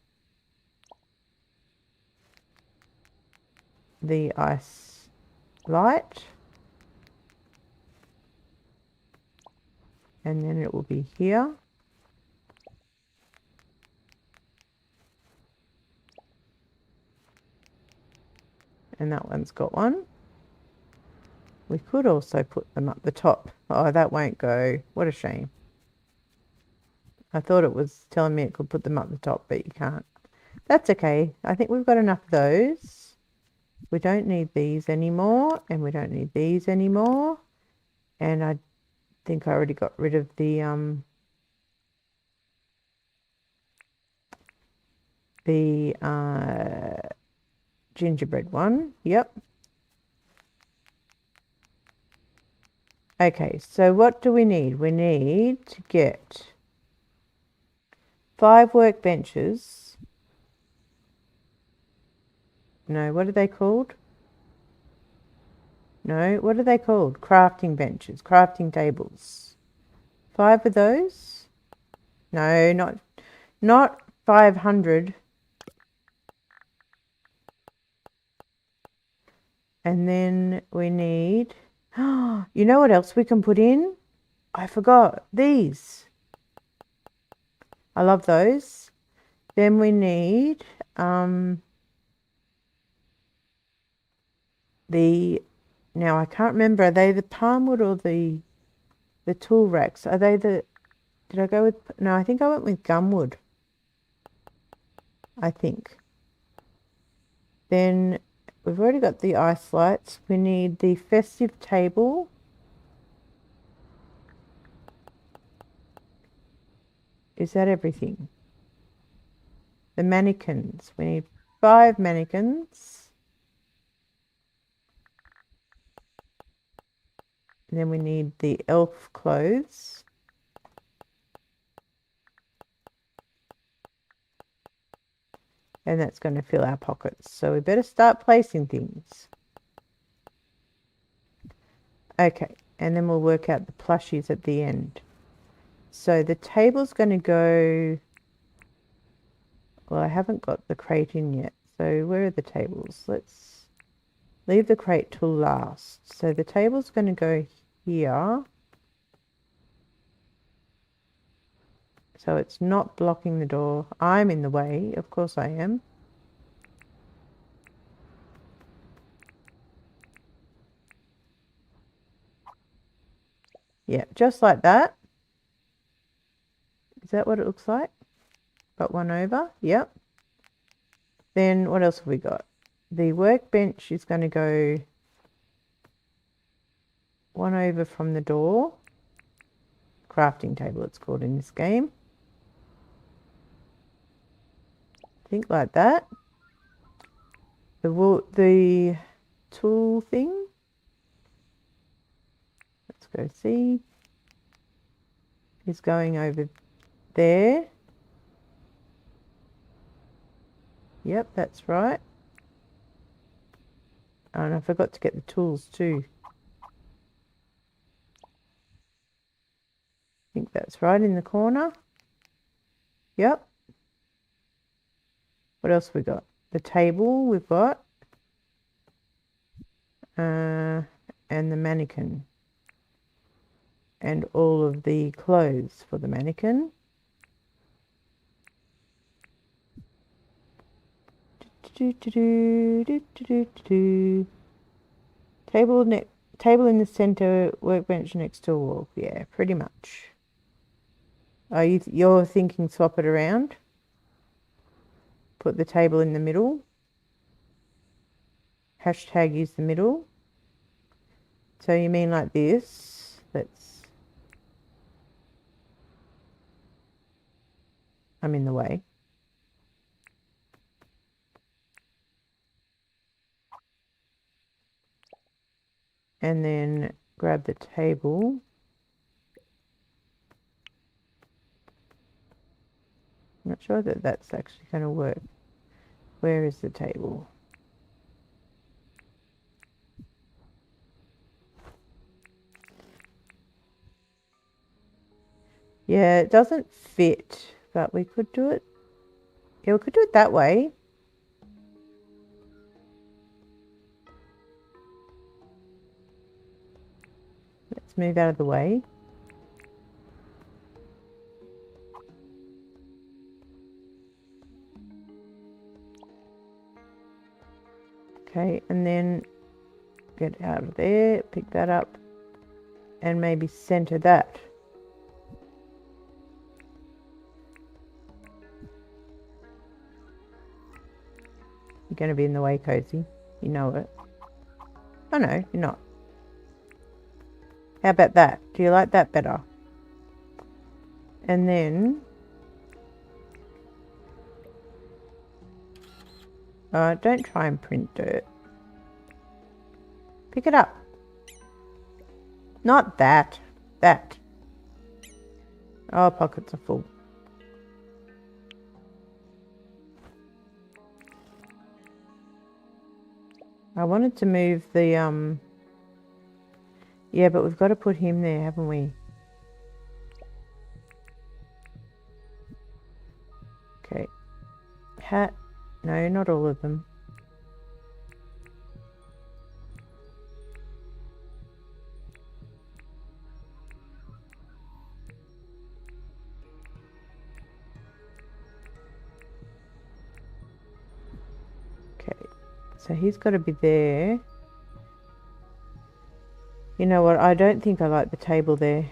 the ice light. And then it will be here. And that one's got one. We could also put them up the top. Oh, that won't go. What a shame. I thought it was telling me it could put them up the top, but you can't. That's okay. I think we've got enough of those. We don't need these anymore, and we don't need these anymore. And I think I already got rid of the gingerbread one. Yep. Okay, so what do we need? We need to get 5 workbenches. No, what are they called? No, what are they called? Crafting benches, crafting tables. 5 of those? No, not 500. And then we need... You know what else we can put in? I forgot. These. I love those. Then we need now I can't remember, are they the palm wood or the tool racks? Are they did I go with, no, I think I went with gumwood. I think. Then we've already got the ice lights. We need the festive table. Is that everything? The mannequins. We need 5 mannequins. And then we need the elf clothes. And that's going to fill our pockets. So we better start placing things. Okay, and then we'll work out the plushies at the end. So the table's going to go... Well, I haven't got the crate in yet. So where are the tables? Let's leave the crate till last. So the table's going to go here. So it's not blocking the door. I'm in the way. Of course I am. Yeah, just like that. Is that what it looks like? Got one over. Yep. Then what else have we got? The workbench is going to go one over from the door. Crafting table it's called in this game. Think like that. The tool thing. Let's go see. Is going over there. Yep, that's right. Oh, and I forgot to get the tools too. I think that's right in the corner. Yep. What else we got? The table we've got. And the mannequin. And all of the clothes for the mannequin. Table in the center, workbench next to a wall. Yeah, pretty much. Oh, you're thinking swap it around? Put the table in the middle. Hashtag use the middle. So you mean like this? I'm in the way. And then grab the table. I'm not sure that that's actually going to work. Where is the table? Yeah, it doesn't fit, but we could do it. Yeah, we could do it that way. Let's move out of the way. Okay, and then get out of there, pick that up, and maybe center that. You're going to be in the way, Cozy. You know it. Oh no, you're not. How about that? Do you like that better? And then... don't try and print dirt. Pick it up. Not that. That. Oh, pockets are full. I wanted to move the, yeah, but we've got to put him there, haven't we? Okay. Hat. No, not all of them. Okay. So he's got to be there. You know what? I don't think I like the table there.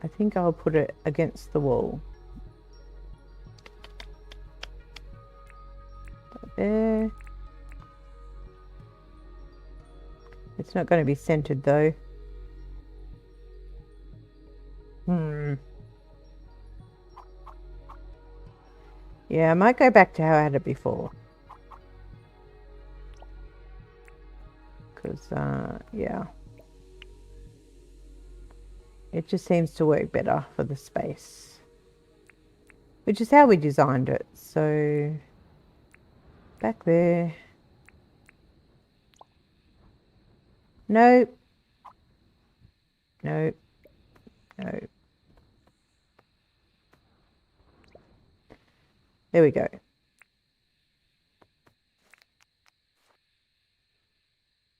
I think I'll put it against the wall. There. It's not going to be centered though. Yeah, I might go back to how I had it before. Because, yeah. It just seems to work better for the space. Which is how we designed it. So, back there. Nope. Nope. No. There we go.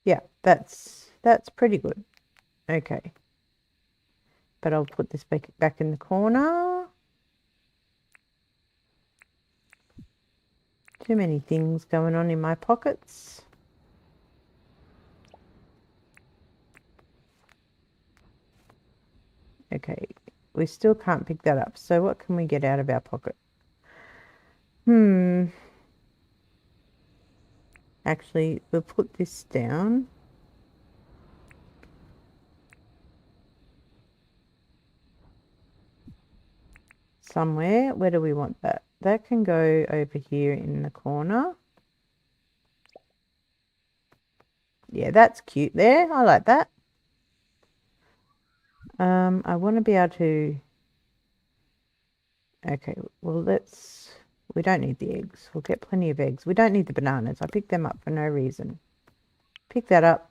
Yeah, that's pretty good. Okay. But I'll put this back in the corner. Too many things going on in my pockets. Okay, we still can't pick that up. So what can we get out of our pocket? Actually, we'll put this down. Somewhere. Where do we want that? That can go over here in the corner. Yeah, that's cute there. I like that. I want to be able to... Okay, well, we don't need the eggs. We'll get plenty of eggs. We don't need the bananas. I picked them up for no reason. pick that up,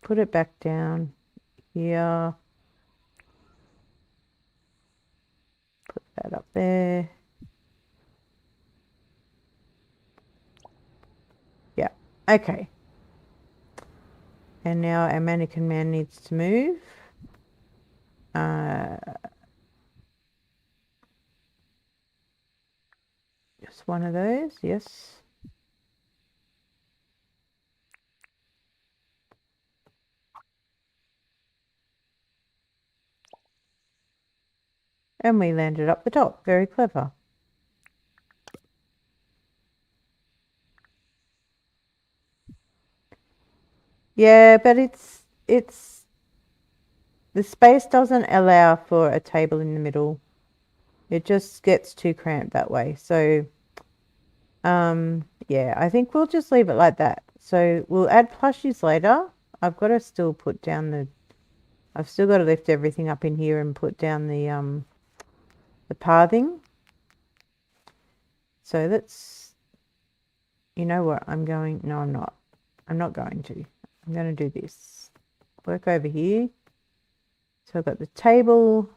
put it back down here, put that up there. Yeah, okay. And now our mannequin man needs to move. Just one of those, yes. And we landed up the top. Very clever. Yeah, but it's the space doesn't allow for a table in the middle. It just gets too cramped that way. So yeah, I think we'll just leave it like that. So we'll add plushies later. I've got to still put down I've still got to lift everything up in here and put down the pathing. So you know what, no, I'm not. I'm not going to. I'm going to do this. Work over here. So I've got the table.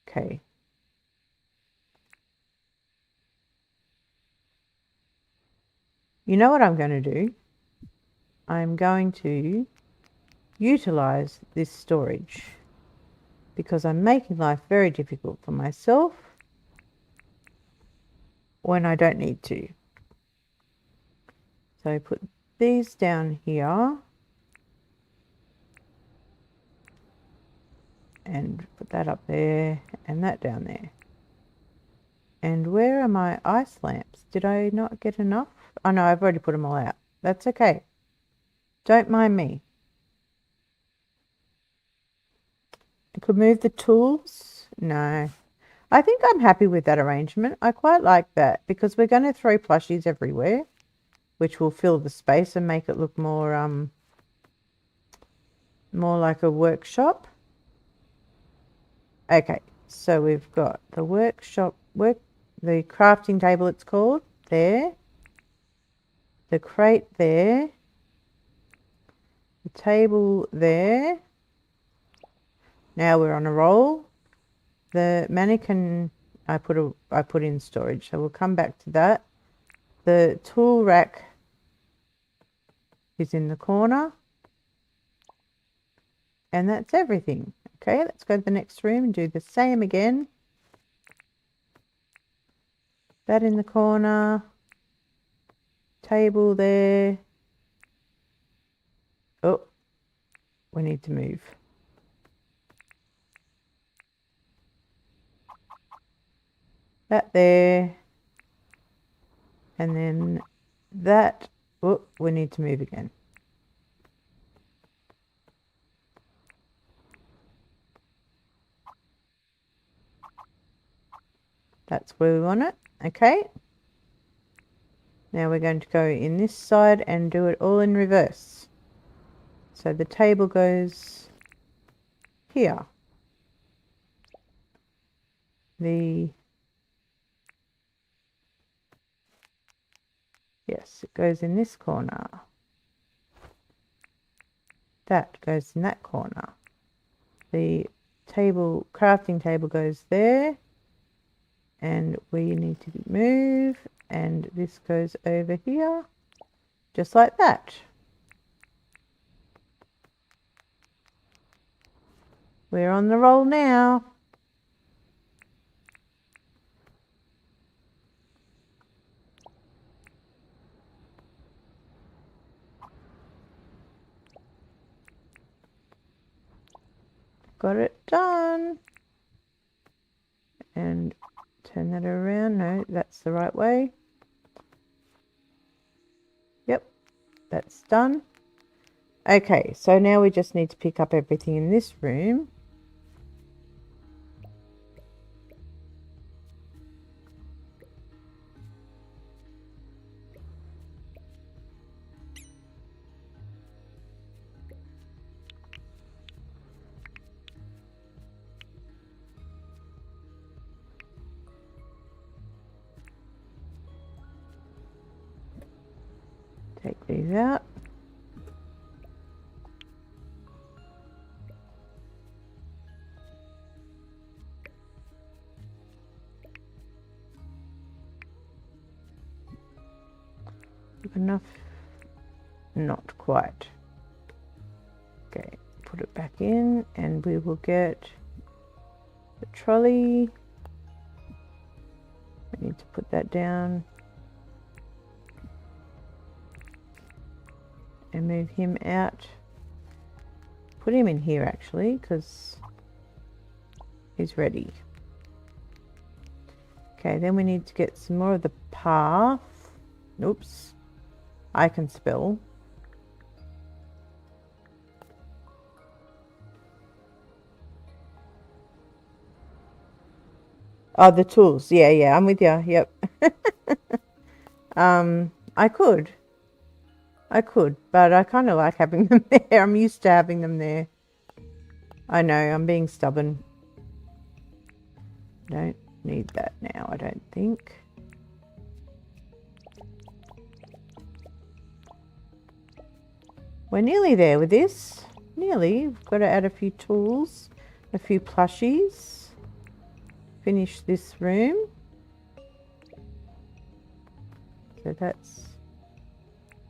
Okay. You know what I'm going to do? I'm going to utilize this storage because I'm making life very difficult for myself when I don't need to. So put these down here and put that up there and that down there. And where are my ice lamps? Did I not get enough? Oh no, I've already put them all out. That's okay. Don't mind me. I could move the tools. No. I think I'm happy with that arrangement. I quite like that because we're going to throw plushies everywhere, which will fill the space and make it look more like a workshop. Okay, so we've got the the crafting table it's called, there. The crate there. The table there. Now we're on a roll. The mannequin I put in storage, so we'll come back to that. The tool rack is in the corner. And that's everything. Okay, let's go to the next room and do the same again. That in the corner. Table there. Oh, we need to move. That there. And then that. Oh, we need to move again. That's where we want it. Okay. Now we're going to go in this side and do it all in reverse. So the table goes here. Yes, it goes in this corner. That goes in that corner. The crafting table goes there. And we need to move. And this goes over here. Just like that. We're on the roll now. Got it done. And turn that around. No, that's the right way. Yep, that's done. Okay, so now we just need to pick up everything in this room. Take these out. Enough? Not quite. Okay, put it back in and we will get the trolley. I need to put that down and move him out. Put him in here actually because he's ready. Okay, then we need to get some more of the path. Oops. I can spell. Oh, the tools. Yeah, I'm with you. Yep. I could, but I kind of like having them there. I'm used to having them there. I know, I'm being stubborn. Don't need that now, I don't think. We're nearly there with this. Nearly. We've got to add a few tools, a few plushies. Finish this room. So that's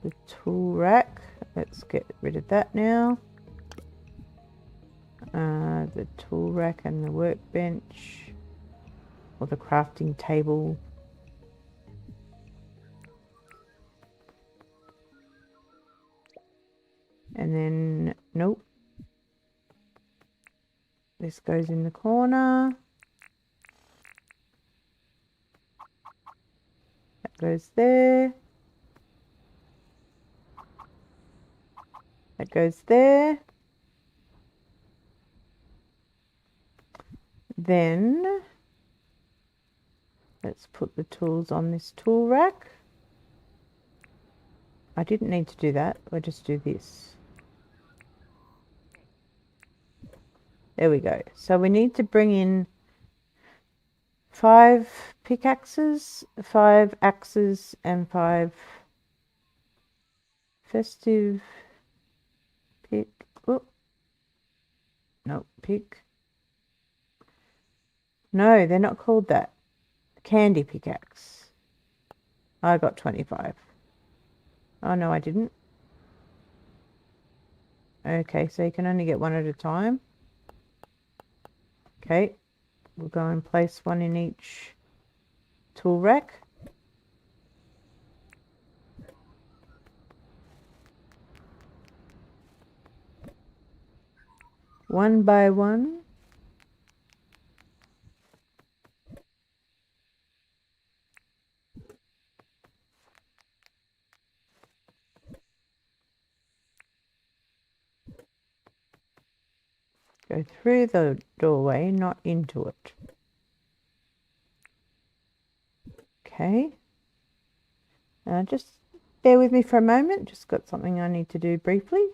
the tool rack. Let's get rid of that now. The tool rack and the workbench, or the crafting table. And then, nope. This goes in the corner. That goes there. That goes there. Then let's put the tools on this tool rack. I didn't need to do that. I'll just do this. There we go. So we need to bring in 5 pickaxes, 5 axes, and 5 festive pick. Oh, no, pick. No, they're not called that. Candy pickaxe. I got 25. Oh, no, I didn't. Okay, so you can only get one at a time. Okay, we'll go and place one in each tool rack. One by one. Go through the doorway, not into it. Okay. Just bear with me for a moment. Just got something I need to do briefly.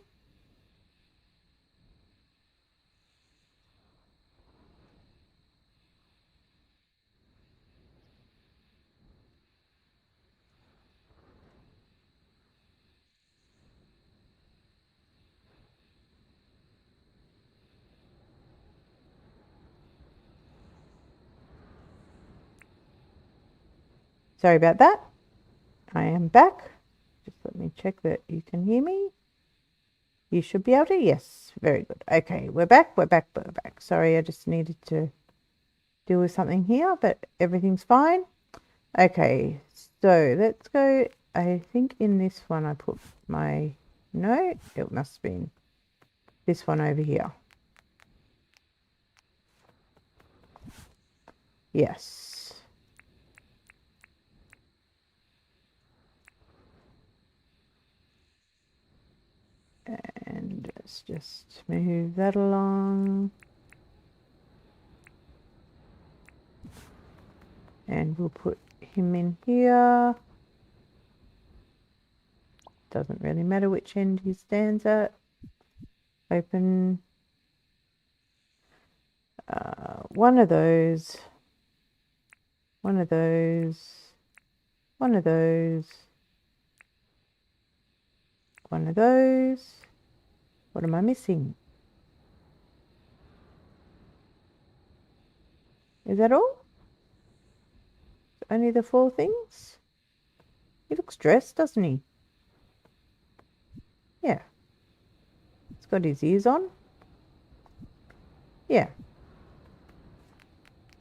Sorry about that. I am back. Just let me check that you can hear me. You should be able to. Yes, very good. Okay, we're back. Sorry, I just needed to deal with something here, but everything's fine. Okay, so let's go. I think in this one I put my, no, it must have been this one over here. Yes. And let's just move that along. And we'll put him in here. Doesn't really matter which end he stands at. Open. One of those. One of those. One of those. One of those. What am I missing? Is that all? Only the 4 things? He looks dressed, doesn't he? Yeah. He's got his ears on. Yeah.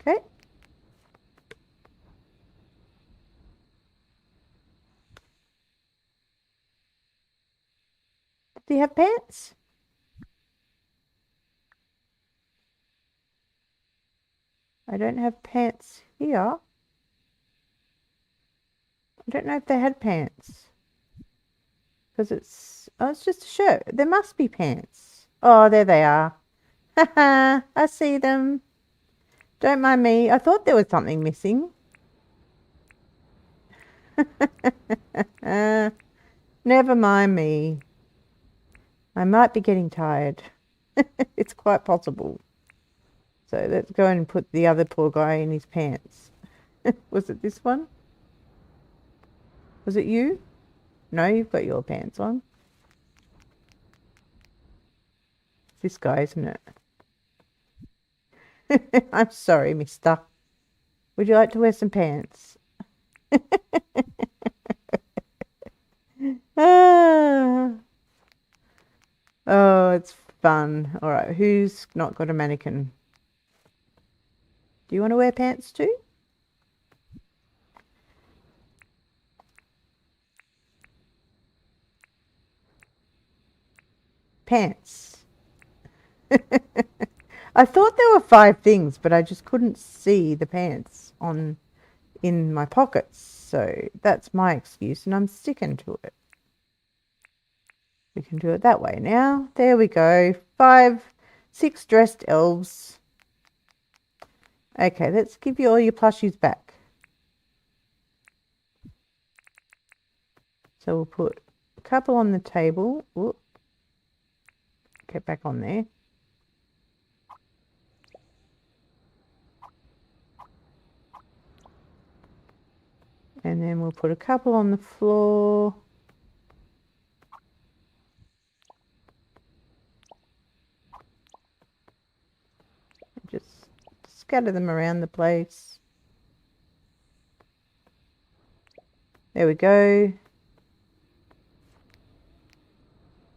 Okay. Does he have pants? I don't have pants here. I don't know if they had pants. Because it's just a shirt. There must be pants. Oh, there they are. Haha, I see them. Don't mind me. I thought there was something missing. Never mind me. I might be getting tired. It's quite possible. So let's go and put the other poor guy in his pants. Was it this one? Was it you? No, you've got your pants on. It's this guy, isn't it? I'm sorry, mister. Would you like to wear some pants? Ah. Oh, it's fun. All right, who's not got a mannequin? Do you want to wear pants too? Pants. I thought there were 5 things, but I just couldn't see the pants in my pockets. So that's my excuse, and I'm sticking to it. We can do it that way now. There we go. 6 dressed elves. Okay, let's give you all your plushies back. So we'll put a couple on the table. Whoop. Get back on there. And then we'll put a couple on the floor. Just scatter them around the place. There we go.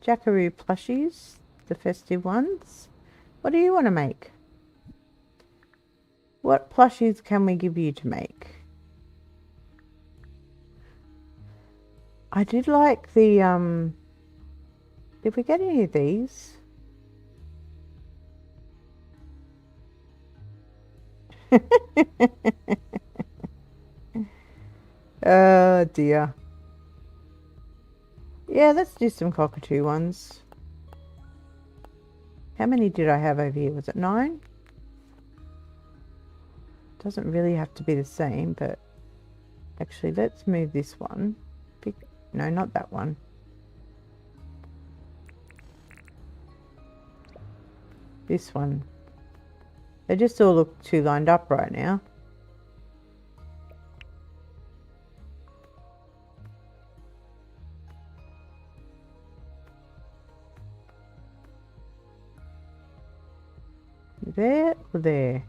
Jackaroo plushies, the festive ones. What do you want to make? What plushies can we give you to make? I did like the, did we get any of these? Oh dear. Yeah, let's do some cockatoo ones. How many did I have over here? Was it 9? Doesn't really have to be the same, but actually let's move this one. No, not that one. This one. They just all look too lined up right now. There or there?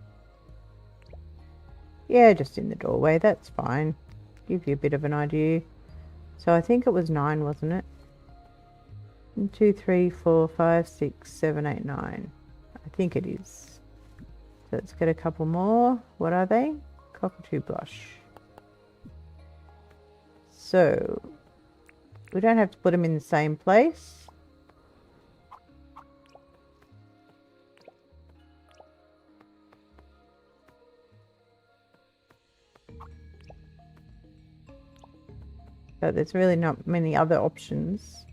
Yeah, just in the doorway, that's fine. Give you a bit of an idea. So I think it was 9, wasn't it? 1, 2, 3, 4, 5, 6, 7, 8, 9. I think it is. So let's get a couple more. What are they? Cockatoo blush. So we don't have to put them in the same place. But there's really not many other options.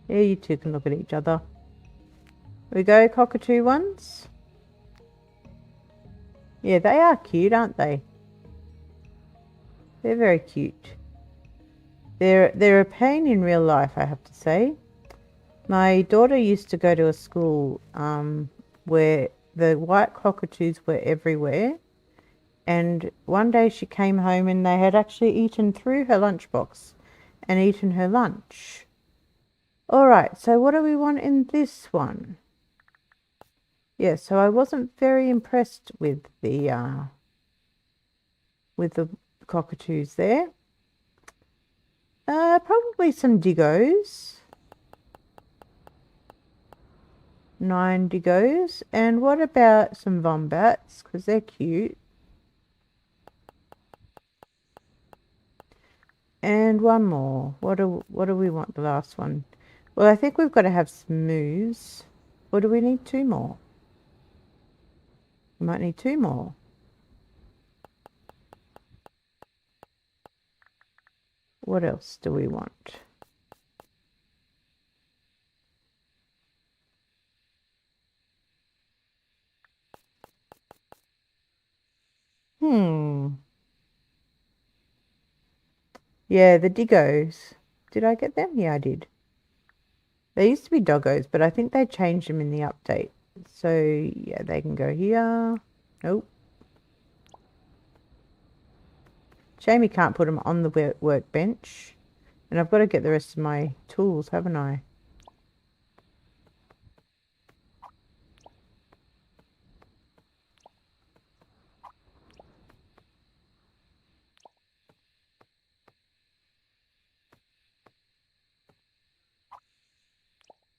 Yeah, you two can look at each other. Here we go, cockatoo ones. Yeah, they are cute, aren't they? They're very cute. They're a pain in real life, I have to say. My daughter used to go to a school where the white cockatoos were everywhere. And one day she came home and they had actually eaten through her lunchbox and eaten her lunch. All right, so what do we want in this one? Yeah, so I wasn't very impressed with the cockatoos there. Probably some diggos. 9 diggos. And what about some wombats? Because they're cute. And one more. What do we want the last one? Well, I think we've got to have some moose. Or do we need 2 more? We might need 2 more. What else do we want? Yeah, the diggos. Did I get them? Yeah, I did. They used to be doggos, but I think they changed them in the update. So, yeah, they can go here. Nope. Shame you can't put them on the workbench. And I've got to get the rest of my tools, haven't I?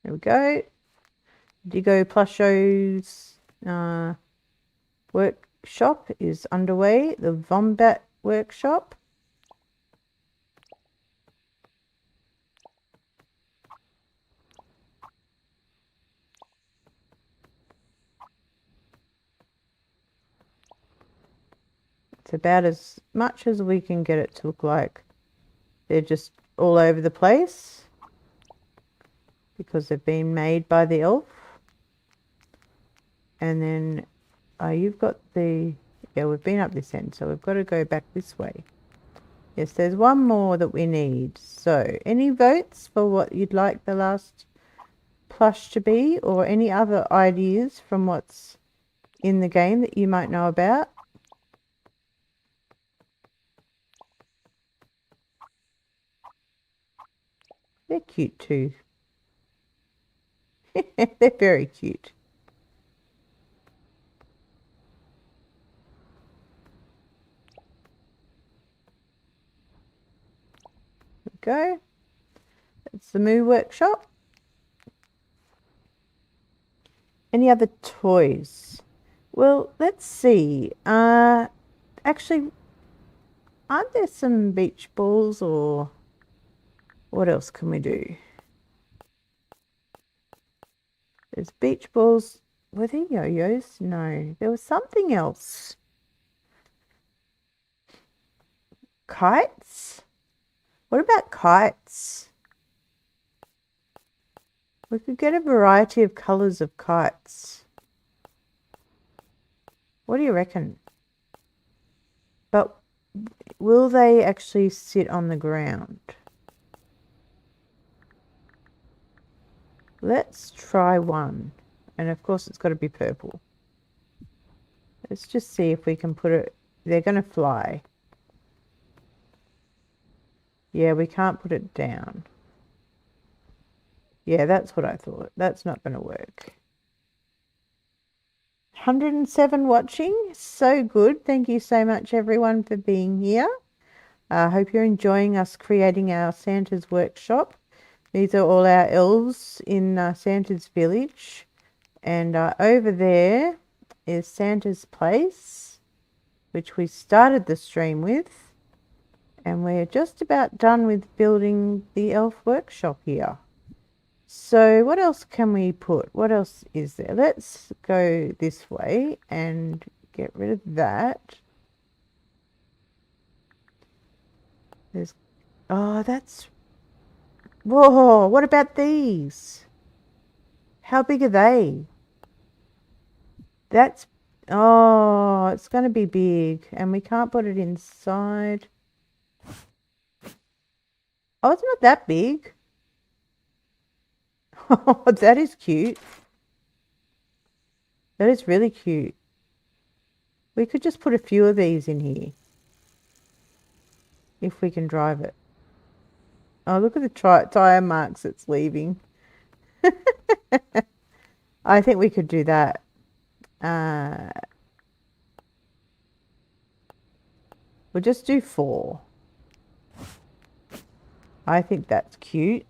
There we go. Diggo Plushos workshop is underway. The Vombat workshop. It's about as much as we can get it to look like. They're just all over the place because they've been made by the elf. And then you've got the, yeah, we've been up this end, so we've got to go back this way. Yes, there's one more that we need. So, any votes for what you'd like the last plush to be, or any other ideas from what's in the game that you might know about? They're cute too. They're very cute. There we go. It's the Moo Workshop. Any other toys? Well, let's see. Actually, aren't there some beach balls, or what else can we do? There's beach balls. Were there yo-yos? No, there was something else. Kites? What about kites? We could get a variety of colours of kites. What do you reckon? But will they actually sit on the ground? Let's try one. And of course it's got to be purple. Let's just see if we can put it... They're going to fly. Yeah, we can't put it down. Yeah, that's what I thought. That's not going to work. 107 watching. So good. Thank you so much, everyone, for being here. I hope you're enjoying us creating our Santa's workshop. These are all our elves in Santa's village. And over there is Santa's place, which we started the stream with. And we're just about done with building the elf workshop here. So what else can we put? What else is there? Let's go this way and get rid of that. There's, oh, that's, whoa, what about these? How big are they? That's, oh, it's going to be big and we can't put it inside. Oh, it's not that big. Oh, that is cute. That is really cute. We could just put a few of these in here. If we can drive it. Oh, look at the tire marks it's leaving. I think we could do that. We'll just do 4. I think that's cute.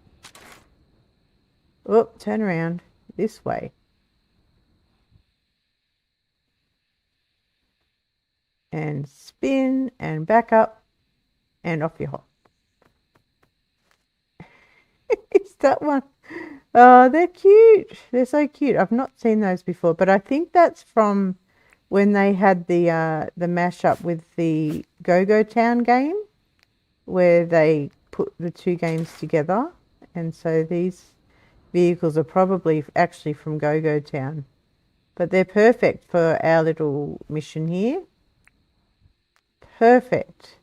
Oh, turn around this way. And spin and back up and off you hop. It's that one. Oh, they're cute. They're so cute. I've not seen those before, but I think that's from when they had the mashup with the Go-Go Town game, where they put the 2 games together. And so these vehicles are probably actually from Go-Go Town. But they're perfect for our little mission here. Perfect.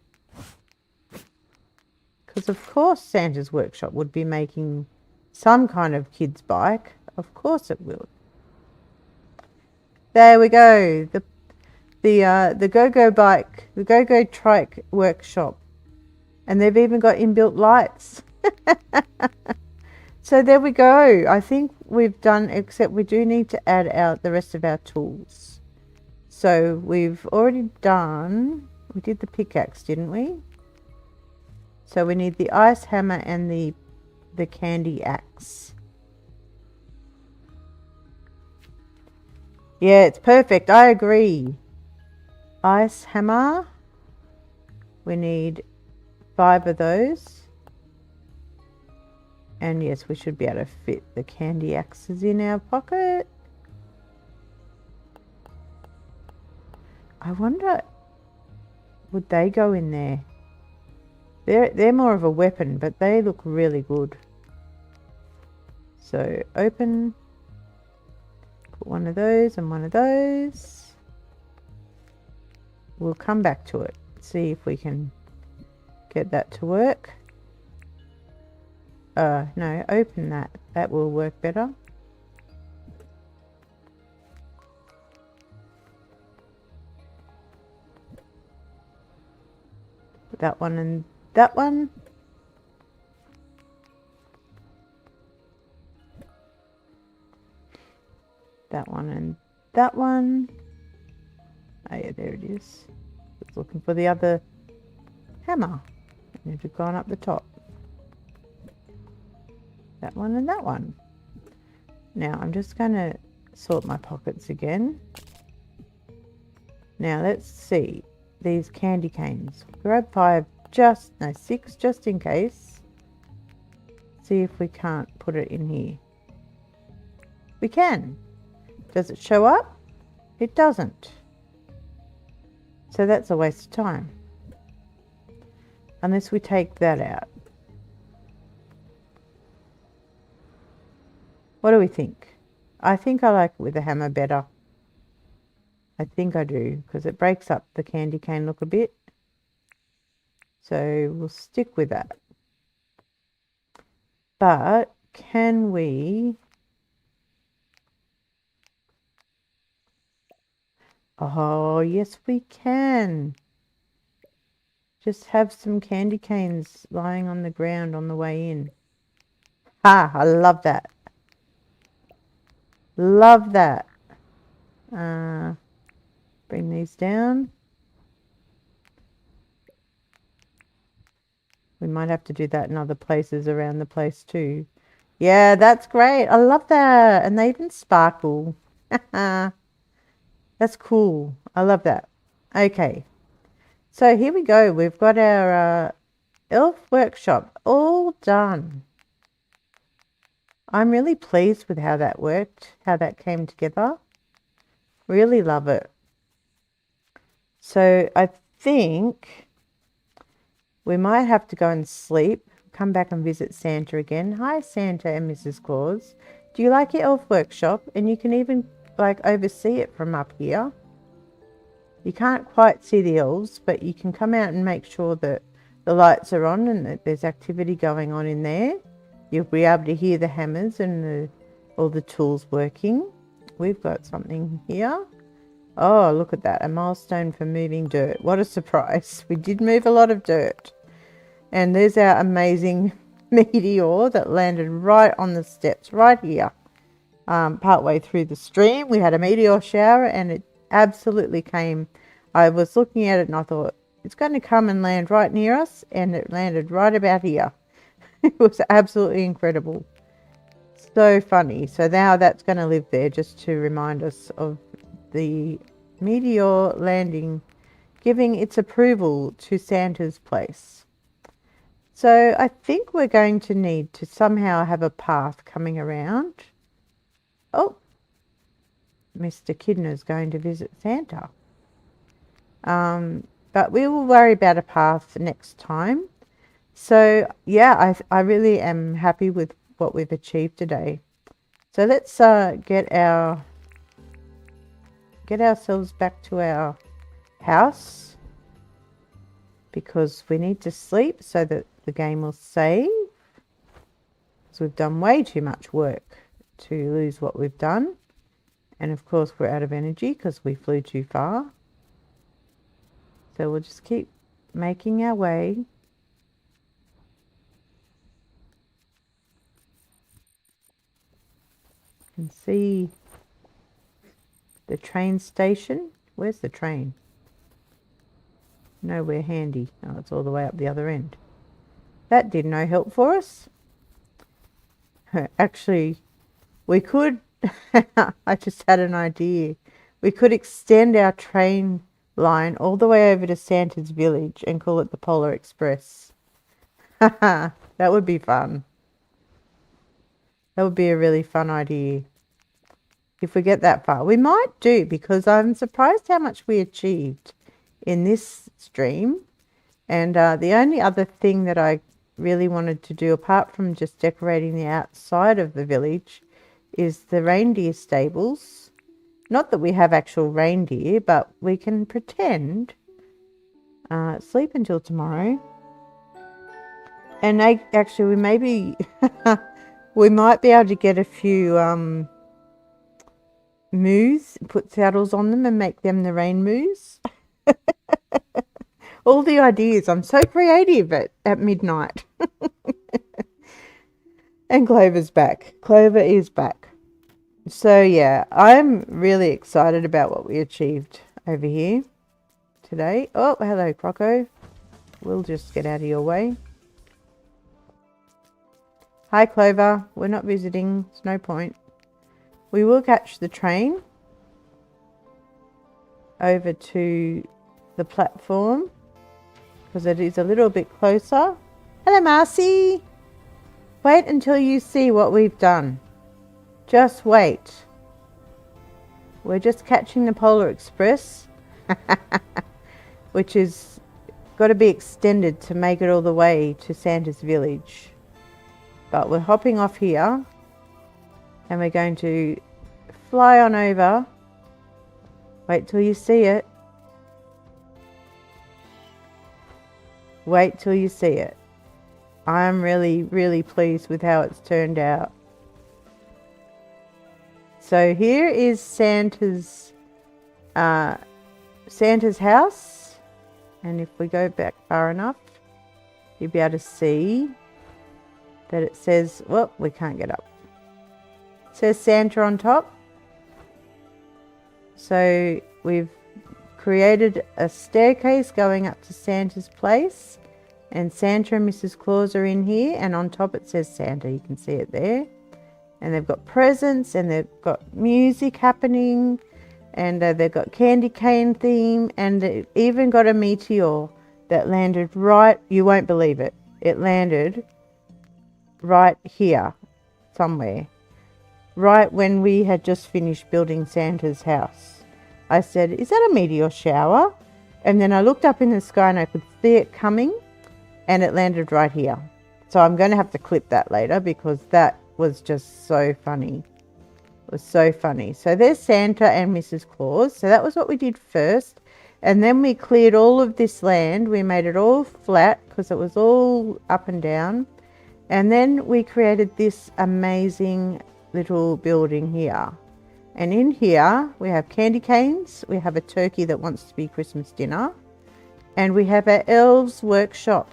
Because of course Santa's workshop would be making some kind of kid's bike. Of course it will. There we go. The Go-Go bike, the Go-Go trike workshop. And they've even got inbuilt lights. So there we go. I think we've done, except we do need to add out the rest of our tools. So we've already done, we did the pickaxe, didn't we? So we need the ice hammer and the candy axe. Yeah, it's perfect. I agree. Ice hammer. We need 5 of those. And yes, we should be able to fit the candy axes in our pocket. I wonder, would they go in there? They're more of a weapon, but they look really good. So open, put one of those and one of those. We'll come back to it, see if we can get that to work. No, open that. That will work better. That one and that one. That one and that one. Oh yeah, there it is. Just looking for the other hammer. It would have gone up the top. That one and that one. Now I'm just going to sort my pockets again. Now let's see. These candy canes. Grab 5, no 6 just in case. See if we can't put it in here. We can. Does it show up? It doesn't. So that's a waste of time. Unless we take that out. What do we think? I think I like it with the hammer better. I think I do, because it breaks up the candy cane look a bit. So we'll stick with that. But can we... Oh, yes we can. Just have some candy canes lying on the ground on the way in. Ha! I love that. Love that. Bring these down. We might have to do that in other places around the place too. Yeah, that's great. I love that. And they even sparkle. That's cool. I love that. Okay. So here we go. We've got our elf workshop all done. I'm really pleased with how that worked, how that came together. Really love it. So I think we might have to go and sleep, come back and visit Santa again. Hi, Santa and Mrs. Claus. Do you like your elf workshop? And you can even like oversee it from up here. You can't quite see the elves, but you can come out and make sure that the lights are on and that there's activity going on in there. You'll be able to hear the hammers and all the tools working. We've got something here. Oh, look at that. A milestone for moving dirt. What a surprise. We did move a lot of dirt. And there's our amazing meteor that landed right on the steps right here. Partway through the stream, we had a meteor shower and it absolutely came. I was looking at it and I thought, it's going to come and land right near us, and it landed right about here. It was absolutely incredible. So funny. So now that's going to live there just to remind us of the meteor landing, giving its approval to Santa's place. So I think we're going to need to somehow have a path coming around. Oh, Mr. Kidner's going to visit Santa. But we will worry about a path next time. So yeah, I really am happy with what we've achieved today. So let's get ourselves back to our house, because we need to sleep so that the game will save. Because we've done way too much work to lose what we've done. And of course we're out of energy because we flew too far. So we'll just keep making our way. You can see the train station. Where's the train? Nowhere handy. Oh, it's all the way up the other end. That did no help for us. Actually, we could, I just had an idea. We could extend our train line all the way over to Santa's village and call it the Polar Express. That would be fun. That would be a really fun idea. If we get that far, we might do, because I'm surprised how much we achieved in this stream. And the only other thing that I really wanted to do, apart from just decorating the outside of the village, is the reindeer stables. Not that we have actual reindeer, but we can pretend. Sleep until tomorrow. And actually, we might be able to get a few moose, put saddles on them and make them the rain moose. All the ideas. I'm so creative at midnight. And Clover's back. Clover is back. So yeah, I'm really excited about what we achieved over here today. Oh, hello, Croco. We'll just get out of your way. Hi, Clover. We're not visiting. There's no point. We will catch the train over to the platform because it is a little bit closer. Hello, Marcy. Wait until you see what we've done. Just wait. We're just catching the Polar Express, which is got to be extended to make it all the way to Santa's village. But we're hopping off here and we're going to fly on over. Wait till you see it. Wait till you see it. I'm really, really pleased with how it's turned out. So here is Santa's house, and if we go back far enough, you'll be able to see that it says, well, we can't get up. It says Santa on top. So we've created a staircase going up to Santa's place, and Santa and Mrs. Claus are in here, and on top it says Santa. You can see it there. And they've got presents, and they've got music happening, and they've got candy cane theme, and they've even got a meteor that landed right, you won't believe it, it landed right here somewhere, right when we had just finished building Santa's house. I said, is that a meteor shower? And then I looked up in the sky and I could see it coming, and it landed right here. So I'm going to have to clip that later because that was just so funny. It was so funny. So there's Santa and Mrs. Claus. So that was what we did first. And then we cleared all of this land. We made it all flat because it was all up and down. And then we created this amazing little building here. And in here we have candy canes, we have a turkey that wants to be Christmas dinner, and we have our elves workshop.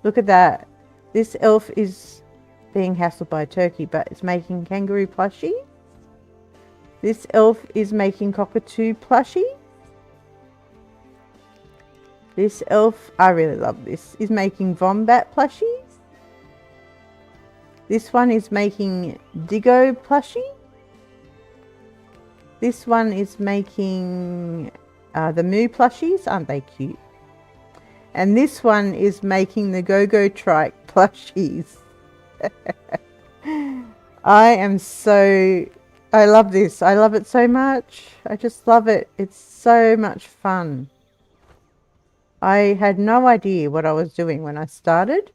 Look at that. This elf is being hassled by a turkey, but it's making kangaroo plushie. This elf is making cockatoo plushie. This elf, I really love this, is making wombat plushies. This one is making Diggo plushie. This one is making the Moo plushies. Aren't they cute? And this one is making the Go-Go Trike plushies. I love this. I love it so much. I just love it. It's so much fun. I had no idea what I was doing when I started,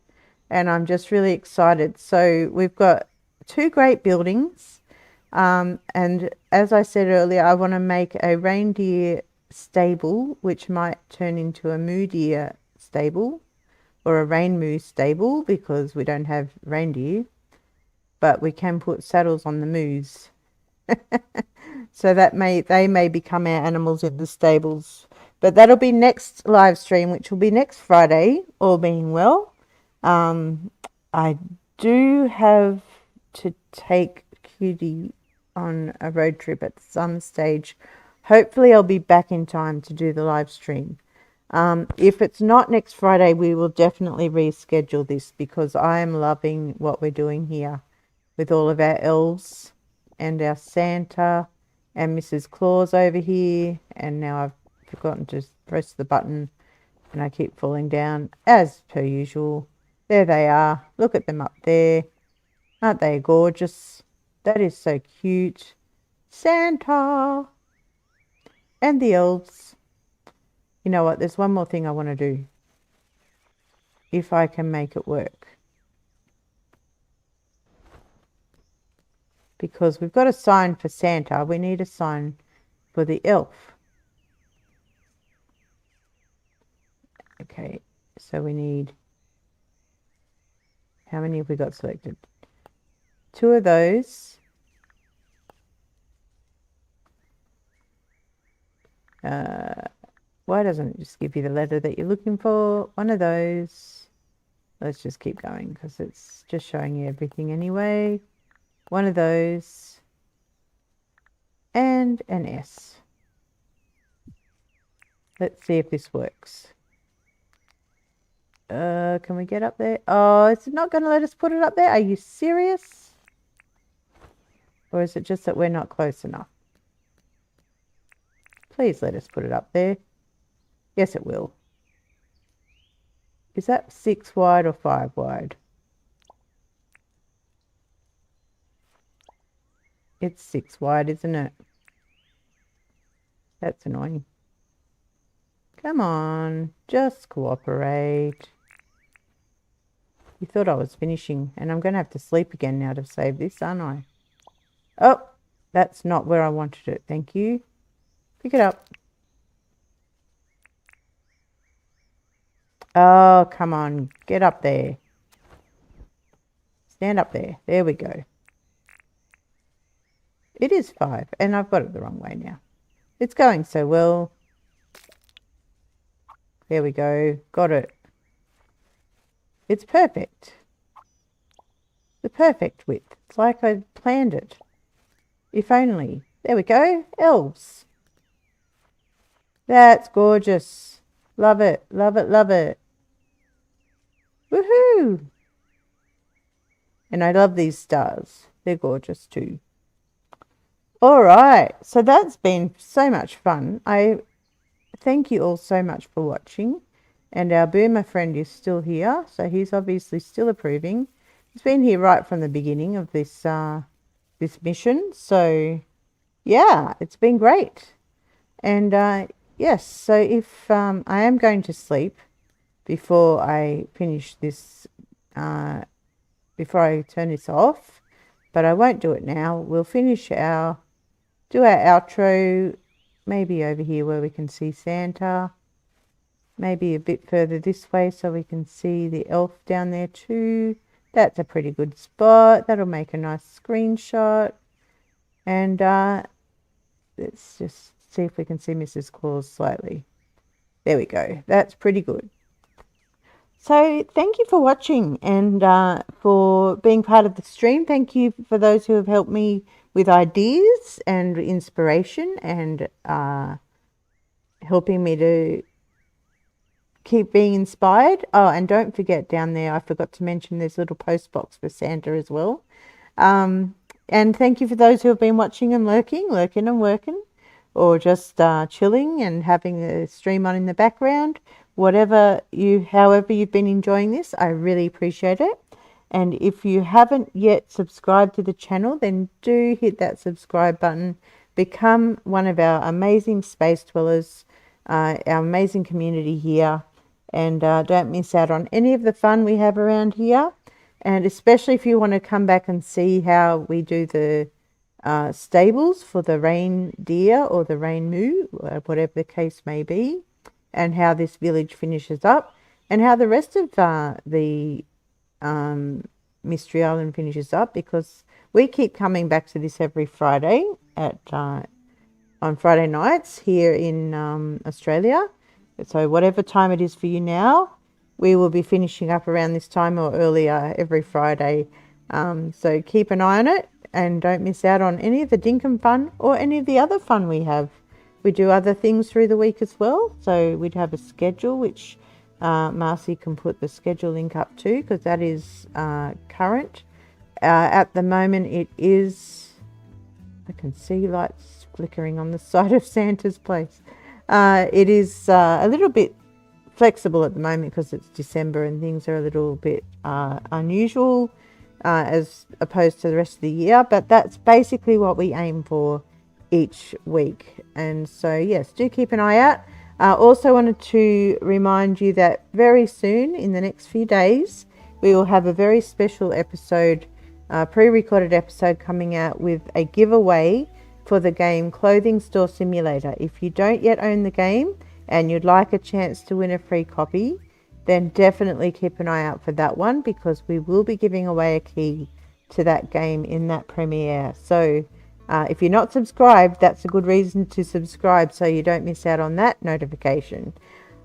and I'm just really excited. So we've got 2 great buildings. And as I said earlier, I want to make a reindeer stable, which might turn into a moo deer stable or a rain moo stable, because we don't have reindeer, but we can put saddles on the moos. So that they may become our animals in the stables. But that'll be next live stream, which will be next Friday, all being well. I do have to take Cutie on a road trip at some stage. Hopefully I'll be back in time to do the live stream. If it's not next Friday, we will definitely reschedule this, because I am loving what we're doing here with all of our elves and our Santa and Mrs. Claus over here. And now I've forgotten to press the button and I keep falling down as per usual. There they are. Look at them up there. Aren't they gorgeous? That is so cute. Santa and the elves. You know what? There's one more thing I want to do, if I can make it work. Because we've got a sign for Santa. We need a sign for the elf. Okay, so we need... How many have we got selected? 2 of those. Why doesn't it just give you the letter that you're looking for? 1 of those. Let's just keep going, because it's just showing you everything anyway. 1 of those. And an S. Let's see if this works. Can we get up there? Oh, it's not going to let us put it up there. Are you serious? Or is it just that we're not close enough? Please let us put it up there. Yes, it will. Is that 6 wide or 5 wide? It's 6 wide, isn't it? That's annoying. Come on, just cooperate. You thought I was finishing, and I'm going to have to sleep again now to save this, aren't I? Oh, that's not where I wanted it. Thank you. Pick it up. Oh, come on. Get up there. Stand up there. There we go. It is 5, and I've got it the wrong way now. It's going so well. There we go. Got it. It's perfect. The perfect width. It's like I planned it. If only. There we go. Elves. That's gorgeous. Love it. Love it. Love it. Woohoo! And I love these stars. They're gorgeous too. All right. So that's been so much fun. I thank you all so much for watching. And our boomer friend is still here. So he's obviously still approving. He's been here right from the beginning of this this mission. So yeah, it's been great. And yes, so if I am going to sleep before I finish this, before I turn this off, but I won't do it now. We'll do our outro, maybe over here where we can see Santa, maybe a bit further this way so we can see the elf down there too. That's a pretty good spot. That'll make a nice screenshot. And let's just see if we can see Mrs. Claus slightly. There we go. That's pretty good. So thank you for watching and for being part of the stream. Thank you for those who have helped me with ideas and inspiration and helping me to keep being inspired. Oh, and don't forget down there, I forgot to mention there's a little post box for Santa as well. And thank you for those who have been watching and lurking and working, or just chilling and having the stream on in the background. However you've been enjoying this, I really appreciate it. And if you haven't yet subscribed to the channel, then do hit that subscribe button. Become one of our amazing space dwellers, our amazing community here. And don't miss out on any of the fun we have around here. And especially if you want to come back and see how we do the stables for the reindeer or the rain moo, whatever the case may be, and how this village finishes up, and how the rest of the Mystery Island finishes up, because we keep coming back to this every Friday on Friday nights here in Australia. So whatever time it is for you now, we will be finishing up around this time or earlier every Friday. So keep an eye on it and don't miss out on any of the Dinkum fun or any of the other fun we have. We do other things through the week as well. So we'd have a schedule, which Marcy can put the schedule link up to, because that is current. At the moment it is, I can see lights flickering on the side of Santa's place. It is a little bit flexible at the moment because it's December and things are a little bit unusual as opposed to the rest of the year, but that's basically what we aim for each week. And so yes, do keep an eye out. Also wanted to remind you that very soon, in the next few days, we will have a very special episode, pre-recorded episode coming out with a giveaway for the game Clothing Store Simulator. If you don't yet own the game and you'd like a chance to win a free copy, then definitely keep an eye out for that one, because we will be giving away a key to that game in that premiere. So if you're not subscribed, that's a good reason to subscribe so you don't miss out on that notification.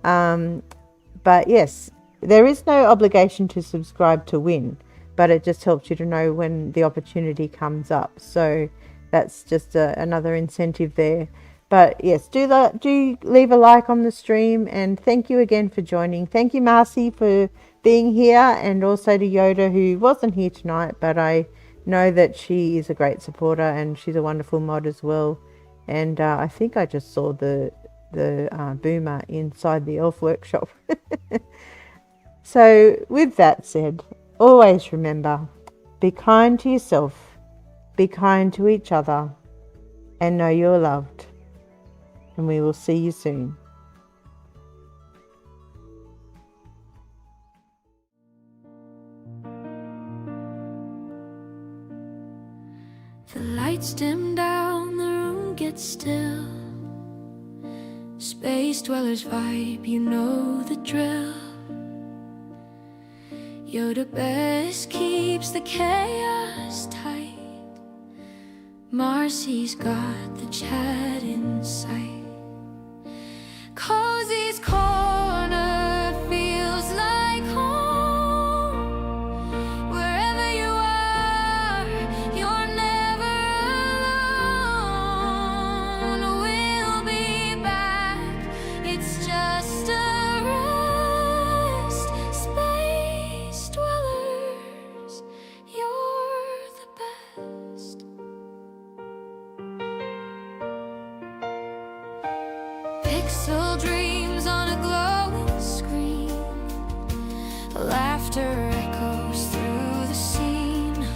But yes, there is no obligation to subscribe to win, but it just helps you to know when the opportunity comes up. So that's just another incentive there. But yes, do leave a like on the stream, and thank you again for joining. Thank you, Marcy, for being here, and also to Yoda, who wasn't here tonight, but I know that she is a great supporter and she's a wonderful mod as well. And I think I just saw the boomer inside the elf workshop. So with that said, always remember, be kind to yourself, be kind to each other, and know you're loved. And we will see you soon. The lights dim down, the room gets still. Space dwellers vibe, you know the drill. Yoda best keeps the chaos tight. Marcy's got the chat in sight. Cozy's corner feels like home. Wherever you are, you're never alone. We'll be back, it's just a rest. Space dwellers, you're the best. Pixel dreams on a glowing screen. Laughter echoes through the scene.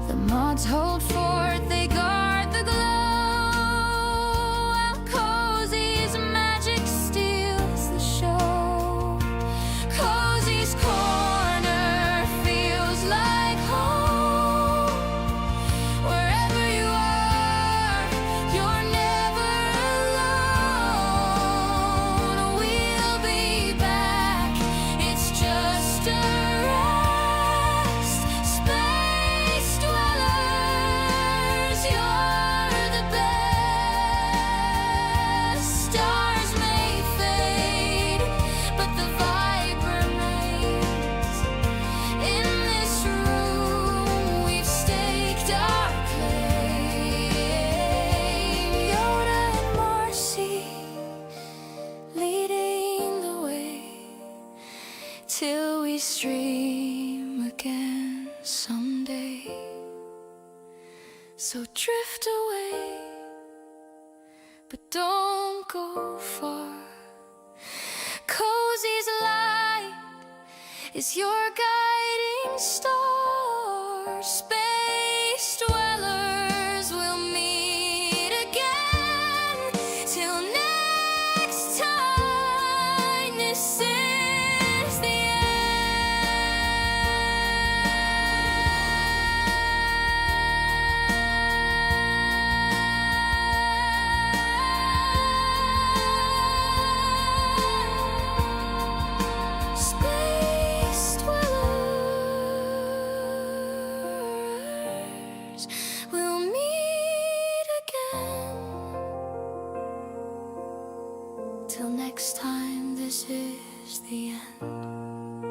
The mods hold fort, they guard the glow, while Cozy's magic steals the show. Cozy's corner feels like home. Wherever you are, you're never alone. We'll be back, it's memories dream again someday. So drift away, but don't go far. Cozy's light is your guiding star. Space dwellers will meet again. Till next time, this is the Space dwellers will meet again. Till next time, this is the end.